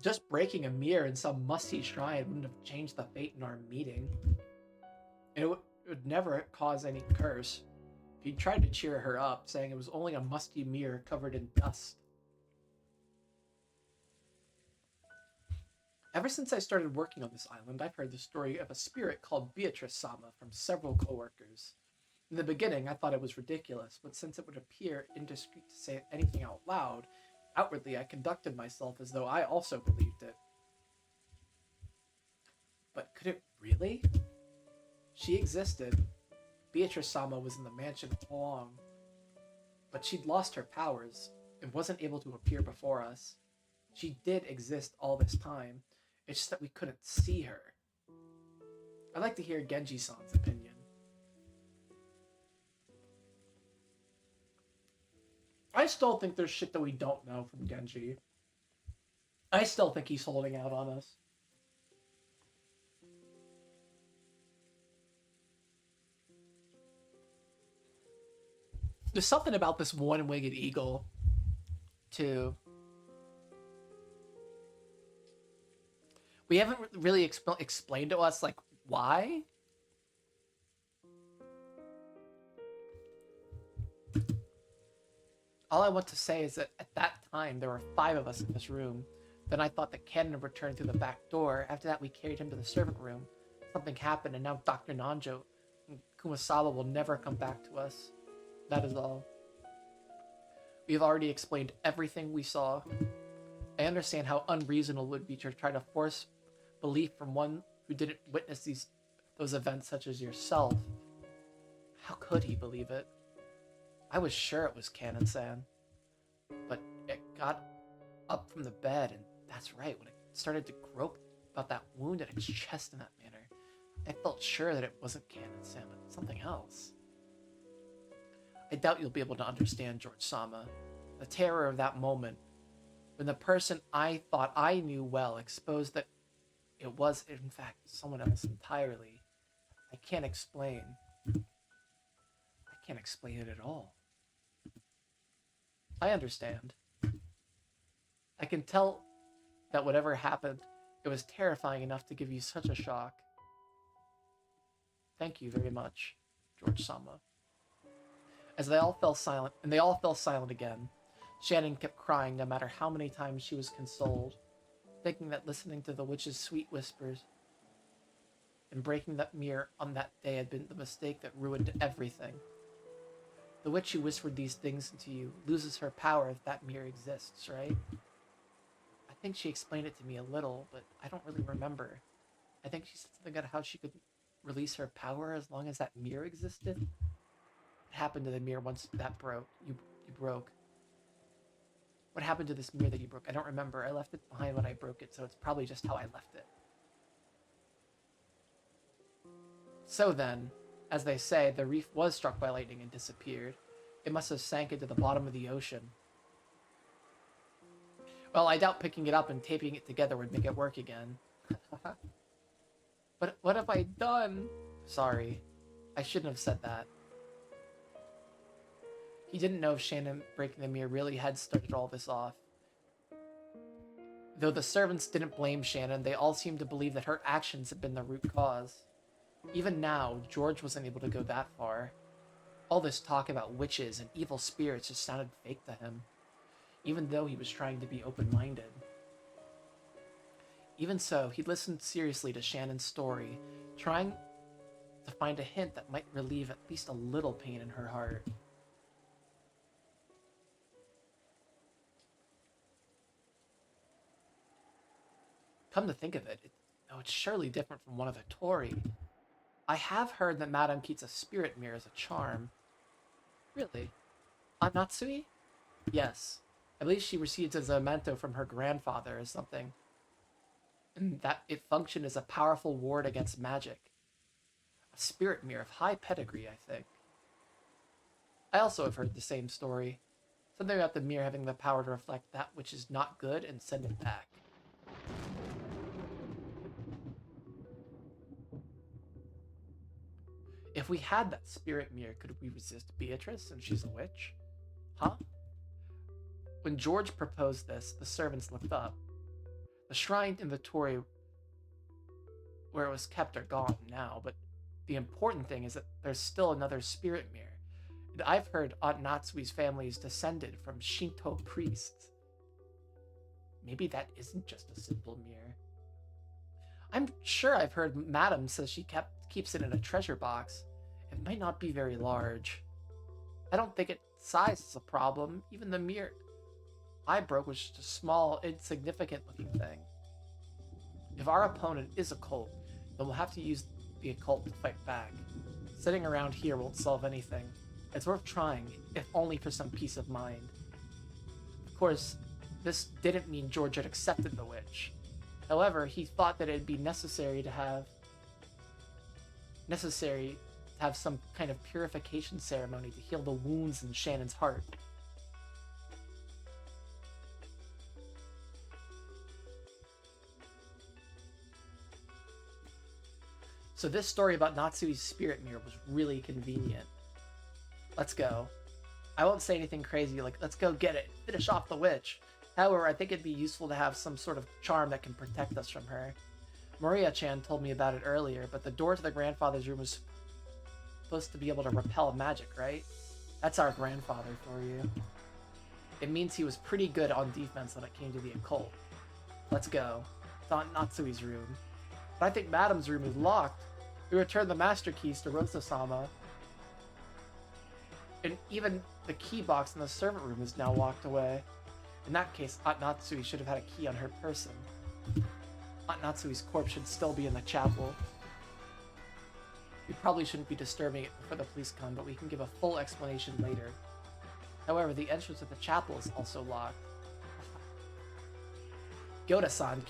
[SPEAKER 1] Just breaking a mirror in some musty shrine wouldn't have changed the fate in our meeting. And it would never cause any curse. He tried to cheer her up, saying it was only a musty mirror covered in dust. Ever since I started working on this island, I've heard the story of a spirit called Beatrice-sama from several coworkers. In the beginning, I thought it was ridiculous, but since it would appear indiscreet to say anything out loud, outwardly I conducted myself as though I also believed it. But could it really? She existed. Beatrice-sama was in the mansion all along, but she'd lost her powers and wasn't able to appear before us. She did exist all this time, it's just that we couldn't see her. I'd like to hear Genji-san's opinion. I still think there's shit that we don't know from Genji. I still think he's holding out on us. There's something about this one-winged eagle, too. We haven't really explained to us, like, why? All I want to say is that at that time, there were 5 of us in this room. Then I thought that Ken had returned through the back door. After that, we carried him to the servant room. Something happened, and now Dr. Nanjo and Kumasawa will never come back to us. That is all. We have already explained everything we saw. I understand how unreasonable it would be to try to force belief from one who didn't witness those events such as yourself. How could he believe it? I was sure it was Canon-san. But it got up from the bed, and that's right, when it started to grope about that wound in its chest in that manner, I felt sure that it wasn't Canon-san, but something else. I doubt you'll be able to understand, George-sama. The terror of that moment, when the person I thought I knew well exposed that it was, in fact, someone else entirely. I can't explain. I can't explain it at all. I understand. I can tell that whatever happened, it was terrifying enough to give you such a shock. Thank you very much, George-sama. As they all fell silent, and they all fell silent again, Shannon kept crying no matter how many times she was consoled, thinking that listening to the witch's sweet whispers and breaking that mirror on that day had been the mistake that ruined everything. The witch who whispered these things into you loses her power if that mirror exists, right? I think she explained it to me a little, but I don't really remember. I think she said something about how she could release her power as long as that mirror existed. What happened to the mirror once that broke? You broke. What happened to this mirror that you broke? I don't remember. I left it behind when I broke it, so it's probably just how I left it. So then, as they say, the reef was struck by lightning and disappeared. It must have sank into the bottom of the ocean. Well, I doubt picking it up and taping it together would make it work again. But what have I done? Sorry. I shouldn't have said that. He didn't know if Shannon breaking the mirror really had started all this off. Though the servants didn't blame Shannon, they all seemed to believe that her actions had been the root cause. Even now, George wasn't able to go that far. All this talk about witches and evil spirits just sounded fake to him, even though he was trying to be open-minded. Even so, he listened seriously to Shannon's story, trying to find a hint that might relieve at least a little pain in her heart. Come to think of it, it's surely different from one of the Tory. I have heard that Madame keeps a spirit mirror as a charm. Really? Aunt Natsui? Yes. I believe she received as a memento from her grandfather or something. And that it functioned as a powerful ward against magic. A spirit mirror of high pedigree, I think. I also have heard the same story. Something about the mirror having the power to reflect that which is not good and send it back. If we had that spirit mirror, could we resist Beatrice since she's a witch? Huh? When George proposed this, the servants looked up. The shrine inventory where it was kept are gone now, but the important thing is that there's still another spirit mirror. And I've heard Aunt Natsui's family is descended from Shinto priests. Maybe that isn't just a simple mirror. I'm sure I've heard Madame says she keeps it in a treasure box. It might not be very large. I don't think its size is a problem. Even the mirror I broke was just a small, insignificant looking thing. If our opponent is a cult, then we'll have to use the occult to fight back. Sitting around here won't solve anything. It's worth trying, if only for some peace of mind. Of course, this didn't mean George had accepted the witch. However, he thought that it'd be necessary to have some kind of purification ceremony to heal the wounds in Shannon's heart. So this story about Natsui's spirit mirror was really convenient. Let's go. I won't say anything crazy like, let's go get it, finish off the witch. However, I think it'd be useful to have some sort of charm that can protect us from her. Maria-chan told me about it earlier, but the door to the grandfather's room was supposed to be able to repel magic, right? That's our grandfather for you. It means he was pretty good on defense when it came to the occult. Let's go. It's Aunt Natsui's room. But I think Madame's room is locked. We returned the master keys to Rosa-sama. And even the key box in the servant room is now locked away. In that case, Aunt Natsui should have had a key on her person. Aunt Natsui's corpse should still be in the chapel. We probably shouldn't be disturbing it before the police come, but we can give a full explanation later. However, the entrance to the chapel is also locked. Yoda-san,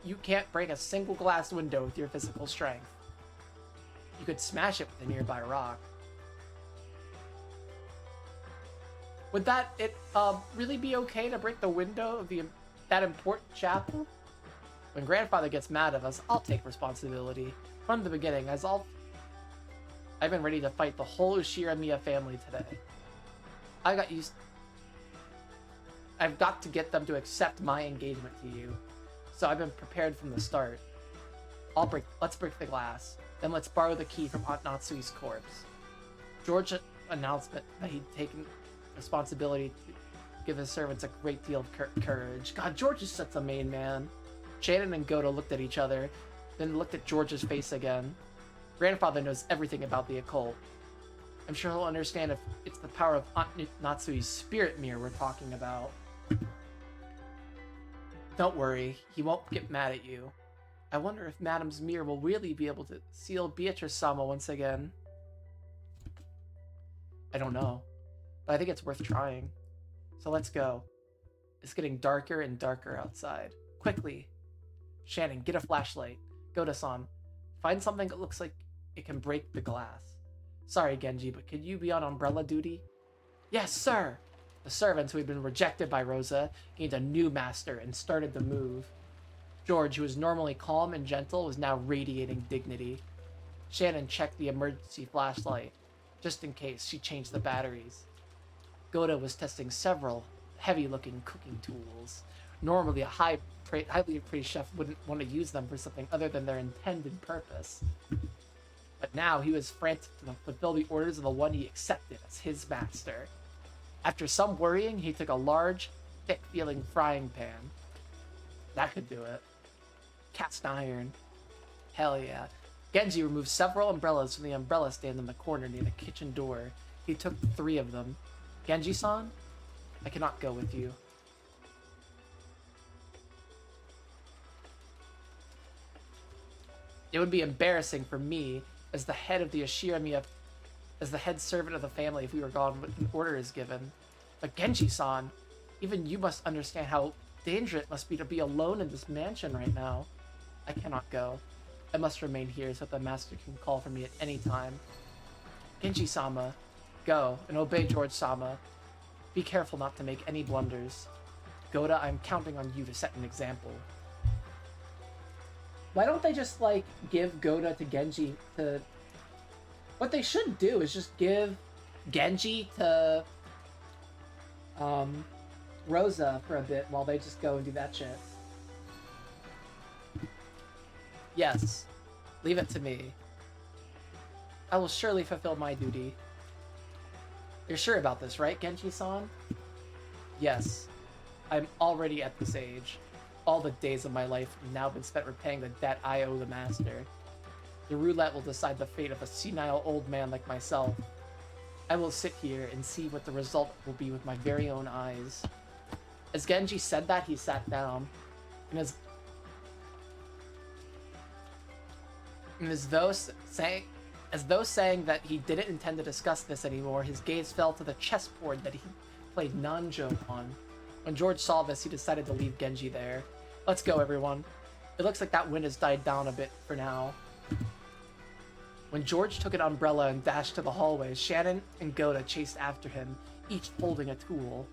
[SPEAKER 1] you can't break a single glass window with your physical strength. You could smash it with a nearby rock. Would that really be okay to break the window of that important chapel? When Grandfather gets mad at us, I'll take responsibility. From the beginning, I've been ready to fight the whole Ushiramiya family today. I've got to get them to accept my engagement to you. So I've been prepared from the start. Let's break the glass. Then let's borrow the key from Aunt Natsui's corpse. George's announcement that he'd taken responsibility to give his servants a great deal of courage. God, George is such a main man. Shannon and Goto looked at each other, then looked at George's face again. Grandfather knows everything about the occult. I'm sure he'll understand if it's the power of Aunt Natsui's spirit mirror we're talking about. Don't worry, he won't get mad at you. I wonder if Madame's mirror will really be able to seal Beatrice-sama once again. I don't know, but I think it's worth trying. So let's go. It's getting darker and darker outside. Quickly. Shannon, get a flashlight. Goda-san, find something that looks like it can break the glass. Sorry, Genji, but could you be on umbrella duty? Yes, sir! The servants who had been rejected by Rosa gained a new master and started the move. George, who was normally calm and gentle, was now radiating dignity. Shannon checked the emergency flashlight, just in case she changed the batteries. Goda was testing several heavy-looking cooking tools. Normally, a highly praised chef wouldn't want to use them for something other than their intended purpose. But now he was frantic to fulfill the orders of the one he accepted as his master. After some worrying, he took a large, thick-feeling frying pan. That could do it. Cast iron. Hell yeah. Genji removed several umbrellas from the umbrella stand in the corner near the kitchen door. He took 3 of them. Genji-san? I cannot go with you. It would be embarrassing for me, as the head of the Ashiramiya, as the head servant of the family, if we were gone when an order is given. But Genji-san, even you must understand how dangerous it must be to be alone in this mansion right now. I cannot go. I must remain here so that the master can call for me at any time. Genji-sama, go and obey George-sama. Be careful not to make any blunders. Goda, I'm counting on you to set an example. Why don't they just, like, give Goda to Genji to... What they should do is just give Genji to, Rosa for a bit while they just go and do that shit. Yes. Leave it to me. I will surely fulfill my duty. You're sure about this, right, Genji-san? Yes. I'm already at this age. All the days of my life have now been spent repaying the debt I owe the master. The roulette will decide the fate of a senile old man like myself. I will sit here and see what the result will be with my very own eyes. As Genji said that, he sat down, and as though saying that he didn't intend to discuss this anymore, his gaze fell to the chessboard that he played Nanjo on. When George saw this, he decided to leave Genji there. Let's go, everyone. It looks like that wind has died down a bit for now. When George took an umbrella and dashed to the hallway, Shannon and Goda chased after him, each holding a tool.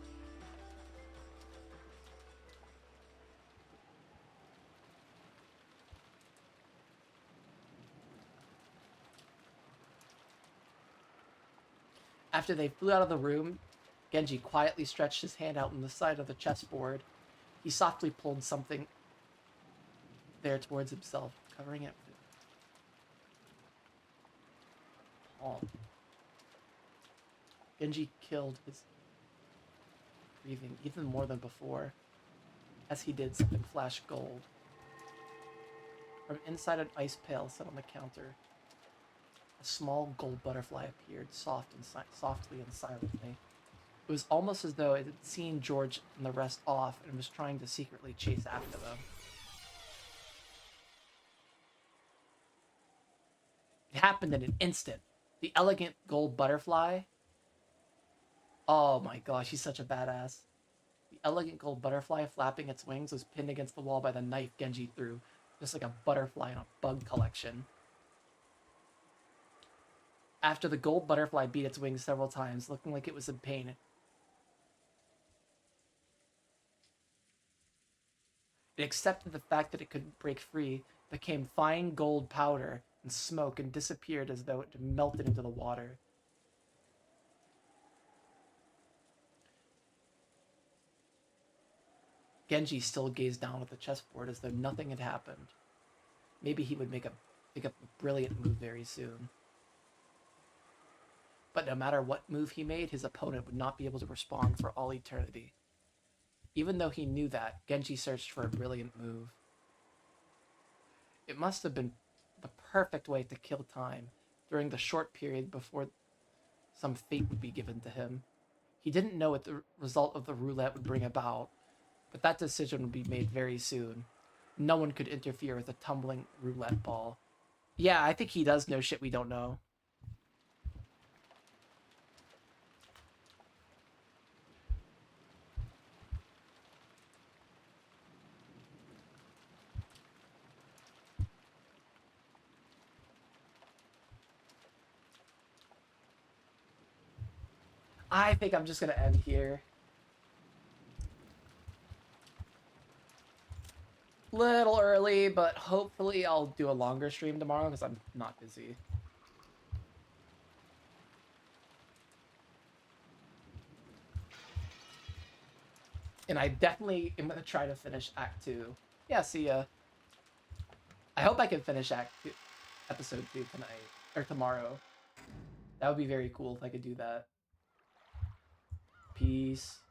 [SPEAKER 1] After they flew out of the room, Genji quietly stretched his hand out on the side of the chessboard. He softly pulled something there towards himself, covering it with palm. Genji killed his breathing even more than before. As he did, something flashed gold. From inside an ice pail set on the counter, a small gold butterfly appeared, softly and silently. It was almost as though it had seen George and the rest off and was trying to secretly chase after them. It happened in an instant. The elegant gold butterfly... Oh my gosh, he's such a badass. The elegant gold butterfly flapping its wings was pinned against the wall by the knife Genji threw, just like a butterfly in a bug collection. After the gold butterfly beat its wings several times, looking like it was in pain, it accepted the fact that it couldn't break free, became fine gold powder and smoke, and disappeared as though it had melted into the water. Genji still gazed down at the chessboard as though nothing had happened. Maybe he would make a brilliant move very soon. But no matter what move he made, his opponent would not be able to respond for all eternity. Even though he knew that, Genji searched for a brilliant move. It must have been the perfect way to kill time during the short period before some fate would be given to him. He didn't know what the result of the roulette would bring about, but that decision would be made very soon. No one could interfere with a tumbling roulette ball. Yeah, I think he does know shit we don't know. I think I'm just gonna end here. Little early, but hopefully I'll do a longer stream tomorrow because I'm not busy. And I definitely am gonna try to finish Act 2. Yeah, see ya. I hope I can finish Act 2, Episode 2 tonight, or tomorrow. That would be very cool if I could do that. Peace.